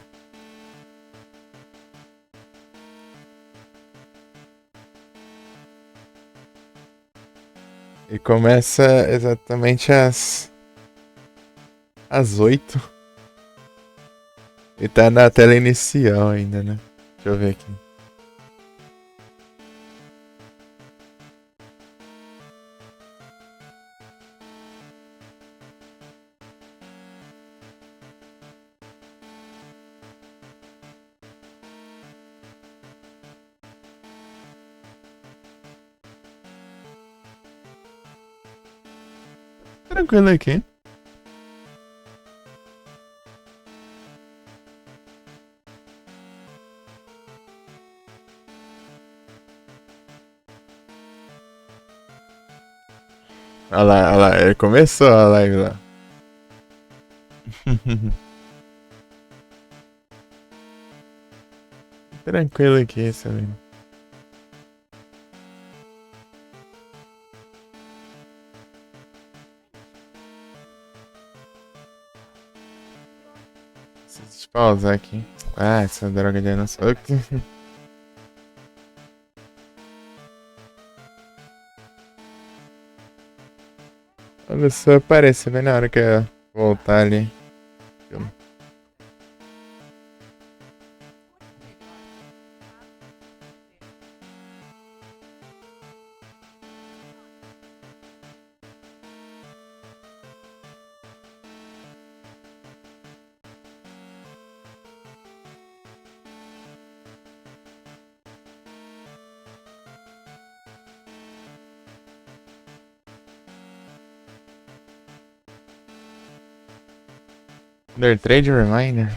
E começa exatamente às 8. E tá na tela inicial ainda, né? Deixa eu ver aqui. Tranquilo aqui. Olha lá, ele começou a live lá. Tranquilo aqui, sabe? Deixa eu pausar aqui. Ah, essa droga de não sou. Olha só, aparece bem na hora que eu voltar ali. Undertrade Reminder.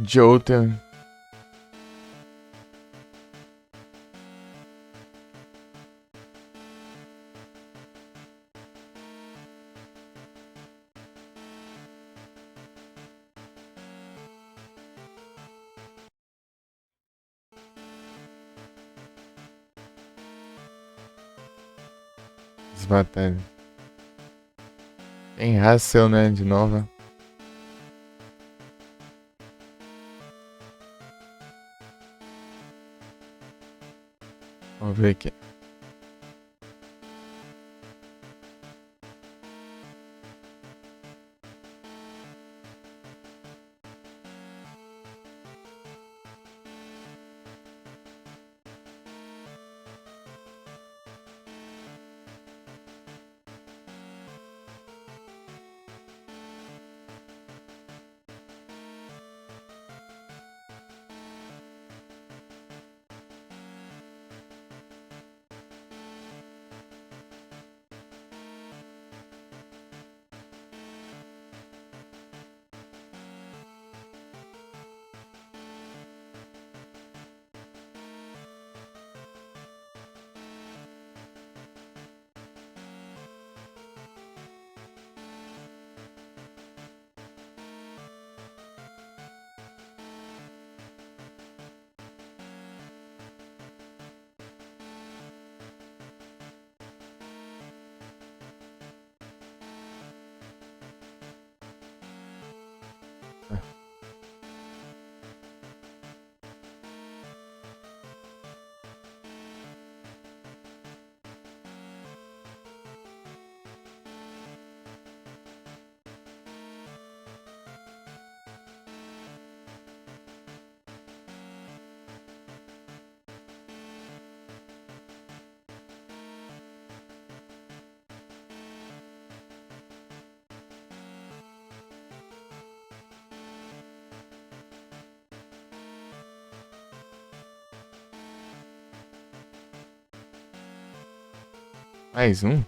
Jotun. As batalhas. Tem Hassel, né? De novo. Vamos ver aqui. Mais um?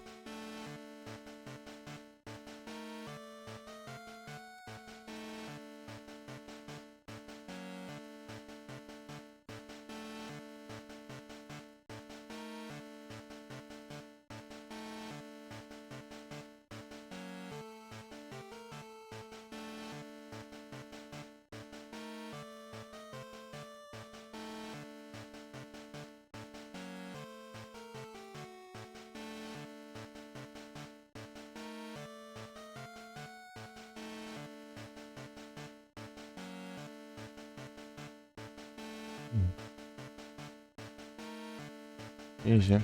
GG.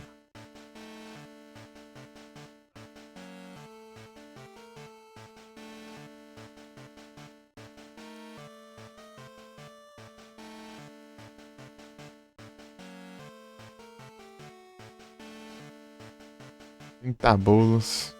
Trinta bolos.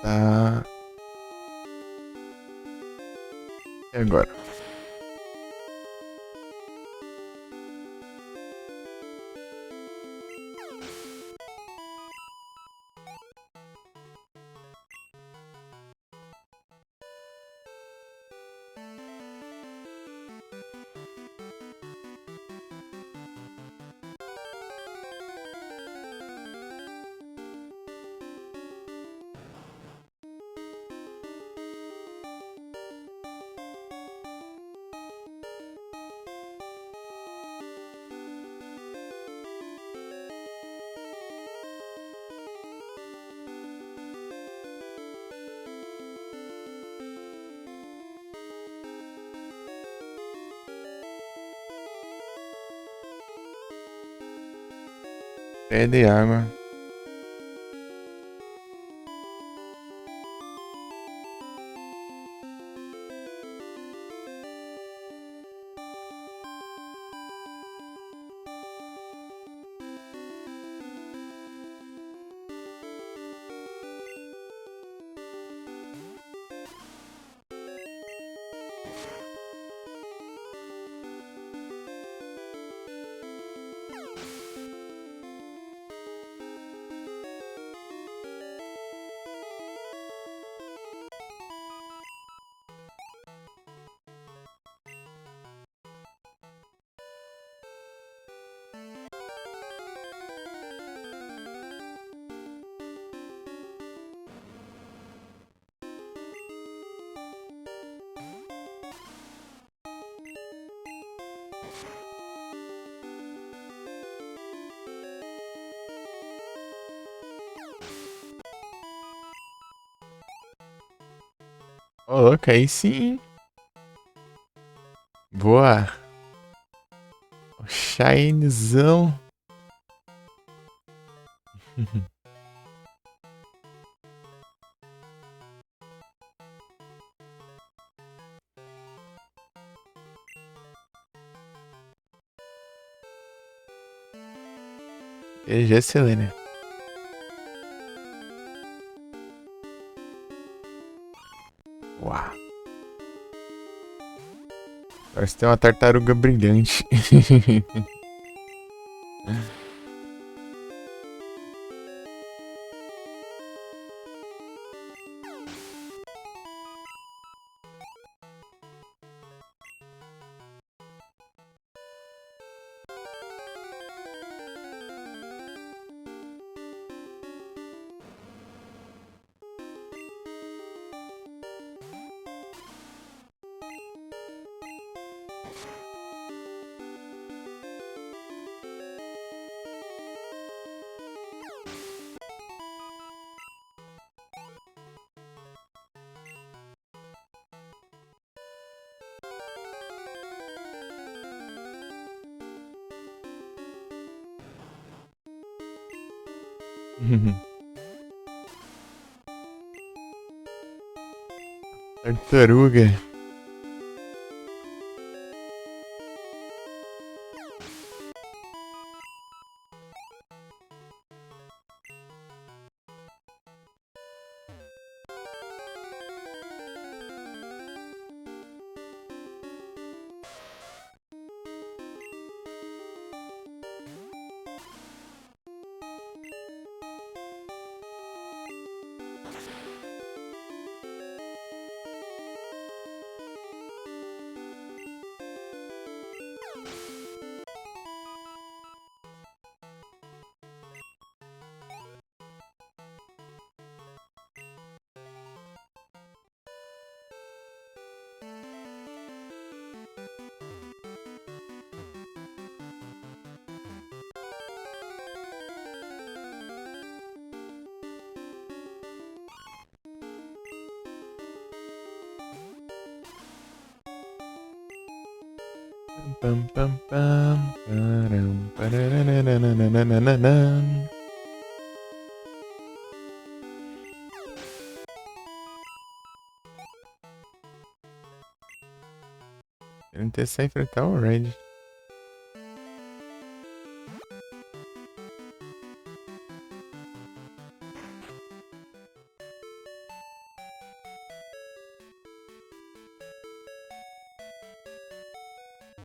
Tá. E agora? Pé de água. Ô, louco, aí sim. Boa. O Shinezão. GG, Selene. Uau. Parece que tem uma tartaruga brilhante. Tartaruga. Pam, pam, pam, param, parararararararararam. Querendo testar enfrentar o Red.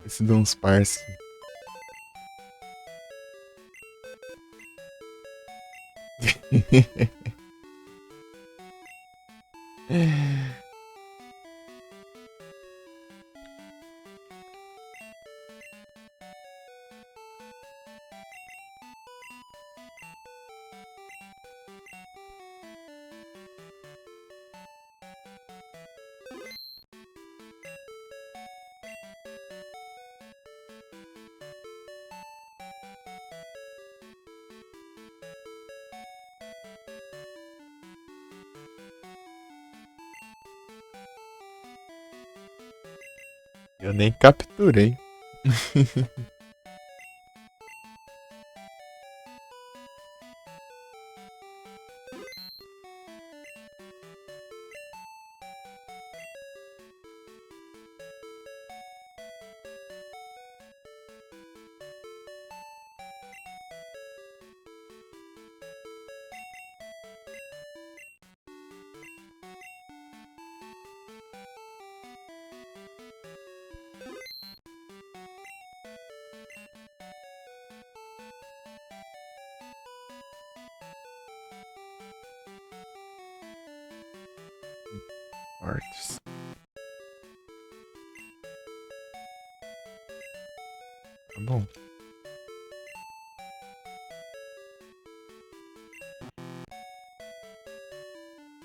Esse de uns parça. Eu nem capturei. Mortes. Tá bom.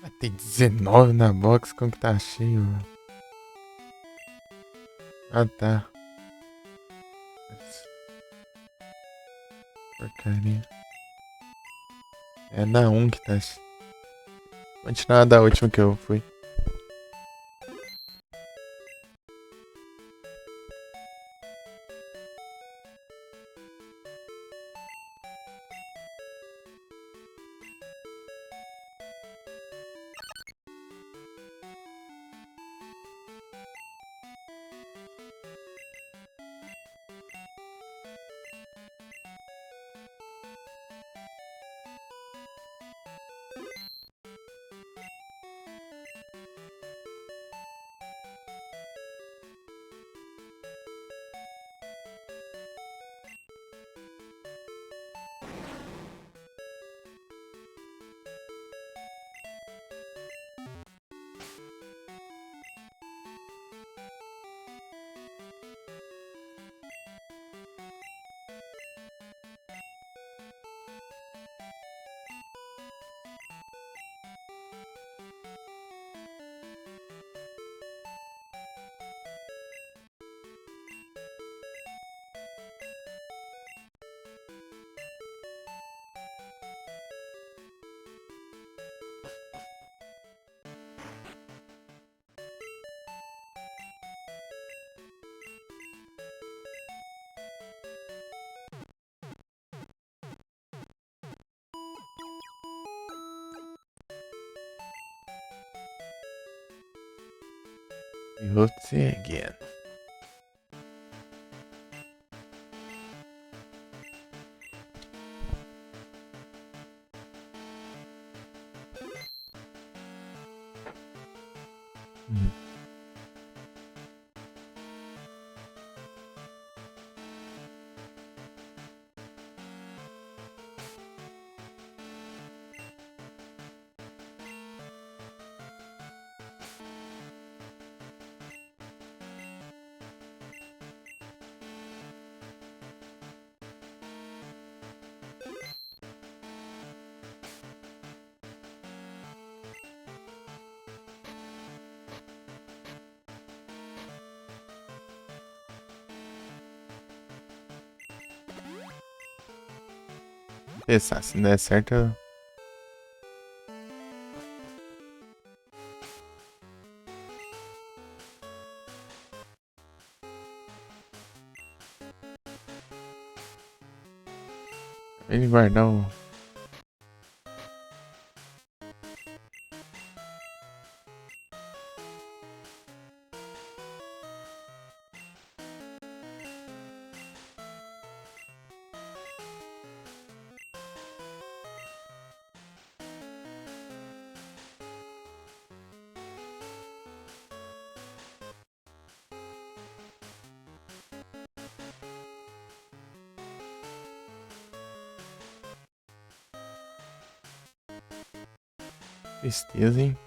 Ah, tem 19 na box, como que tá cheio? Ah, tá. porcaria. É na 1 que tá. Continuar da última que eu fui. We hope to see you again. Pensar, se não der certo, ele guardar o. Tristeza, hein?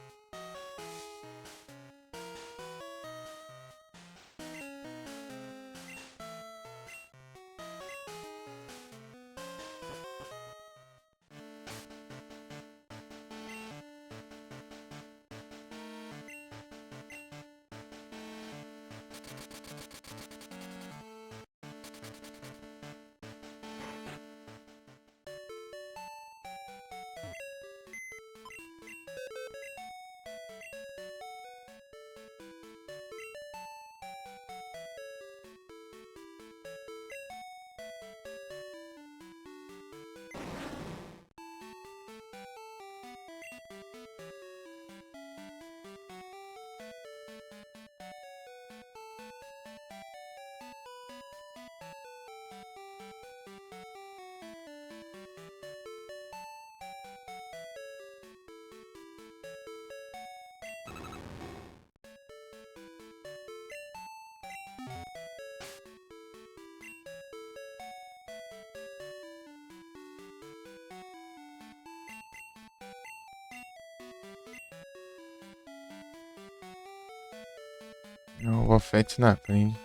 O Wolfete na frente.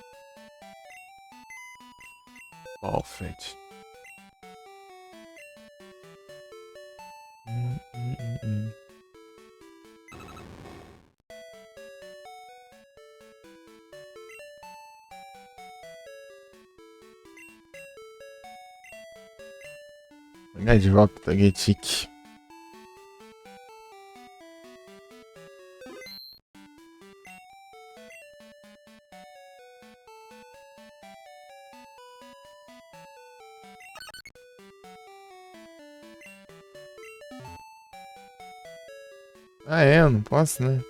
Wolfete. Hum. De volta, Togetic. Ah, é? Eu não posso, né?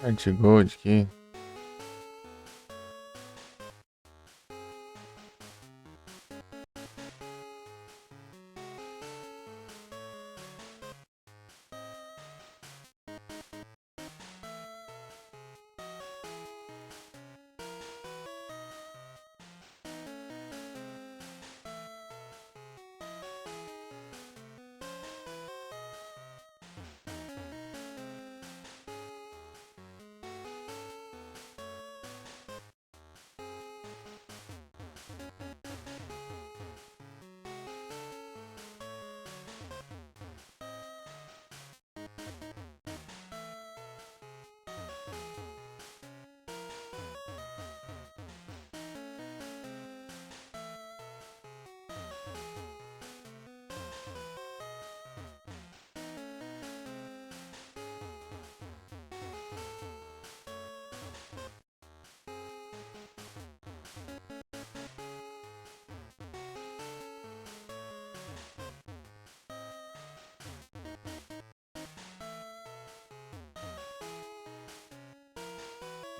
Art Gold aqui.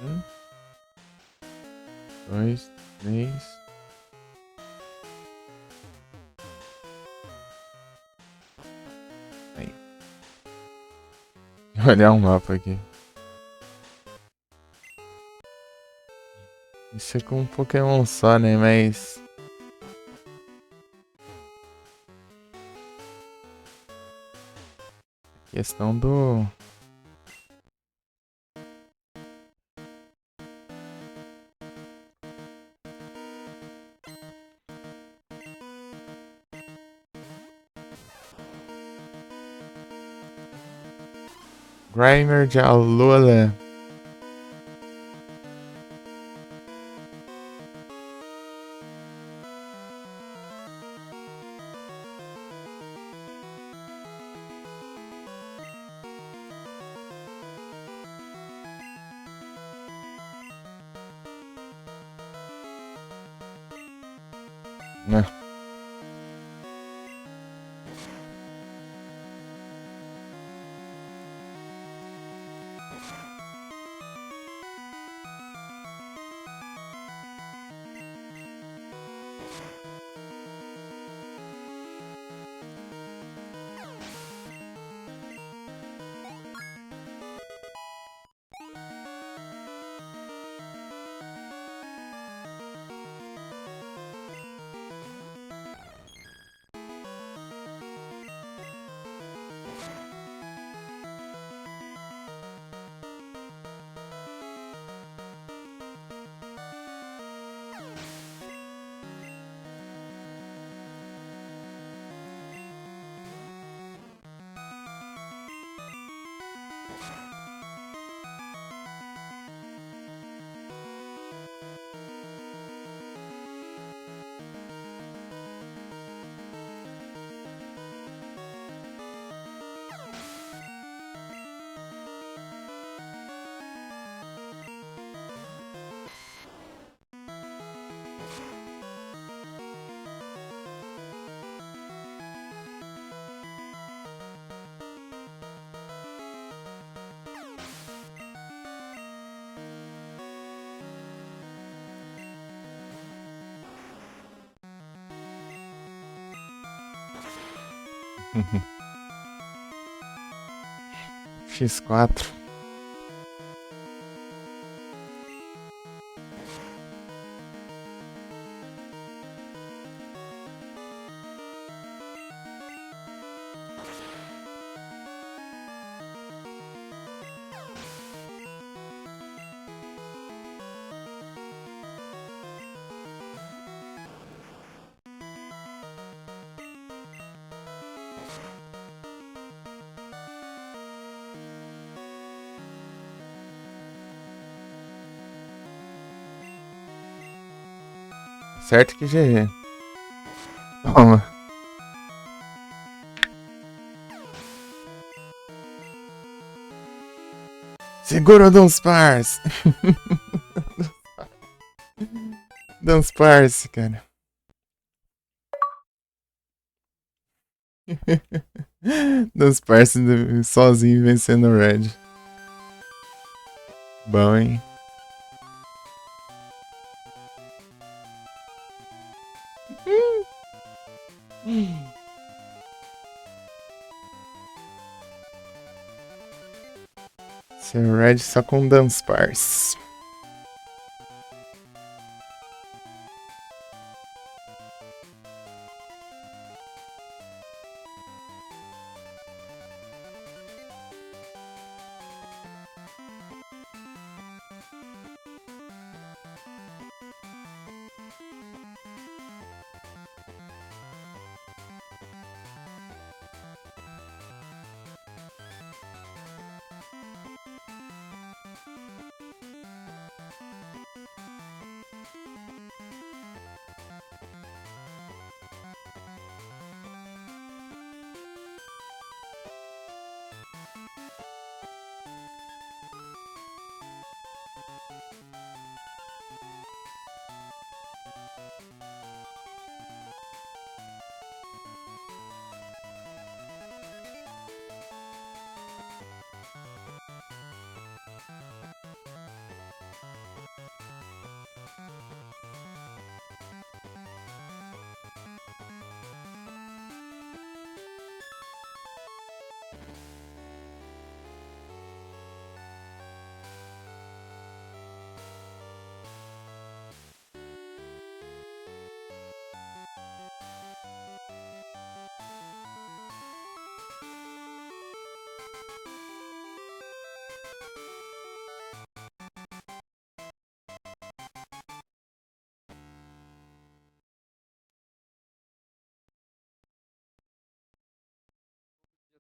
Um, dois, três. Aí. Olhar um mapa aqui. Isso é com um Pokémon só, né? Mas. Questão do. Grimer de Alola. Né? X4. Certo que GG. Toma. Segura, Dunsparce. Dunsparce, cara. Dunsparce sozinho vencendo o Red. Bom, hein? Seu Red só com Dunsparce.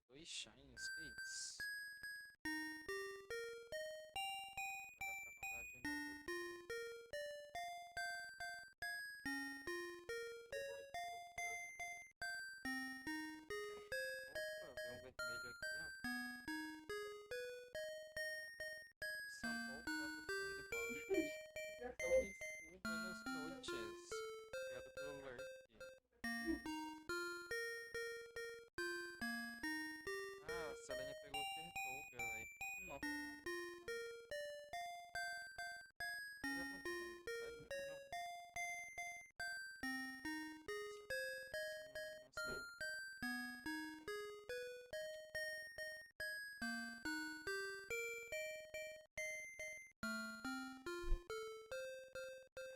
Dois shines, que isso? Vai dar pra mandar de novo. Opa, vem um vermelho aqui, ó. O Sambol vai pro fundo de bom. Buenas noites. Obrigado pelo lurk. Ah, a Selene pegou o Tirtouga, velho. Nossa. Eu já mandei, sério? Não.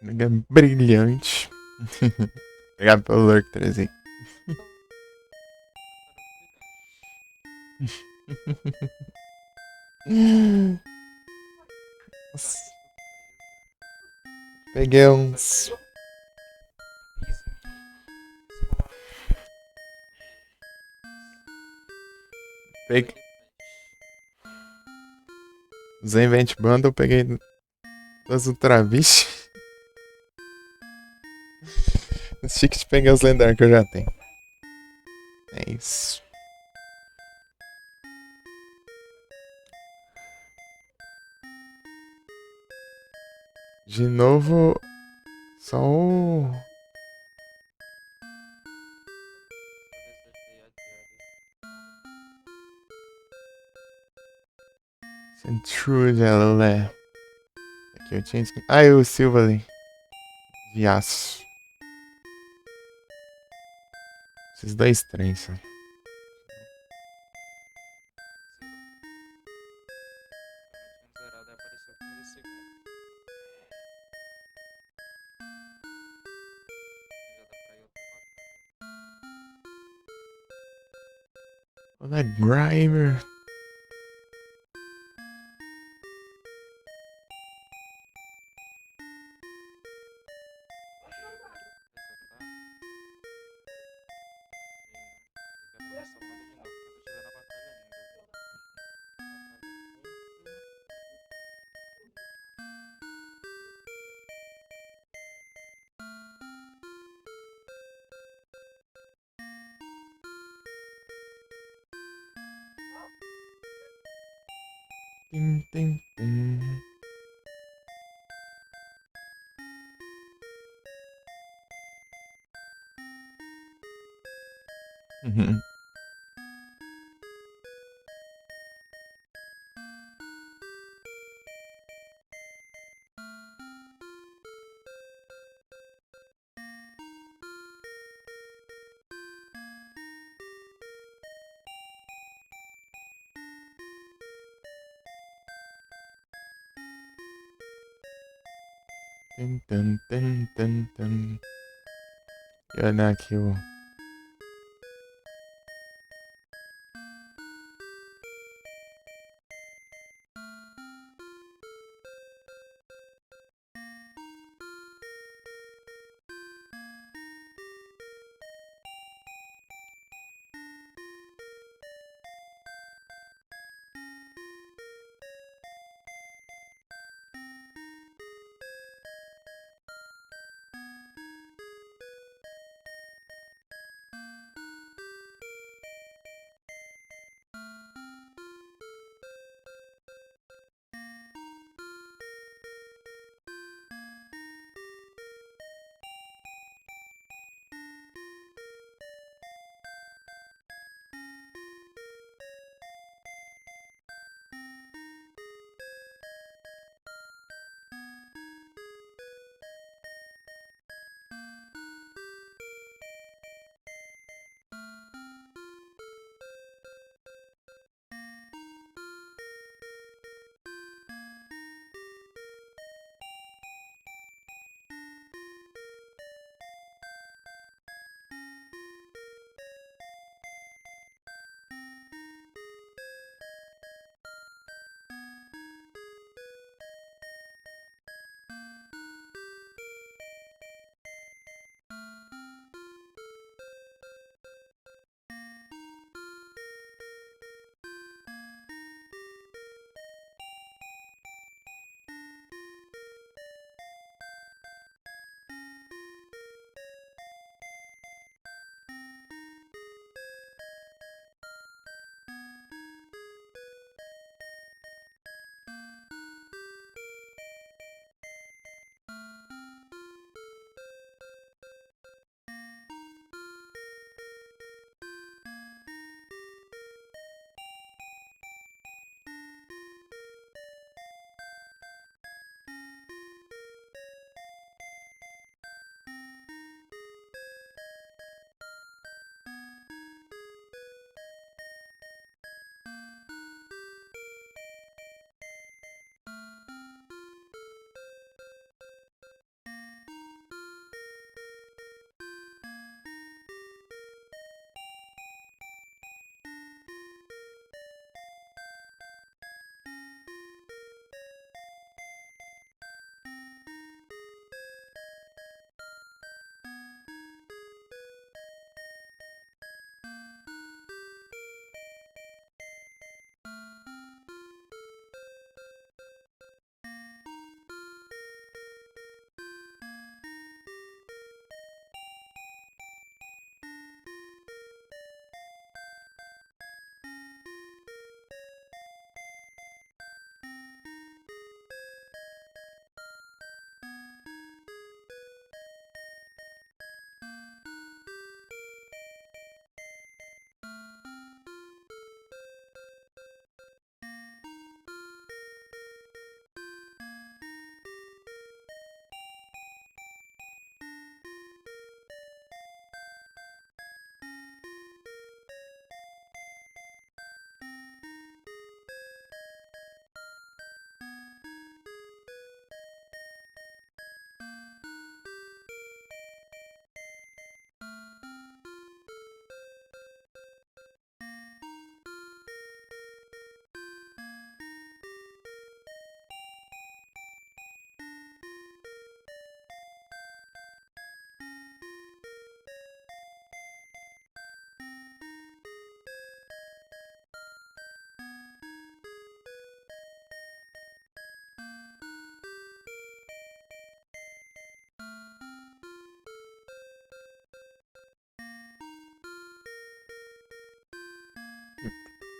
Mega brilhante. Obrigado pelo lurk, Terezinha. Peguei uns. Peguei. Usei Invent Bundle, peguei duas Ultravish. Chique de pegar os lendários que eu já tenho. É isso. De novo, só o. Centruja, Lé. Aqui eu tinha escrito. Ah, e o Silverly. De aço. Esses dois trens, só. Zerou. Realmente um zerado aí apareceu 15 segundos. Já dá pra ir outra batalha. Olha, Grimer. Resetar. Ei, né? Liga começar o mundo de novo, porque eu tô chegando na batalha ainda. Batalha contra. Tim, tim, tim. Uhum. Tum, tum, tum, tum, tum. E olha aqui o.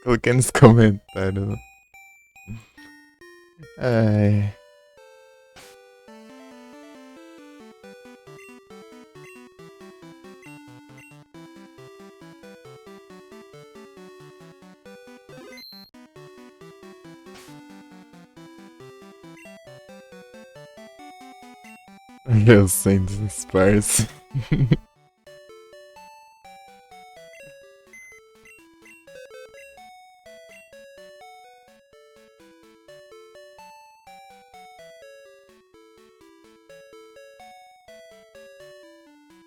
Coloquei nos comentários. Ai. Eu sinto disfarce.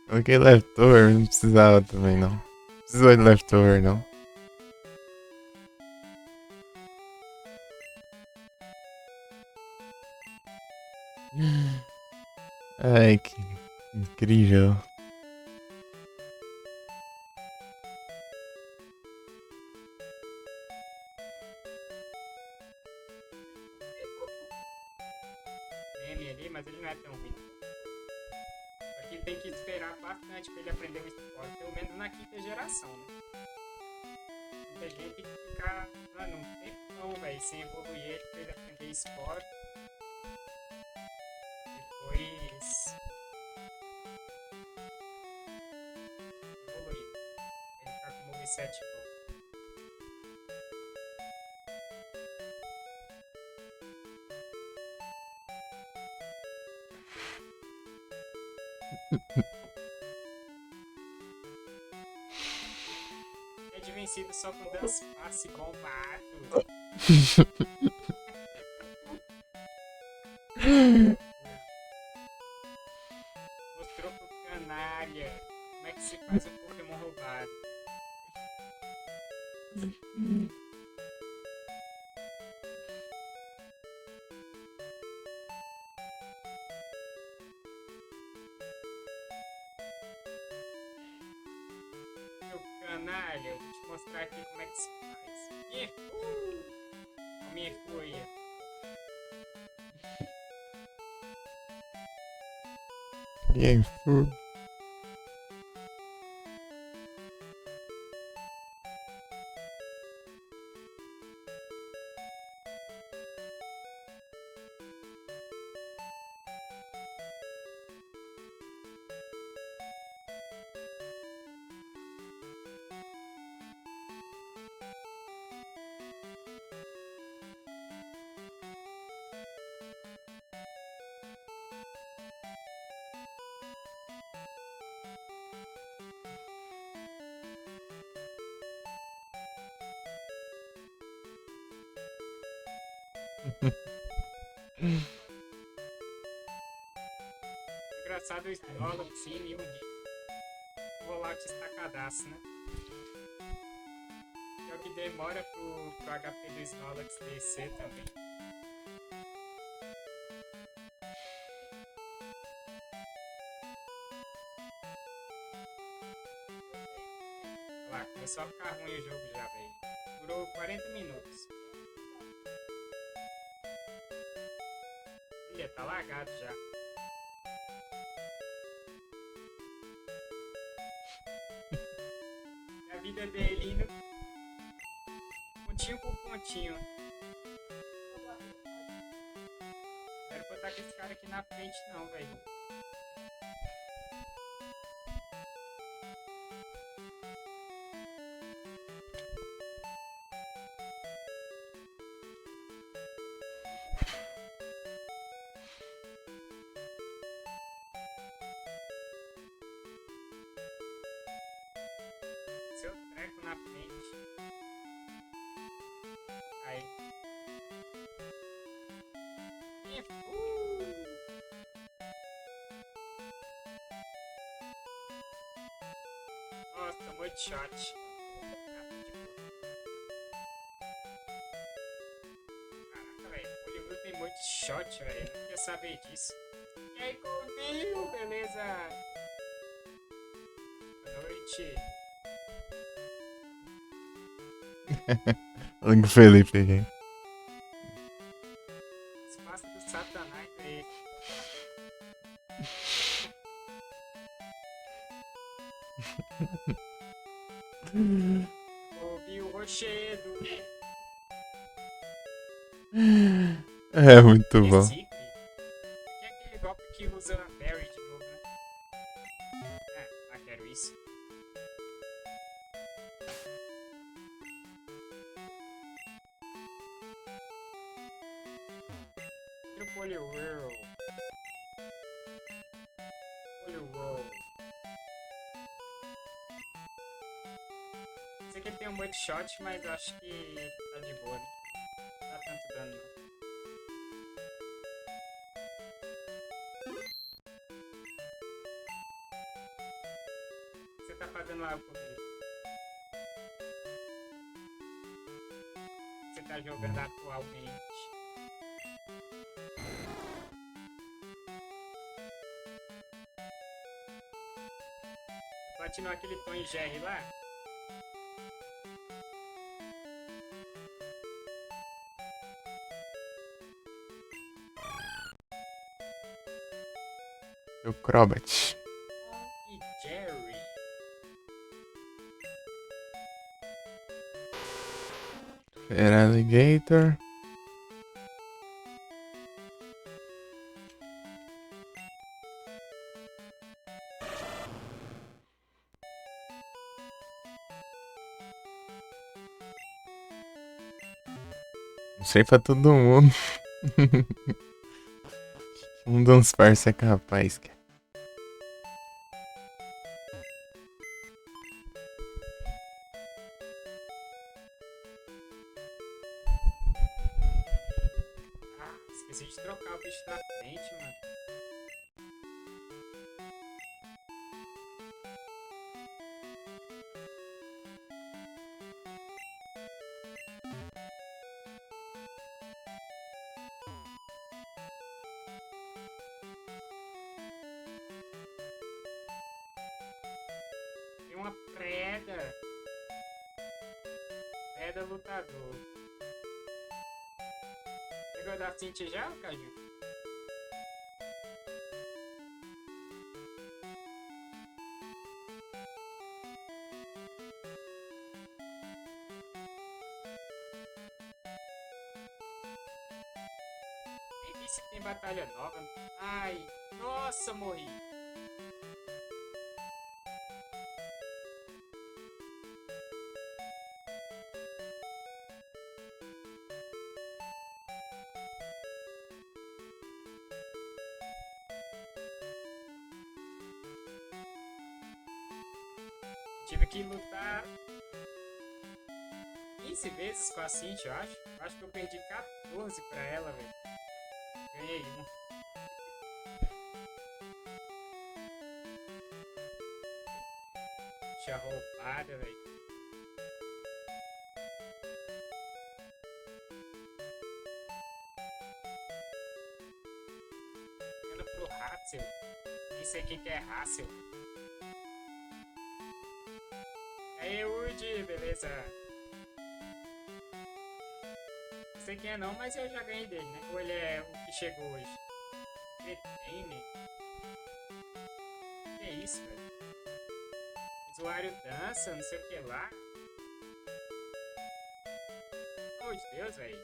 Coloquei leftover, não precisava também não. Precisou de leftover não. Ai, que incrível. Meme ali, mas ele não é tão ruim. Aqui tem que esperar bastante pra ele aprender o esporte, pelo menos na quinta geração, né? Muita gente tem que ficar, mano, um tempão, velho, sem evoluir ele pra ele aprender esporte. Depois evoluir. Ele ficar com o moveset bom. É vencido só com dance passe bombado. Mostrou pro canalha como é que se faz um Pokémon roubado. Meu canalha, eu vou te mostrar aqui como é que se faz. A minha folha. Game food. Engraçado o Snorlax, sim, e o Rollout estacadaço, né? É o que demora pro HP do Snorlax descer também. Olha lá, começou a ficar ruim o jogo já, velho. Durou 40 minutos. Ih, tá lagado já. A vida dele indo pontinho por pontinho. Não quero botar com esse cara aqui na frente não, velho. Seu treco na frente. Aí. Nossa, tomou de shot. Caraca, velho. O livro tem muito shot, velho. Não queria saber disso. E aí, Coutinho, beleza? Boa noite. Olha o Felipe aqui. Espaço do Satanás aí. Ouvi o Rochedo. É muito bom. Recicle. Aqui é aquele golpe que usa a Berry de novo, né? Quero isso. E o Poliwhirl. Poliwhirl. Esse aqui tem um Buckshot, mas eu acho que tá de boa, né? Não dá tanto dano, não. O que você tá fazendo lá, Poké? Você tá jogando atualmente? Platinou aquele Tom e Jerry lá? O Crobat. E Jerry. Feraligatr. Não sei pra todo mundo. Um dos parça é capaz, cara. Esqueci de trocar o bicho na frente, mano. Tem uma preda. Preda lutador. Pegou da Cintia já, Caju? Nem vi se tem batalha nova. Ai, nossa, morri. Tive que lutar 15 vezes com a Cintia, eu acho. Eu acho que eu perdi 14 pra ela, velho. Ganhei um. Bicha roubada, velho. Indo pro Hassel. Nem sei quem que é Hassel. E aí, Woody, beleza? Não sei quem é não, mas eu já ganhei dele, né? Ou ele é o que chegou hoje? Retene? Que é isso, velho? Usuário dança, não sei o que lá. Oh, de Deus, velho.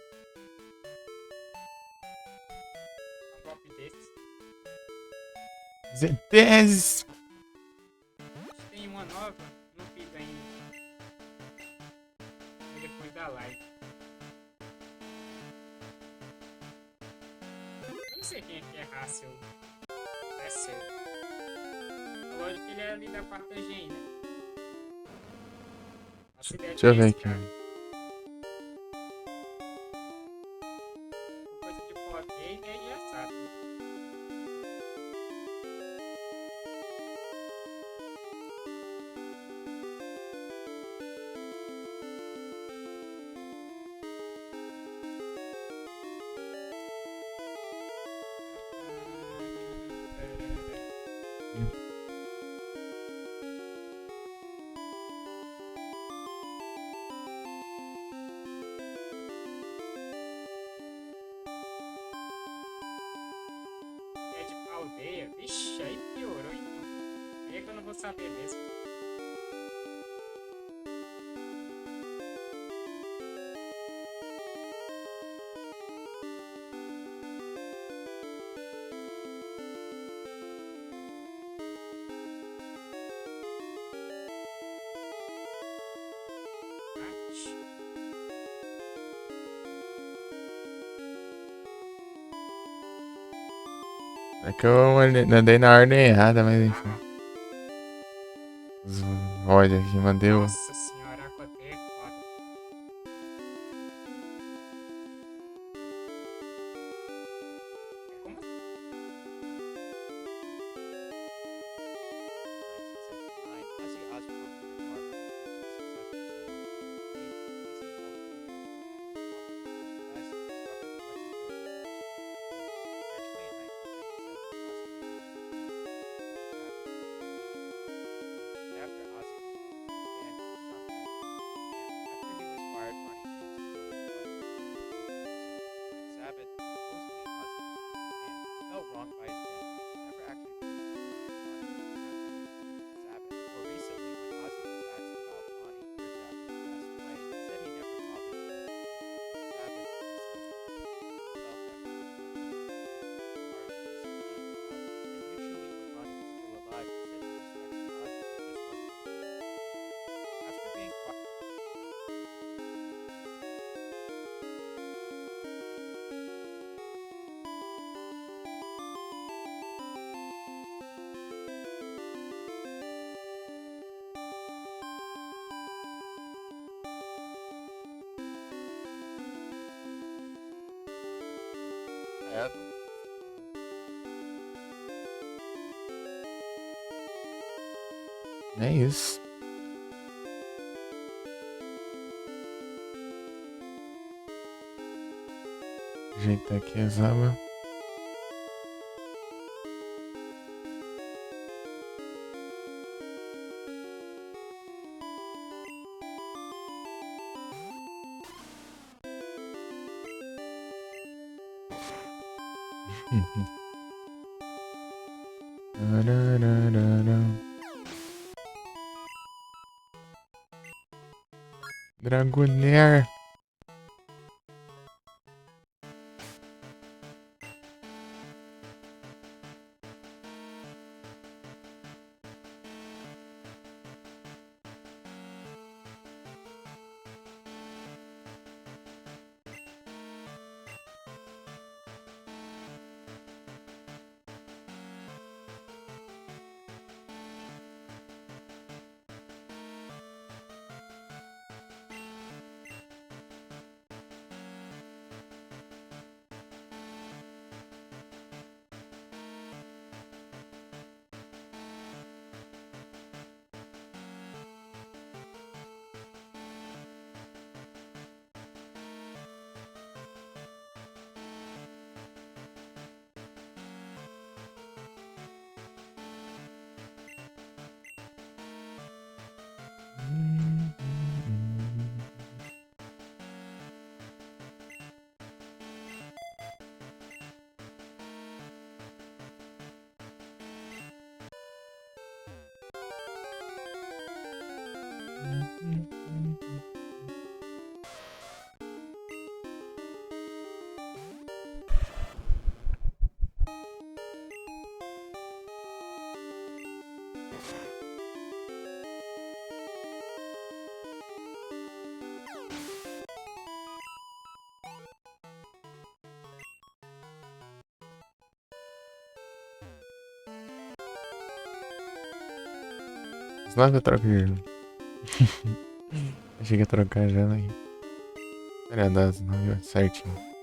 Um golpe desse. Z10. Tem uma nova, não fiz ainda. Depois da live. Eu não sei quem é que é Hassel. Hassel. Lógico que ele é ali da quarta gen, né? Nossa ideia Deixa eu é ver esse, aqui. cara. Coisa de pós-game aí já sabe. É de aldeia. Vixe, aí piorou então. Aí é que eu não vou saber mesmo. Ixi. É que eu andei na ordem errada, mas enfim. Olha aqui, mandei o. Nossa senhora, Aquateia é foda. É como assim? Ozzy Osbourne performed on after Ozzy was banned, this is on Friends. After he was fired, Ronnie James Sabbath. Supposedly Ozzy felt wronged by his bandmates and never actually Sabbath. More recently, when Ozzy was asked about Ronnie years after he passed away, he said he never bothered Sabbath. Felt that initially, when Ronnie was still alive, he said he respected Ozzy, but just wasn't a fan. After being fired. É isso. Ajeitar aqui as abas. Dragonair. Senão eu troco de. Achei que ia trocar já aí. Era das 9 certinho.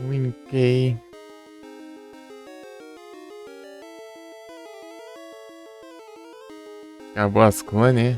Winkei. Acabou as clones.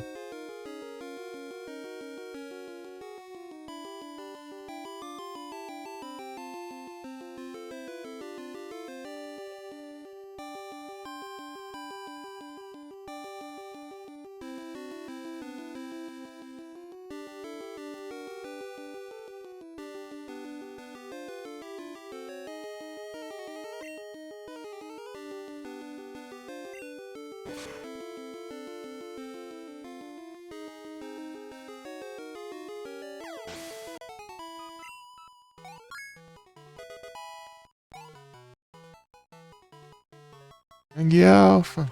Sangue Alpha.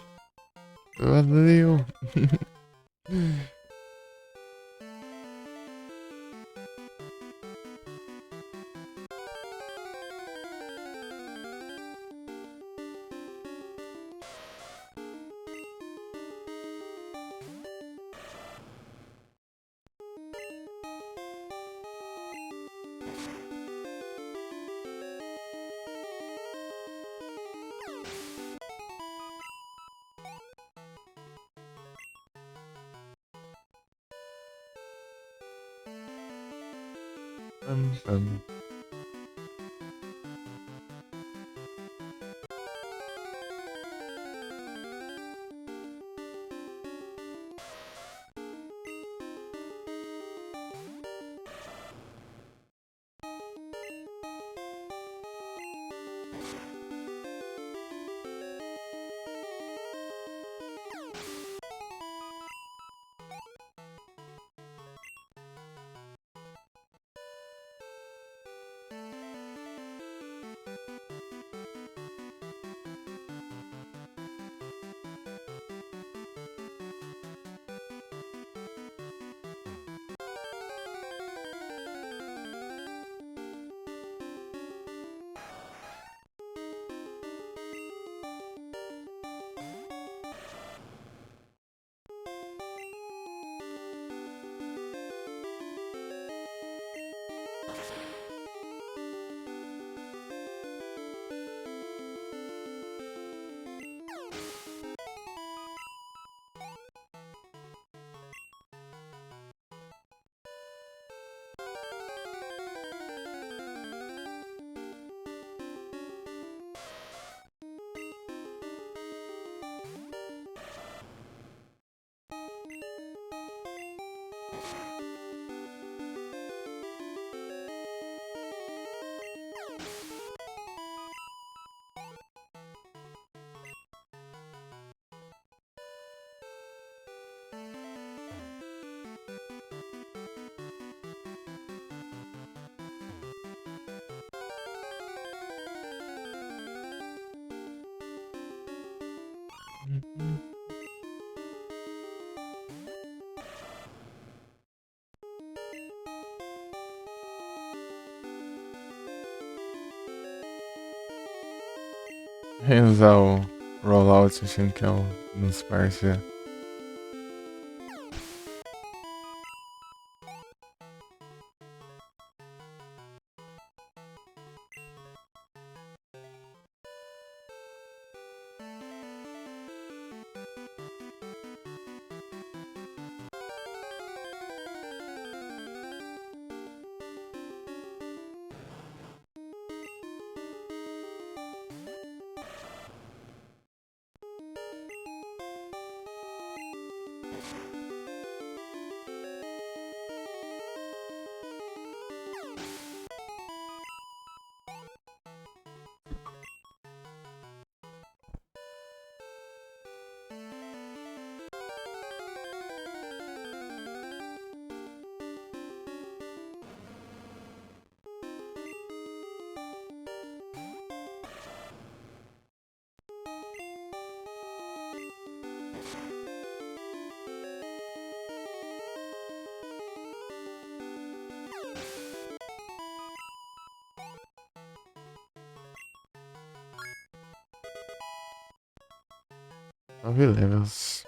Valeu. Pam, pam. Vem usar o rollout achando que é um dos parceiros. Nove levels.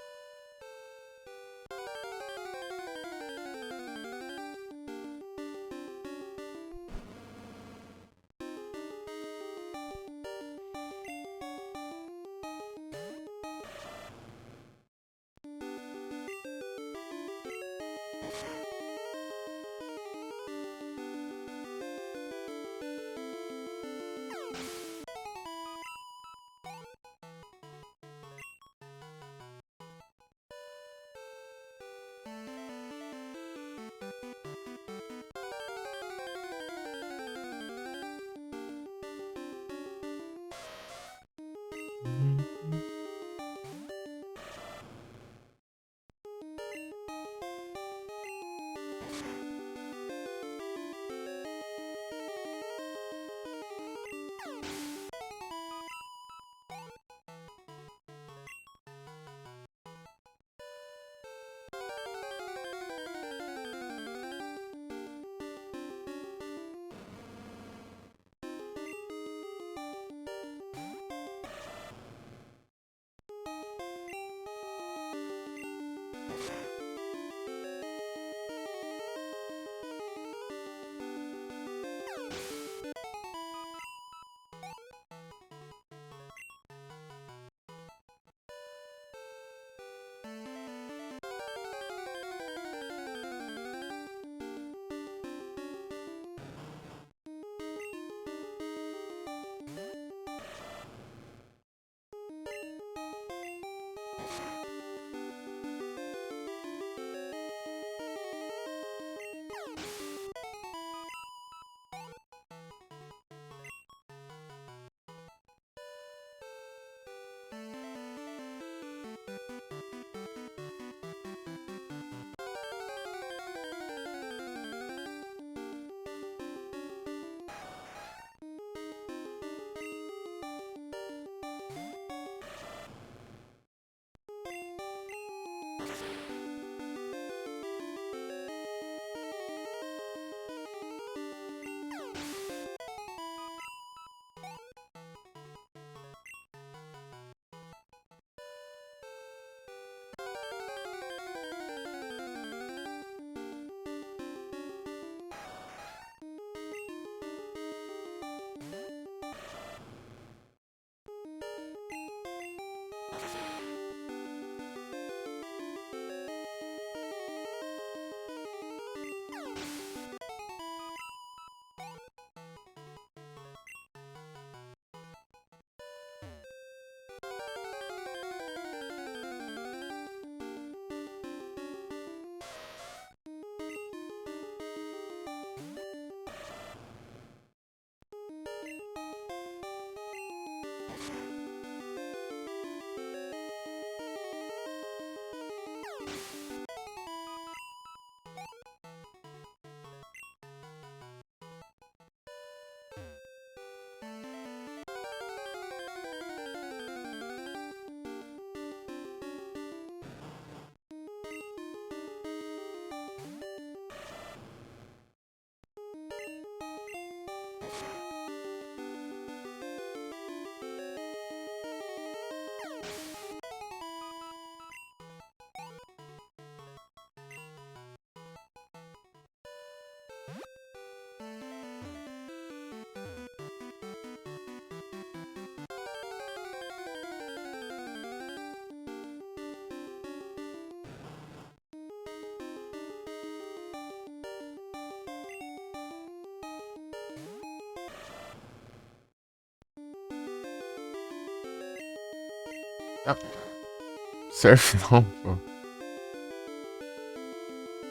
Surf não, pô.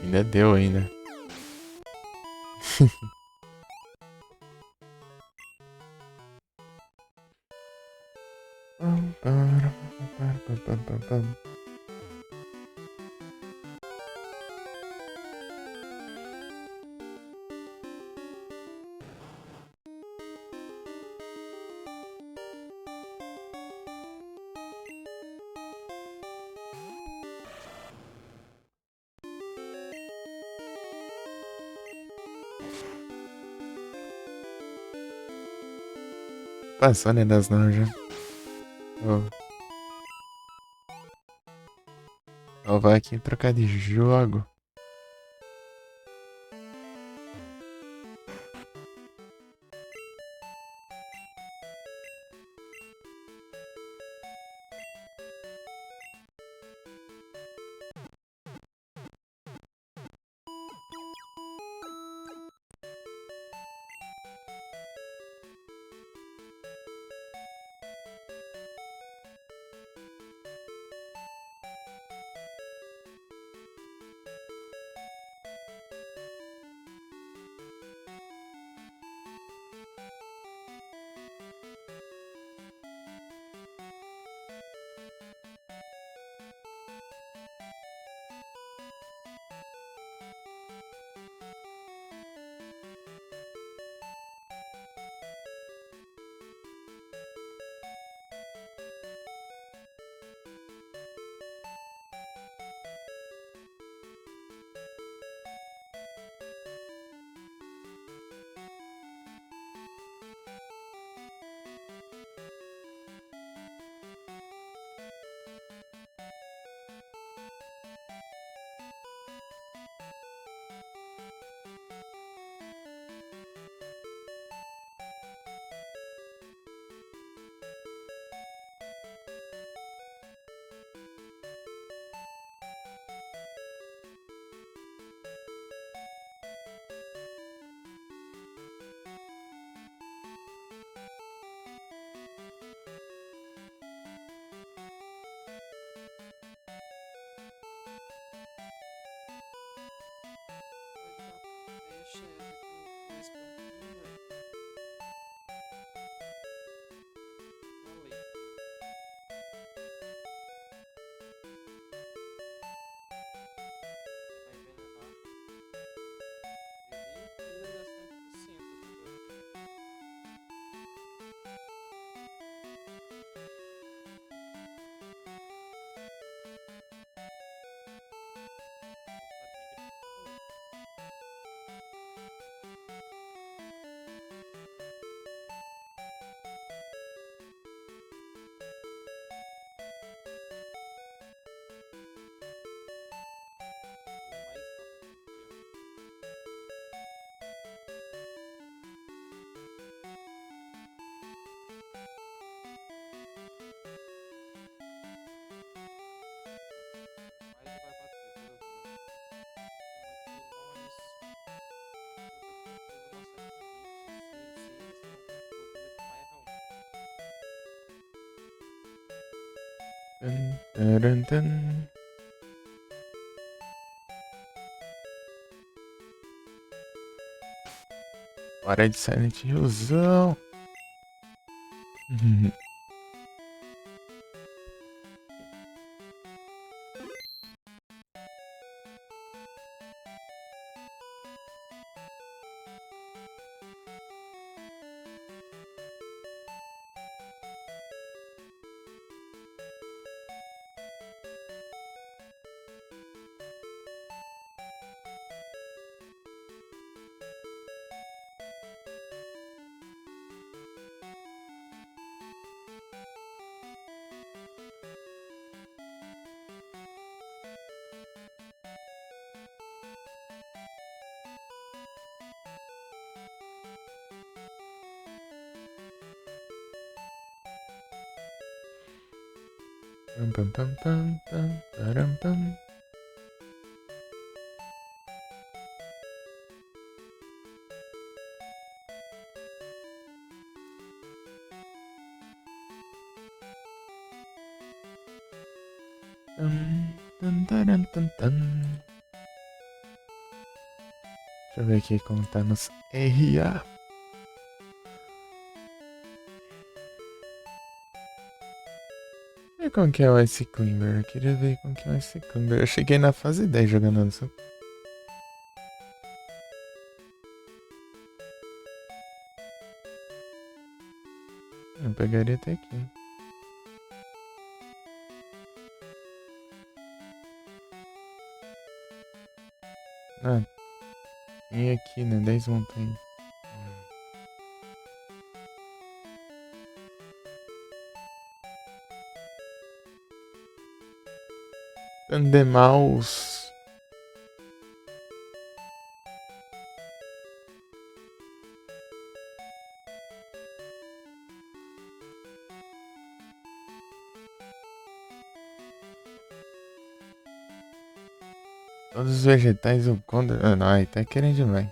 Ainda deu, ainda. Passou, né, das não já. Ó, vai aqui trocar de jogo. Fecha esse aqui, esse pontinho, velho. Olha aí. Vai envenenar. Ele ia dar 100%, entendeu? Mais vai bater toda vez. É muito longe. Eu vou fazer uma 720. Se esse não for tudo, ele vai errar um. Dun, dun, dun. Hora de Silent Hillzão. Pam, pam, pam, pam, pam, param, pam. Deixa eu ver aqui como tá nos RA. E como que é o Ice Climber? Eu queria ver como que é o Ice Climber. Eu cheguei na fase 10 jogando isso. Eu pegaria até aqui. Ah, e aqui, né? 10 montanhas. Tandemaus. Todos os vegetais eu contra. Ah, não, aí tá querendo demais.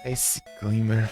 Esse Climber.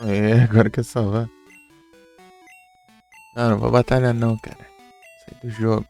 É, agora que eu salvar. Não, não vou batalhar não, cara. Sai do jogo.